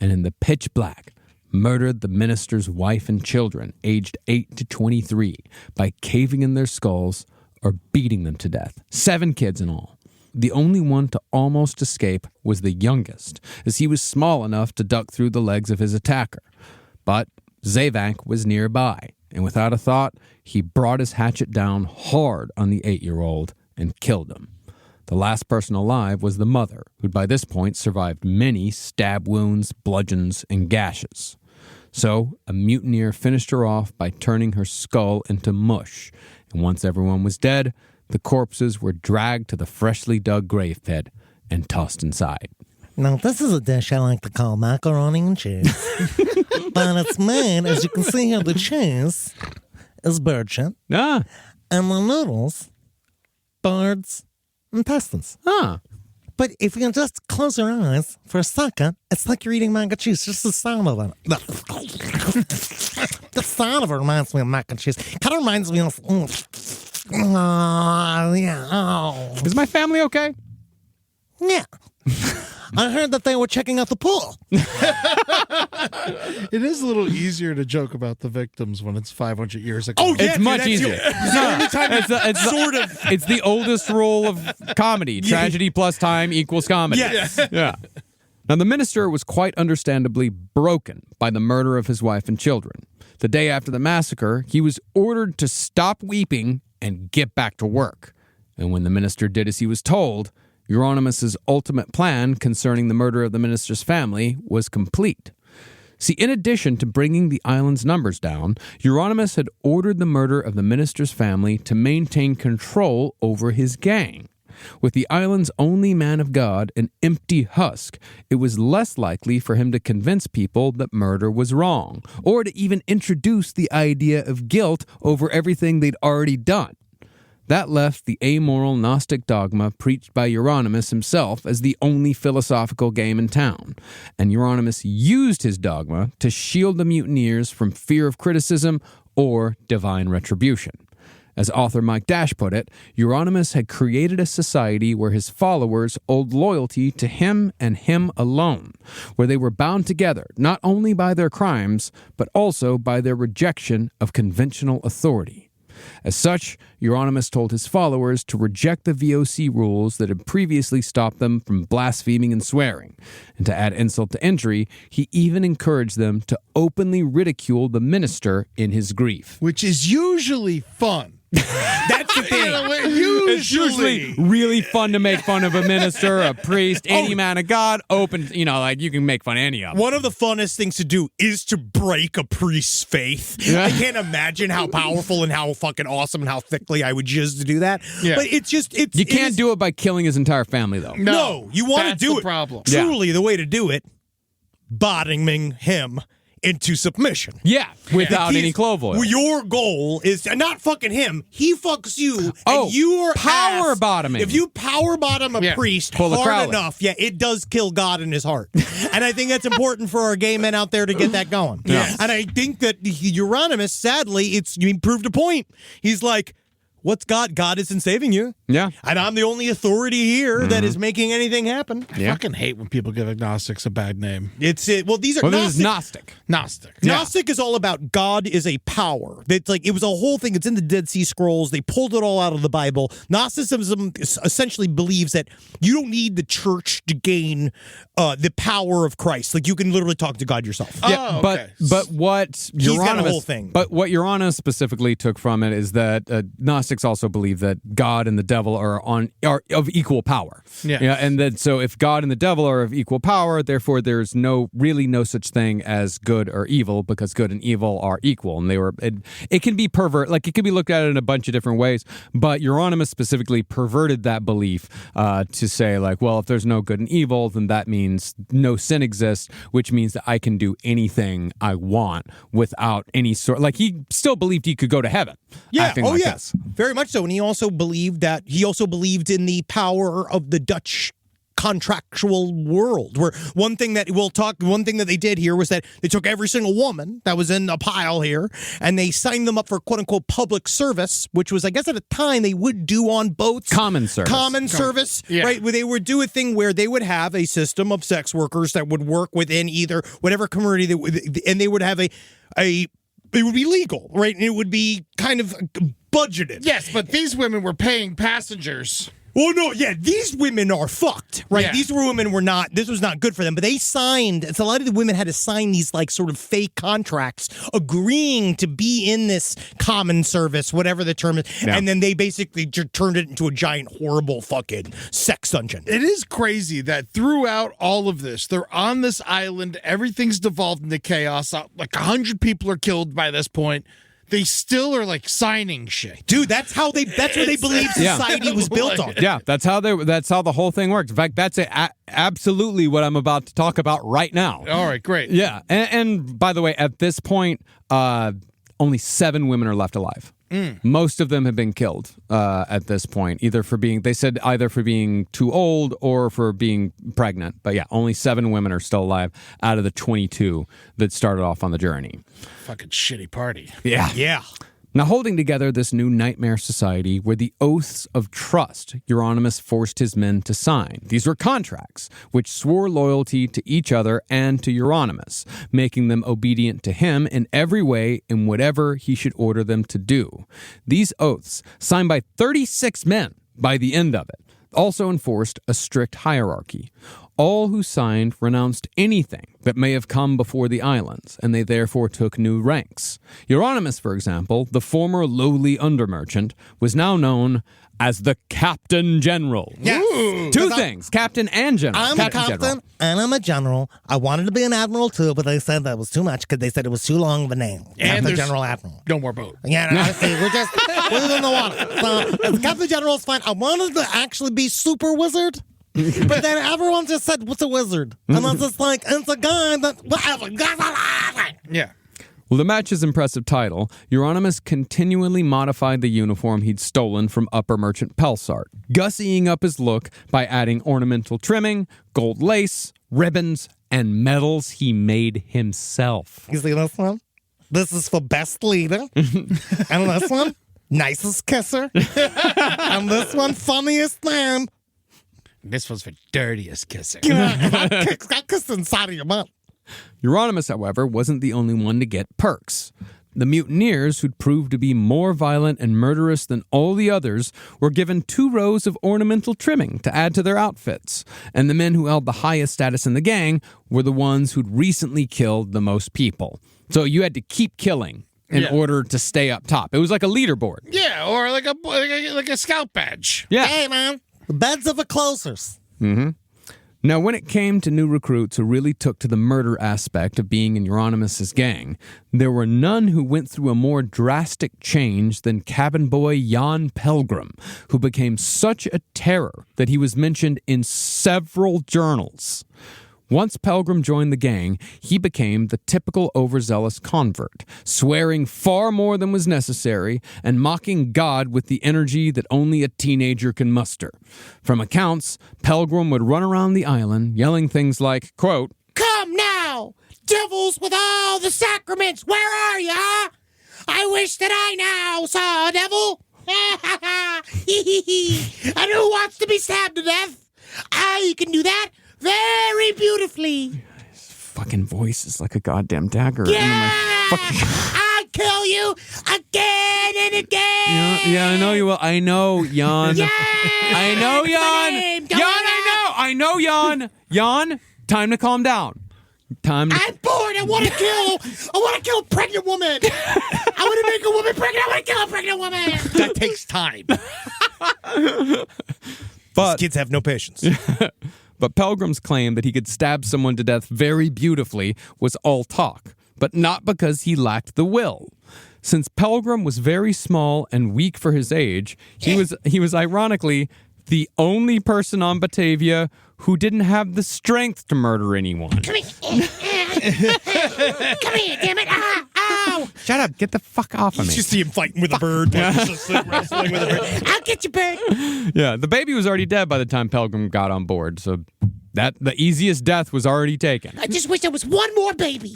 [SPEAKER 4] and in the pitch black, murdered the minister's wife and children, aged 8 to 23, by caving in their skulls or beating them to death. 7 kids in all. The only one to almost escape was the youngest, as he was small enough to duck through the legs of his attacker. But Zavank was nearby, and without a thought, he brought his hatchet down hard on the 8-year-old and killed him. The last person alive was the mother, who'd by this point survived many stab wounds, bludgeons, and gashes. So, a mutineer finished her off by turning her skull into mush, and once everyone was dead, the corpses were dragged to the freshly dug grave pit and tossed inside.
[SPEAKER 8] Now, this is a dish I like to call macaroni and cheese. But it's made, as you can see here, the cheese is bird shit,
[SPEAKER 4] Ah,
[SPEAKER 8] and the noodles, birds' intestines.
[SPEAKER 4] ah.
[SPEAKER 8] But if you can just close your eyes for a second, it's like you're eating mac and cheese. Just the sound of it. The sound of it reminds me of mac and cheese. Kind of reminds me of...
[SPEAKER 4] Is my family okay?
[SPEAKER 8] Yeah. I heard that they were checking out the pool.
[SPEAKER 5] It is a little easier to joke about the victims when it's 500 years ago.
[SPEAKER 6] Oh, yeah,
[SPEAKER 4] It's
[SPEAKER 6] dude,
[SPEAKER 4] much
[SPEAKER 6] that's
[SPEAKER 4] easier. It's the oldest rule of comedy. Tragedy plus time equals comedy.
[SPEAKER 6] Yes.
[SPEAKER 4] Yeah. Now, the minister was quite understandably broken by the murder of his wife and children. The day after the massacre, he was ordered to stop weeping and get back to work. And when the minister did as he was told, Jeronimus's ultimate plan concerning the murder of the minister's family was complete. See, in addition to bringing the island's numbers down, Jeronimus had ordered the murder of the minister's family to maintain control over his gang. With the island's only man of God an empty husk, it was less likely for him to convince people that murder was wrong, or to even introduce the idea of guilt over everything they'd already done. That left the amoral Gnostic dogma preached by Jeronimus himself as the only philosophical game in town, and Jeronimus used his dogma to shield the mutineers from fear of criticism or divine retribution. As author Mike Dash put it, Jeronimus had created a society where his followers owed loyalty to him and him alone, where they were bound together not only by their crimes, but also by their rejection of conventional authority. As such, Jeronimus told his followers to reject the VOC rules that had previously stopped them from blaspheming and swearing. And to add insult to injury, he even encouraged them to openly ridicule the minister in his grief.
[SPEAKER 5] Which is usually fun.
[SPEAKER 6] That's the thing.
[SPEAKER 4] It's usually really fun to make fun of a minister, a priest, any man of God. Open, like you can make fun of any of them.
[SPEAKER 6] One of the funnest things to do is to break a priest's faith.
[SPEAKER 4] Yeah.
[SPEAKER 6] I can't imagine how powerful and how fucking awesome and how thickly I would jizz to do that.
[SPEAKER 5] Yeah.
[SPEAKER 6] But
[SPEAKER 4] You can't do it by killing his entire family, though.
[SPEAKER 6] No, you want to
[SPEAKER 5] that's
[SPEAKER 6] do
[SPEAKER 5] the
[SPEAKER 6] it.
[SPEAKER 5] problem.
[SPEAKER 6] Truly, the way to do it, bottoming him into submission.
[SPEAKER 4] Yeah, without
[SPEAKER 6] The key
[SPEAKER 4] any
[SPEAKER 6] is,
[SPEAKER 4] clove oil.
[SPEAKER 6] Your goal is to not fucking him. He fucks you.
[SPEAKER 4] Oh,
[SPEAKER 6] and you are
[SPEAKER 4] power bottoming.
[SPEAKER 6] If you power bottom a priest
[SPEAKER 4] Pull the
[SPEAKER 6] hard
[SPEAKER 4] crowd.
[SPEAKER 6] enough, it does kill God in his heart. And I think that's important for our gay men out there to get that going.
[SPEAKER 4] Yes.
[SPEAKER 6] And I think that Jeronimus, sadly, he proved a point. He's like, what's God? God isn't saving you.
[SPEAKER 4] Yeah.
[SPEAKER 6] And I'm the only authority here that is making anything happen.
[SPEAKER 5] I fucking hate when people give agnostics a bad name.
[SPEAKER 6] These are
[SPEAKER 4] This is
[SPEAKER 6] Gnostic.
[SPEAKER 4] Gnostic.
[SPEAKER 6] Gnostic is all about God is a power. It's like it was a whole thing. It's in the Dead Sea Scrolls. They pulled it all out of the Bible. Gnosticism essentially believes that you don't need the church to gain the power of Christ. Like you can literally talk to God yourself.
[SPEAKER 4] Yeah,
[SPEAKER 5] okay.
[SPEAKER 4] but what
[SPEAKER 6] He's got a whole thing.
[SPEAKER 4] But what Jeronimus specifically took from it is that Gnostics also believe that God and the devil are of equal power.
[SPEAKER 5] Yeah.
[SPEAKER 4] And that so if God and the devil are of equal power, therefore there's really no such thing as good or evil, because good and evil are equal, and it can be like it can be looked at in a bunch of different ways. But Jeronimus specifically perverted that belief to say like, well, if there's no good and evil, then that means no sin exists, which means that I can do anything I want without any sort. Like he still believed he could go to heaven. acting like this.
[SPEAKER 6] Very much so. And he also believed in the power of the Dutch contractual world, where one thing that they did here was that they took every single woman that was in a pile here and they signed them up for quote unquote public service, which was, I guess at a time they would do on boats.
[SPEAKER 4] Common service.
[SPEAKER 5] Yeah.
[SPEAKER 6] Right? Where they would do a thing where they would have a system of sex workers that would work within either whatever community and they would have it would be legal, right? And it would be kind of budgeted.
[SPEAKER 5] Yes, but these women were paying passengers.
[SPEAKER 6] Well, no, yeah, these women are fucked, right?
[SPEAKER 5] Yeah.
[SPEAKER 6] These women were not, this was not good for them, but they signed, so a lot of the women had to sign these like sort of fake contracts agreeing to be in this common service, whatever the term is, and then they basically turned it into a giant, horrible fucking sex dungeon.
[SPEAKER 5] It is crazy that throughout all of this, they're on this island, everything's devolved into chaos, like 100 people are killed by this point. They still are like signing shit.
[SPEAKER 6] Dude, that's what they believe society was built on.
[SPEAKER 4] Yeah, that's how the whole thing works. In fact, that's absolutely what I'm about to talk about right now.
[SPEAKER 5] All right, great.
[SPEAKER 4] Yeah, and by the way, at this point, only 7 women are left alive. Most of them have been killed at this point, either for being too old or for being pregnant. But yeah, only 7 women are still alive out of the 22 that started off on the journey.
[SPEAKER 5] Fucking shitty party.
[SPEAKER 4] Yeah.
[SPEAKER 6] Yeah.
[SPEAKER 4] Now, holding together this new nightmare society were the oaths of trust Jeronimus forced his men to sign. These were contracts which swore loyalty to each other and to Jeronimus, making them obedient to him in every way in whatever he should order them to do. These oaths, signed by 36 men by the end of it, also enforced a strict hierarchy. All who signed renounced anything that may have come before the islands, and they therefore took new ranks. Jeronimus, for example, the former lowly undermerchant, was now known as the Captain General.
[SPEAKER 6] Yes.
[SPEAKER 4] Two things, Captain and General.
[SPEAKER 8] I'm a captain
[SPEAKER 4] General.
[SPEAKER 8] and I'm a general. I wanted to be an admiral too, but they said that was too much because they said it was too long of a name. Captain
[SPEAKER 5] there's-
[SPEAKER 8] General Admiral.
[SPEAKER 5] No more boat.
[SPEAKER 8] Yeah, no, honestly, we're in the water. So the Captain General's fine. I wanted to actually be super wizard. But then everyone just said, what's a wizard? And I was just like, it's a guy that, whatever.
[SPEAKER 5] Yeah.
[SPEAKER 4] Well, to match his impressive title, Jeronimus continually modified the uniform he'd stolen from upper merchant Pelsart, gussying up his look by adding ornamental trimming, gold lace, ribbons, and medals he made himself.
[SPEAKER 8] You see this one? This is for best leader. And this one, nicest kisser. And this one, funniest man.
[SPEAKER 5] This was for dirtiest kisser.
[SPEAKER 8] I kissed inside of your mouth.
[SPEAKER 4] Jeronimus, however, wasn't the only one to get perks. The mutineers, who'd proved to be more violent and murderous than all the others, were given 2 rows of ornamental trimming to add to their outfits. And the men who held the highest status in the gang were the ones who'd recently killed the most people. So you had to keep killing in order to stay up top. It was like a leaderboard.
[SPEAKER 5] Yeah, or like a scout badge.
[SPEAKER 4] Yeah.
[SPEAKER 8] Hey, man. The beds of the closers.
[SPEAKER 4] Now, when it came to new recruits who really took to the murder aspect of being in Jeronimus's gang, there were none who went through a more drastic change than cabin boy Jan Pelgrim, who became such a terror that he was mentioned in several journals. Once Pelgrim joined the gang, he became the typical overzealous convert, swearing far more than was necessary and mocking God with the energy that only a teenager can muster. From accounts, Pelgrim would run around the island yelling things like, quote,
[SPEAKER 6] Come now, devils with all the sacraments, where are you, huh? I wish that I now saw a devil. And who wants to be stabbed to death? I can do that very beautifully.
[SPEAKER 4] His fucking voice is like a goddamn dagger.
[SPEAKER 6] Yeah! I'll kill you again and again.
[SPEAKER 4] Yeah, I know you will. I know, Jan.
[SPEAKER 6] Yeah!
[SPEAKER 4] I know, Jan. Jan, I know, Jan. Jan, time to calm down.
[SPEAKER 6] I'm bored. I want to kill a pregnant woman. I want to make a woman pregnant. I want to kill a pregnant woman.
[SPEAKER 1] That takes time.
[SPEAKER 4] But
[SPEAKER 1] These kids have no patience.
[SPEAKER 4] But Pelgrim's claim that he could stab someone to death very beautifully was all talk, but not because he lacked the will. Since Pelgrim was very small and weak for his age, he was ironically the only person on Batavia who didn't have the strength to murder anyone.
[SPEAKER 6] Come here. Come here, damn it. Ow.
[SPEAKER 4] Shut up. Get the fuck off of me.
[SPEAKER 1] You see him fighting with a bird. Wrestling with a bird.
[SPEAKER 6] I'll get you, bird.
[SPEAKER 4] Yeah, the baby was already dead by the time Pelgrim got on board, so the easiest death was already taken.
[SPEAKER 6] I just wish there was one more baby.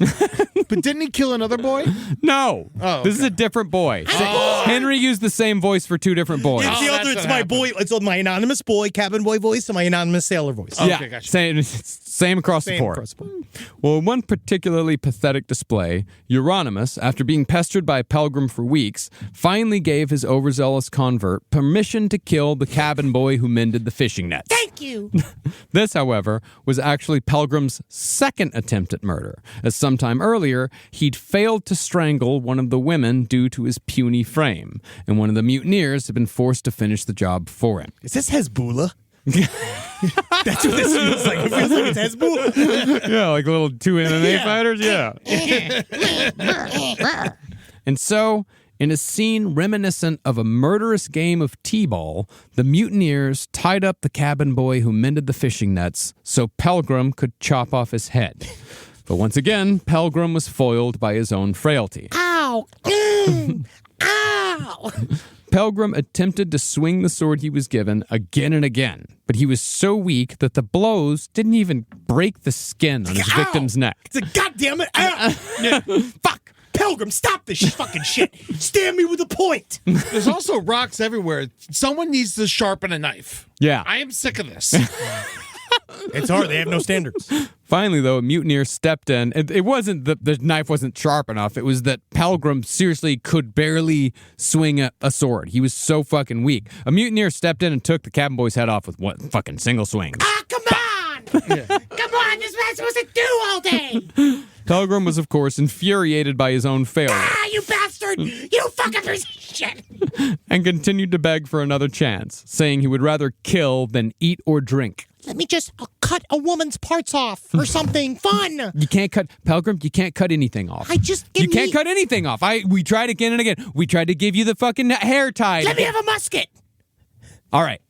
[SPEAKER 5] But didn't he kill another boy?
[SPEAKER 4] No.
[SPEAKER 5] Oh, okay.
[SPEAKER 4] This is a different boy. Henry used the same voice for 2 different boys.
[SPEAKER 1] It's the other.
[SPEAKER 5] that's
[SPEAKER 1] It's
[SPEAKER 5] what
[SPEAKER 1] my
[SPEAKER 5] happened.
[SPEAKER 1] boy. It's my anonymous boy, cabin boy voice, and my anonymous sailor voice.
[SPEAKER 5] Okay,
[SPEAKER 4] Yeah,
[SPEAKER 5] gotcha.
[SPEAKER 4] same across the
[SPEAKER 1] Same
[SPEAKER 4] board.
[SPEAKER 1] across the board.
[SPEAKER 4] Well, in one particularly pathetic display, Jeronimus, after being pestered by Pelgrim for weeks, finally gave his overzealous convert permission to kill the cabin boy who mended the fishing nets.
[SPEAKER 6] Thank you.
[SPEAKER 4] This, however, was actually Pelgrim's second attempt at murder, as sometime earlier, he'd failed to strangle one of the women due to his puny frame, and one of the mutineers had been forced to finish the job for him.
[SPEAKER 1] Is this Hezbollah? That's what this feels like. It feels like it's Hezbollah.
[SPEAKER 4] Yeah, like little 2 MMA fighters, yeah. And so, in a scene reminiscent of a murderous game of t-ball, the mutineers tied up the cabin boy who mended the fishing nets so Pelgrim could chop off his head. But once again, Pelgrim was foiled by his own frailty.
[SPEAKER 6] Ow. Ow.
[SPEAKER 4] Pelgrim attempted to swing the sword he was given again and again, but he was so weak that the blows didn't even break the skin on his
[SPEAKER 1] Ow!
[SPEAKER 4] victim's neck.
[SPEAKER 1] It's a goddamn it. Fuck. Pelgrim, stop this fucking shit. Stab me with a point.
[SPEAKER 5] There's also rocks everywhere. Someone needs to sharpen a knife.
[SPEAKER 4] Yeah.
[SPEAKER 5] I am sick of this.
[SPEAKER 1] It's hard. They have no standards.
[SPEAKER 4] Finally, though, a mutineer stepped in. It wasn't that the knife wasn't sharp enough. It was that Pelgrim seriously could barely swing a sword. He was so fucking weak. A mutineer stepped in and took the cabin boy's head off with one fucking single swing.
[SPEAKER 6] Ah, come on. Come on. This is what I'm supposed to do all day.
[SPEAKER 4] Pelgrim was, of course, infuriated by his own failure
[SPEAKER 6] Ah, you bastard. You fucking piece of shit.
[SPEAKER 4] and continued to beg for another chance, saying he would rather kill than eat or drink.
[SPEAKER 1] Let me just cut a woman's parts off or something fun.
[SPEAKER 4] You can't cut, Pelgrim, you can't cut anything off. You can't cut anything off. We tried again and again. We tried to give you the fucking hair tie.
[SPEAKER 6] Let me have a musket.
[SPEAKER 4] All right.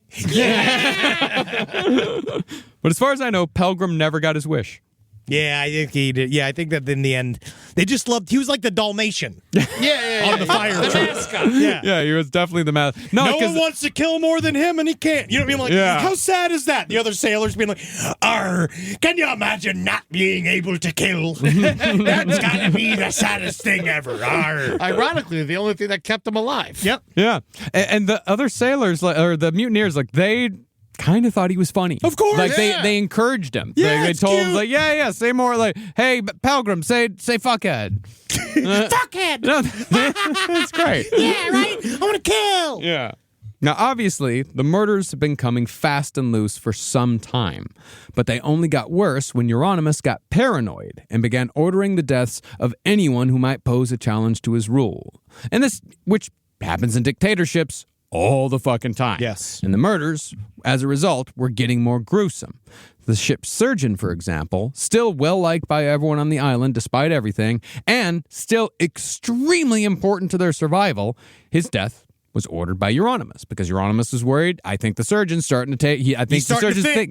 [SPEAKER 4] But as far as I know, Pelgrim never got his wish.
[SPEAKER 1] Yeah, I think he did. Yeah, I think that in the end, they just loved. He was like the Dalmatian on the fire truck. Yeah.
[SPEAKER 4] Yeah, he was definitely the man. No,
[SPEAKER 1] No
[SPEAKER 4] 'cause-
[SPEAKER 1] one wants to kill more than him, and he can't. You know what I mean? Like,
[SPEAKER 4] Yeah.
[SPEAKER 1] how sad is that? The other sailors being like, "Arr, can you imagine not being able to kill? That's gotta be the saddest thing ever." Arr.
[SPEAKER 5] Ironically, the only thing that kept him alive.
[SPEAKER 1] Yep.
[SPEAKER 4] Yeah, and the other sailors, or the mutineers, like they kind of thought he was funny.
[SPEAKER 6] Of course.
[SPEAKER 4] Like,
[SPEAKER 5] Yeah.
[SPEAKER 4] they encouraged him.
[SPEAKER 6] Yeah,
[SPEAKER 4] They
[SPEAKER 6] it's
[SPEAKER 4] told him,
[SPEAKER 6] cute.
[SPEAKER 4] like, yeah, say more. Like, hey, Pilgrim, say fuckhead.
[SPEAKER 6] Fuckhead.
[SPEAKER 4] No, that's great.
[SPEAKER 6] Yeah, right? I want to kill.
[SPEAKER 4] Yeah. Now, obviously, the murders have been coming fast and loose for some time, but they only got worse when Yarrrr got paranoid and began ordering the deaths of anyone who might pose a challenge to his rule. And this, which happens in dictatorships all the fucking time.
[SPEAKER 1] Yes.
[SPEAKER 4] And the murders, as a result, were getting more gruesome. The ship's surgeon, for example, still well-liked by everyone on the island despite everything, and still extremely important to their survival, his death was ordered by Yarrrr because Yarrrr was worried. I think the surgeon's starting to take.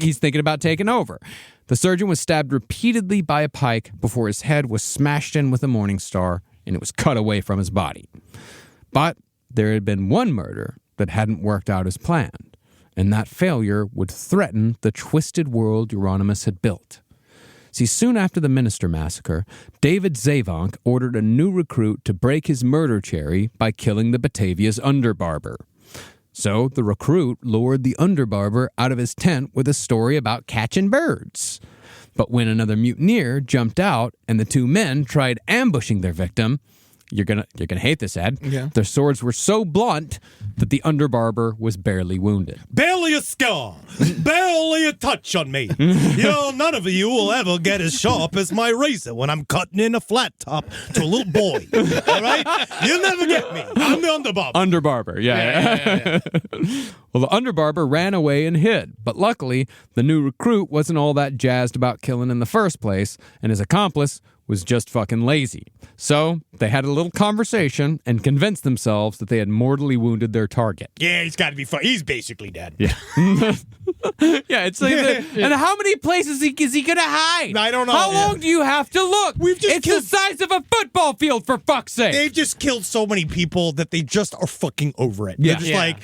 [SPEAKER 4] He's thinking about taking over. The surgeon was stabbed repeatedly by a pike before his head was smashed in with a morning star, and it was cut away from his body. But there had been one murder that hadn't worked out as planned, and that failure would threaten the twisted world Yarrrr had built. See, soon after the Minister Massacre, David Zevank ordered a new recruit to break his murder cherry by killing the Batavia's underbarber. So the recruit lured the underbarber out of his tent with a story about catching birds. But when another mutineer jumped out and the two men tried ambushing their victim, you're gonna hate this, Ed.
[SPEAKER 5] Yeah.
[SPEAKER 4] Their swords were so blunt that the underbarber was barely wounded.
[SPEAKER 6] Barely a scar. Barely a touch on me. None of you will ever get as sharp as my razor when I'm cutting in a flat top to a little boy. All right? You'll never get me. I'm the underbarber.
[SPEAKER 4] Underbarber, yeah. Well, the underbarber ran away and hid, but luckily, the new recruit wasn't all that jazzed about killing in the first place, and his accomplice was just fucking lazy. So they had a little conversation and convinced themselves that they had mortally wounded their target.
[SPEAKER 6] Yeah, he's got to be fun. He's basically dead.
[SPEAKER 4] Yeah. Yeah, it's like, and how many places is he going to hide?
[SPEAKER 6] I don't know.
[SPEAKER 4] How long do you have to look? It's the size of a football field, for fuck's sake.
[SPEAKER 6] They've just killed so many people that they just are fucking over it.
[SPEAKER 4] Yeah.
[SPEAKER 6] They're just
[SPEAKER 5] Yeah.
[SPEAKER 6] like,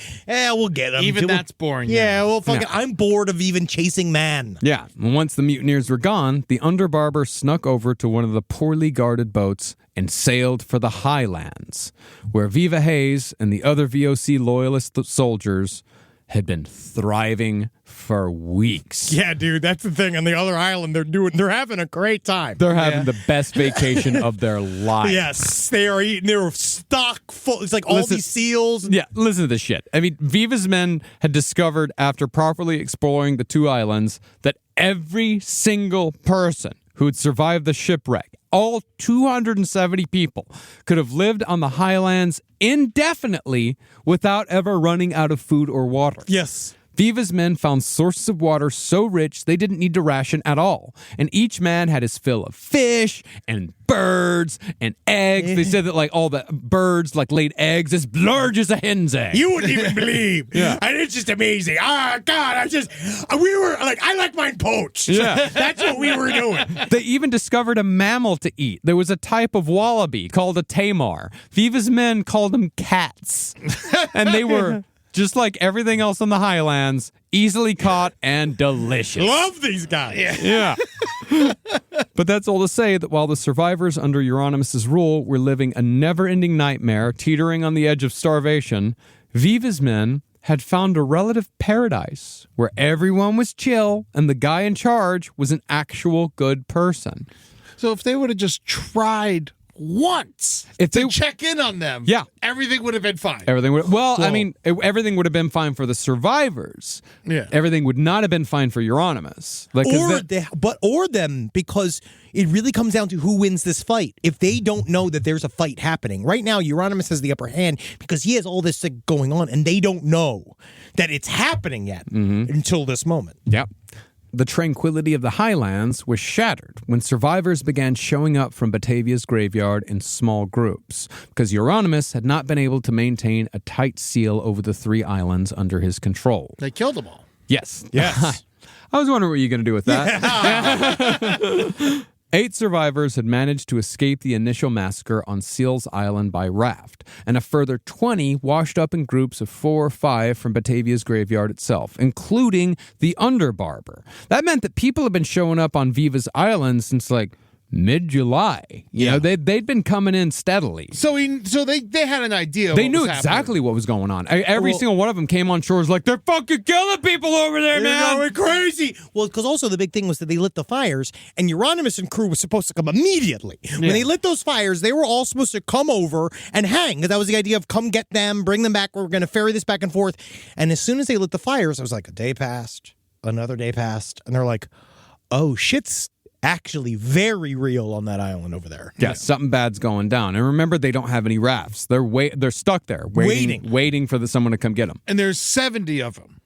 [SPEAKER 6] we'll get him.
[SPEAKER 5] Even that's boring.
[SPEAKER 6] Yeah,
[SPEAKER 5] now.
[SPEAKER 6] well, fucking,
[SPEAKER 4] Yeah.
[SPEAKER 6] I'm bored of even chasing man.
[SPEAKER 4] Yeah, and once the mutineers were gone, the underbarber snuck over to one of the poorly guarded boats and sailed for the Highlands, where Viva Hayes and the other VOC loyalist soldiers had been thriving for weeks.
[SPEAKER 6] Yeah, dude, that's the thing. On the other island, they're having a great time.
[SPEAKER 4] They're having the best vacation of their lives.
[SPEAKER 6] Yes, they are eating. They were stock full. It's like all
[SPEAKER 4] Listen-
[SPEAKER 6] these seals.
[SPEAKER 4] Yeah, listen to this shit. I mean, Viva's men had discovered after properly exploring the two islands that every single person who had survived the shipwreck, all 270 people, could have lived on the highlands indefinitely without ever running out of food or water.
[SPEAKER 6] Yes.
[SPEAKER 4] Viva's men found sources of water so rich they didn't need to ration at all. And each man had his fill of fish and birds and eggs. They said that like all the birds like laid eggs as large as a hen's egg.
[SPEAKER 6] You wouldn't even believe.
[SPEAKER 4] Yeah.
[SPEAKER 6] And it's just amazing. Ah, God, we were like, I like mine poached.
[SPEAKER 4] Yeah.
[SPEAKER 6] That's what we were doing.
[SPEAKER 4] They even discovered a mammal to eat. There was a type of wallaby called a tamar. Viva's men called them cats. And they were, just like everything else on the highlands, easily caught and delicious.
[SPEAKER 6] Love these guys.
[SPEAKER 4] Yeah. But that's all to say that while the survivors under Yarrr's rule were living a never-ending nightmare, teetering on the edge of starvation, Viva's men had found a relative paradise where everyone was chill and the guy in charge was an actual good person.
[SPEAKER 5] So if they would have just tried once
[SPEAKER 4] If
[SPEAKER 5] to
[SPEAKER 4] they-
[SPEAKER 5] check in on them,
[SPEAKER 4] Yeah.
[SPEAKER 5] everything would have been fine.
[SPEAKER 4] Everything would, well, I
[SPEAKER 5] Cool.
[SPEAKER 4] mean, everything would have been fine for the survivors.
[SPEAKER 5] Yeah.
[SPEAKER 4] Everything would not have been fine for Yarrrr. Like, 'cause
[SPEAKER 6] Or them, because it really comes down to who wins this fight. If they don't know that there's a fight happening. Right now, Yarrrr has the upper hand because he has all this thing going on, and they don't know that it's happening yet until this moment.
[SPEAKER 4] Yep. The tranquility of the highlands was shattered when survivors began showing up from Batavia's graveyard in small groups, because Yarrrr had not been able to maintain a tight seal over the three islands under his control.
[SPEAKER 5] They killed them all.
[SPEAKER 4] Yes.
[SPEAKER 6] Yes.
[SPEAKER 4] I was wondering what you're going to do with that. 8 survivors had managed to escape the initial massacre on Seals Island by raft, and a further 20 washed up in groups of 4 or 5 from Batavia's graveyard itself, including the underbarber. That meant that people have been showing up on Viva's Island since, like, mid-July. You know, they'd been coming in steadily.
[SPEAKER 5] So they had an idea.
[SPEAKER 4] They knew exactly what was going on. Every single one of them came on shore was like, they're fucking killing people over there, man.
[SPEAKER 1] We're crazy. Well, because also the big thing was that they lit the fires, and Jeronimus and crew was supposed to come immediately. When they lit those fires, they were all supposed to come over and hang. That was the idea of come get them, bring them back. We're going to ferry this back and forth. And as soon as they lit the fires, I was like, a day passed, another day passed, and they're like, oh, shit's actually very real on that island over there.
[SPEAKER 4] Yeah, something bad's going down. And remember, they don't have any rafts. They're stuck there waiting for someone to come get them.
[SPEAKER 5] And there's 70 of them.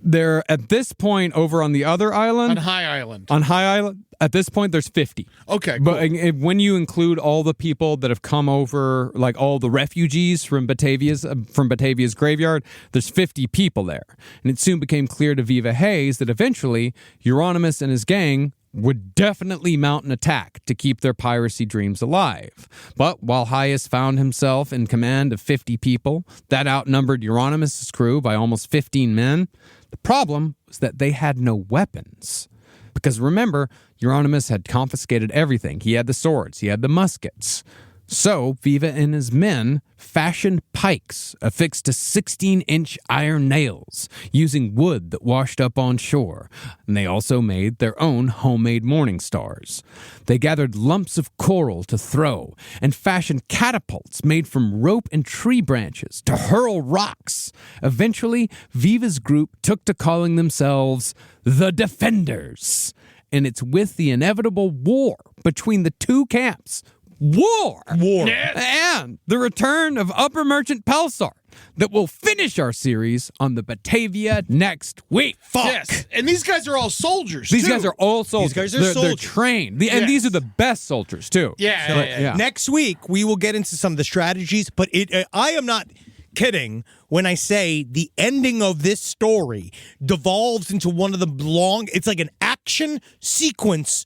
[SPEAKER 4] They're at this point over on the other island.
[SPEAKER 5] On High Island.
[SPEAKER 4] On High Island, at this point, there's 50.
[SPEAKER 5] Okay, cool.
[SPEAKER 4] But when you include all the people that have come over, like all the refugees from Batavia's graveyard, there's 50 people there. And it soon became clear to Viva Hayes that eventually Jeronimus and his gang would definitely mount an attack to keep their piracy dreams alive. But while Hayes found himself in command of 50 people, that outnumbered Jeronimus' crew by almost 15 men. The problem was that they had no weapons. Because remember, Jeronimus had confiscated everything. He had the swords, he had the muskets. So Viva and his men fashioned pikes affixed to 16-inch iron nails using wood that washed up on shore. And they also made their own homemade morning stars. They gathered lumps of coral to throw and fashioned catapults made from rope and tree branches to hurl rocks. Eventually, Viva's group took to calling themselves the Defenders. And it's with the inevitable war between the two camps, War. And the return of Upper Merchant Pelsar that will finish our series on the Batavia next week.
[SPEAKER 5] Fuck. Yes. And these guys are all soldiers,
[SPEAKER 4] These guys are all soldiers.
[SPEAKER 1] These guys are soldiers.
[SPEAKER 4] They're trained. And these are the best soldiers, too.
[SPEAKER 5] Yeah.
[SPEAKER 1] Next week, we will get into some of the strategies, but I am not kidding when I say the ending of this story devolves into one of the it's like an action sequence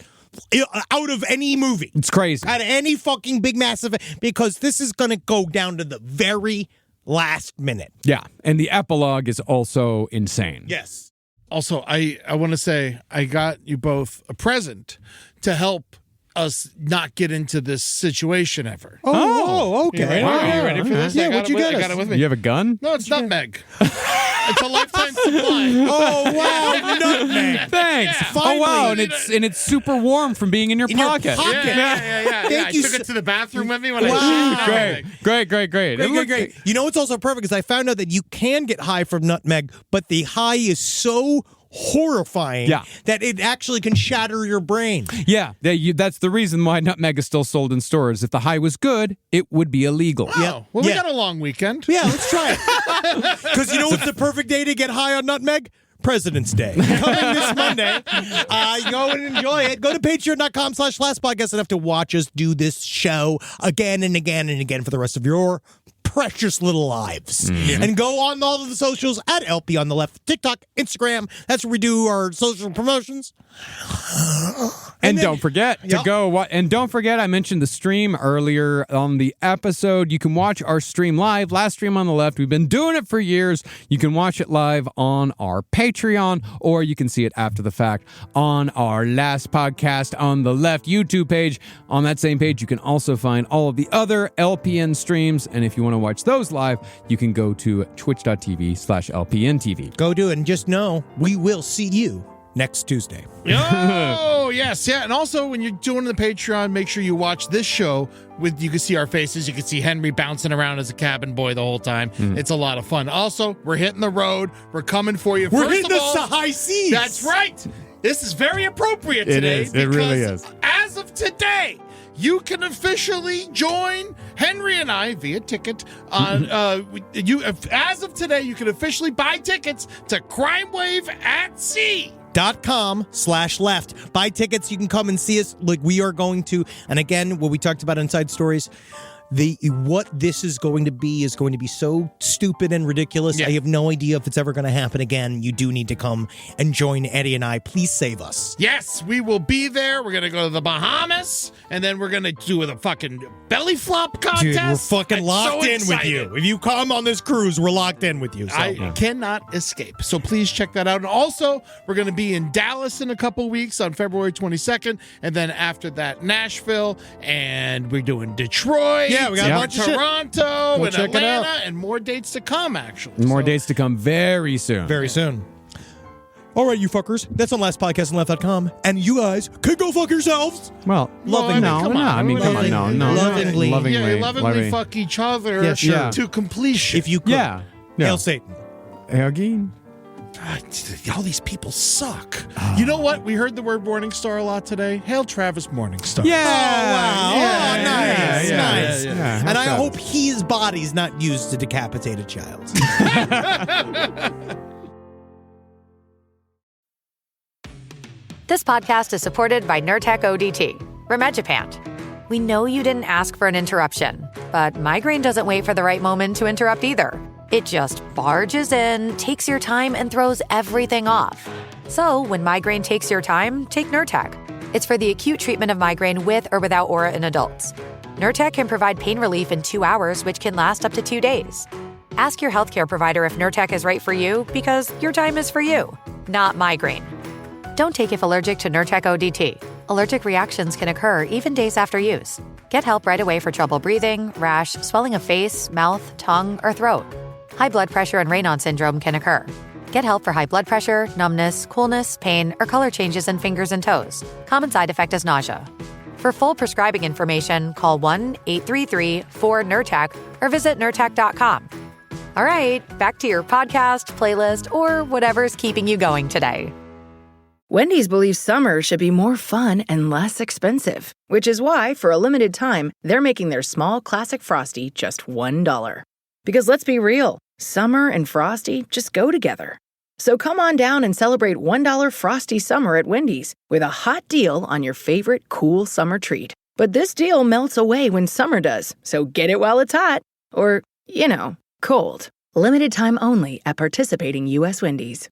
[SPEAKER 1] out of any movie.
[SPEAKER 4] It's crazy.
[SPEAKER 1] Out of any fucking big massive, because this is going to go down to the very last minute.
[SPEAKER 4] Yeah, and the epilogue is also insane.
[SPEAKER 1] Yes.
[SPEAKER 5] Also, I want to say I got you both a present to help us not get into this situation ever.
[SPEAKER 1] Oh, okay.
[SPEAKER 5] Are you ready for this?
[SPEAKER 1] Yeah, what you got?
[SPEAKER 5] I got it with me.
[SPEAKER 4] You have a gun?
[SPEAKER 5] No, it's nutmeg. It's a lifetime supply.
[SPEAKER 1] Oh, wow, nutmeg.
[SPEAKER 4] Thanks.
[SPEAKER 1] Yeah.
[SPEAKER 4] Oh, wow,
[SPEAKER 1] Finally.
[SPEAKER 4] and it's super warm from being in your pocket.
[SPEAKER 5] Yeah.
[SPEAKER 1] Thank you
[SPEAKER 5] I took it to the bathroom with me when
[SPEAKER 1] Wow.
[SPEAKER 5] I
[SPEAKER 1] Great. You know what's also perfect is I found out that you can get high from nutmeg, but the high is so horrifying that it actually can shatter your brain.
[SPEAKER 4] Yeah, that's the reason why nutmeg is still sold in stores. If the high was good, it would be illegal.
[SPEAKER 5] Well, we got a long weekend.
[SPEAKER 1] Yeah, let's try it. Because you know what's the perfect day to get high on nutmeg? President's Day. Coming this Monday. Go and enjoy it. Go to patreon.com/lastpodcast and have to watch us do this show again and again and again for the rest of your precious little lives. And go on all of the socials at LP on the left, TikTok, Instagram. That's where we do our social promotions.
[SPEAKER 4] And don't forget to go. And don't forget, I mentioned the stream earlier on the episode. You can watch our stream live. Last stream on the left. We've been doing it for years. You can watch it live on our Patreon, or you can see it after the fact on our Last Podcast on the Left YouTube page. On that same page, you can also find all of the other LPN streams. And if you want to watch those live, you can go to twitch.tv/LPNTV.
[SPEAKER 1] Go do it, and just know we will see you next Tuesday.
[SPEAKER 5] Oh, yes. Yeah. And also, when you're doing the Patreon, make sure you watch this show. You can see our faces. You can see Henry bouncing around as a cabin boy the whole time. It's a lot of fun. Also, we're hitting the road. We're coming for you.
[SPEAKER 1] We're hitting the high seas.
[SPEAKER 5] That's right. This is very appropriate today.
[SPEAKER 4] It really is.
[SPEAKER 5] As of today, you can officially join Henry and I via ticket on as of today, you can officially buy tickets to Crime Wave at Sea.
[SPEAKER 1] .com/left. Buy tickets. You can come and see us like we are going to. And again, what we talked about Inside Stories, What this is going to be so stupid and ridiculous.
[SPEAKER 5] Yeah.
[SPEAKER 1] I have no idea if it's ever going to happen again. You do need to come and join Eddie and I. Please save us.
[SPEAKER 5] Yes, we will be there. We're going to go to the Bahamas, and then we're going to do the fucking belly flop contest.
[SPEAKER 1] Dude, we're fucking
[SPEAKER 5] I'm
[SPEAKER 1] locked
[SPEAKER 5] so
[SPEAKER 1] in with
[SPEAKER 5] excited.
[SPEAKER 1] you. If you come on this cruise, we're locked in with you. So.
[SPEAKER 5] I cannot escape. So please check that out. And also, we're going to be in Dallas in a couple weeks on February 22nd. And then after that, Nashville. And we're doing Detroit.
[SPEAKER 1] Yeah, we got a bunch of shit.
[SPEAKER 5] Toronto
[SPEAKER 1] Go
[SPEAKER 5] and
[SPEAKER 1] check it
[SPEAKER 5] Atlanta.
[SPEAKER 1] out.
[SPEAKER 5] And more dates to come, actually.
[SPEAKER 4] More
[SPEAKER 5] So-
[SPEAKER 4] dates to come very soon.
[SPEAKER 1] Very soon. All right, you fuckers. That's on lastpodcastonleft.com. And you guys can go fuck yourselves.
[SPEAKER 4] Well,
[SPEAKER 5] Lovingly.
[SPEAKER 4] no,
[SPEAKER 5] Come
[SPEAKER 4] no.
[SPEAKER 5] on.
[SPEAKER 4] I mean, come on, no.
[SPEAKER 1] Lovingly.
[SPEAKER 5] Yeah, lovingly fuck each other
[SPEAKER 1] Yeah, sure.
[SPEAKER 5] to completion.
[SPEAKER 1] If you could.
[SPEAKER 4] Yeah.
[SPEAKER 1] Hail Satan.
[SPEAKER 4] Again.
[SPEAKER 5] God, all these people suck. You know what? We heard the word Morningstar a lot today. Hail Travis Morningstar.
[SPEAKER 4] Yeah.
[SPEAKER 1] Oh, wow.
[SPEAKER 5] Yeah,
[SPEAKER 1] Oh, nice.
[SPEAKER 5] yeah,
[SPEAKER 1] nice.
[SPEAKER 4] yeah.
[SPEAKER 1] And I hope his body's not used to decapitate a child.
[SPEAKER 9] This podcast is supported by Nurtec ODT, Rimegepant. We know you didn't ask for an interruption, but migraine doesn't wait for the right moment to interrupt either. It just barges in, takes your time, and throws everything off. So when migraine takes your time, take Nurtec. It's for the acute treatment of migraine with or without aura in adults. Nurtec can provide pain relief in 2 hours, which can last up to 2 days. Ask your healthcare provider if Nurtec is right for you, because your time is for you, not migraine. Don't take if allergic to Nurtec ODT. Allergic reactions can occur even days after use. Get help right away for trouble breathing, rash, swelling of face, mouth, tongue, or throat. High blood pressure and Raynaud syndrome can occur. Get help for high blood pressure, numbness, coolness, pain, or color changes in fingers and toes. Common side effect is nausea. For full prescribing information, call 1-833-4-NURTEC or visit Nurtec.com. All right, back to your podcast, playlist, or whatever's keeping you going today.
[SPEAKER 10] Wendy's believes summer should be more fun and less expensive, which is why, for a limited time, they're making their small classic Frosty just $1. Because let's be real, summer and Frosty just go together. So come on down and celebrate $1 Frosty summer at Wendy's with a hot deal on your favorite cool summer treat. But this deal melts away when summer does, so get it while it's hot. Or, cold. Limited time only at participating U.S. Wendy's.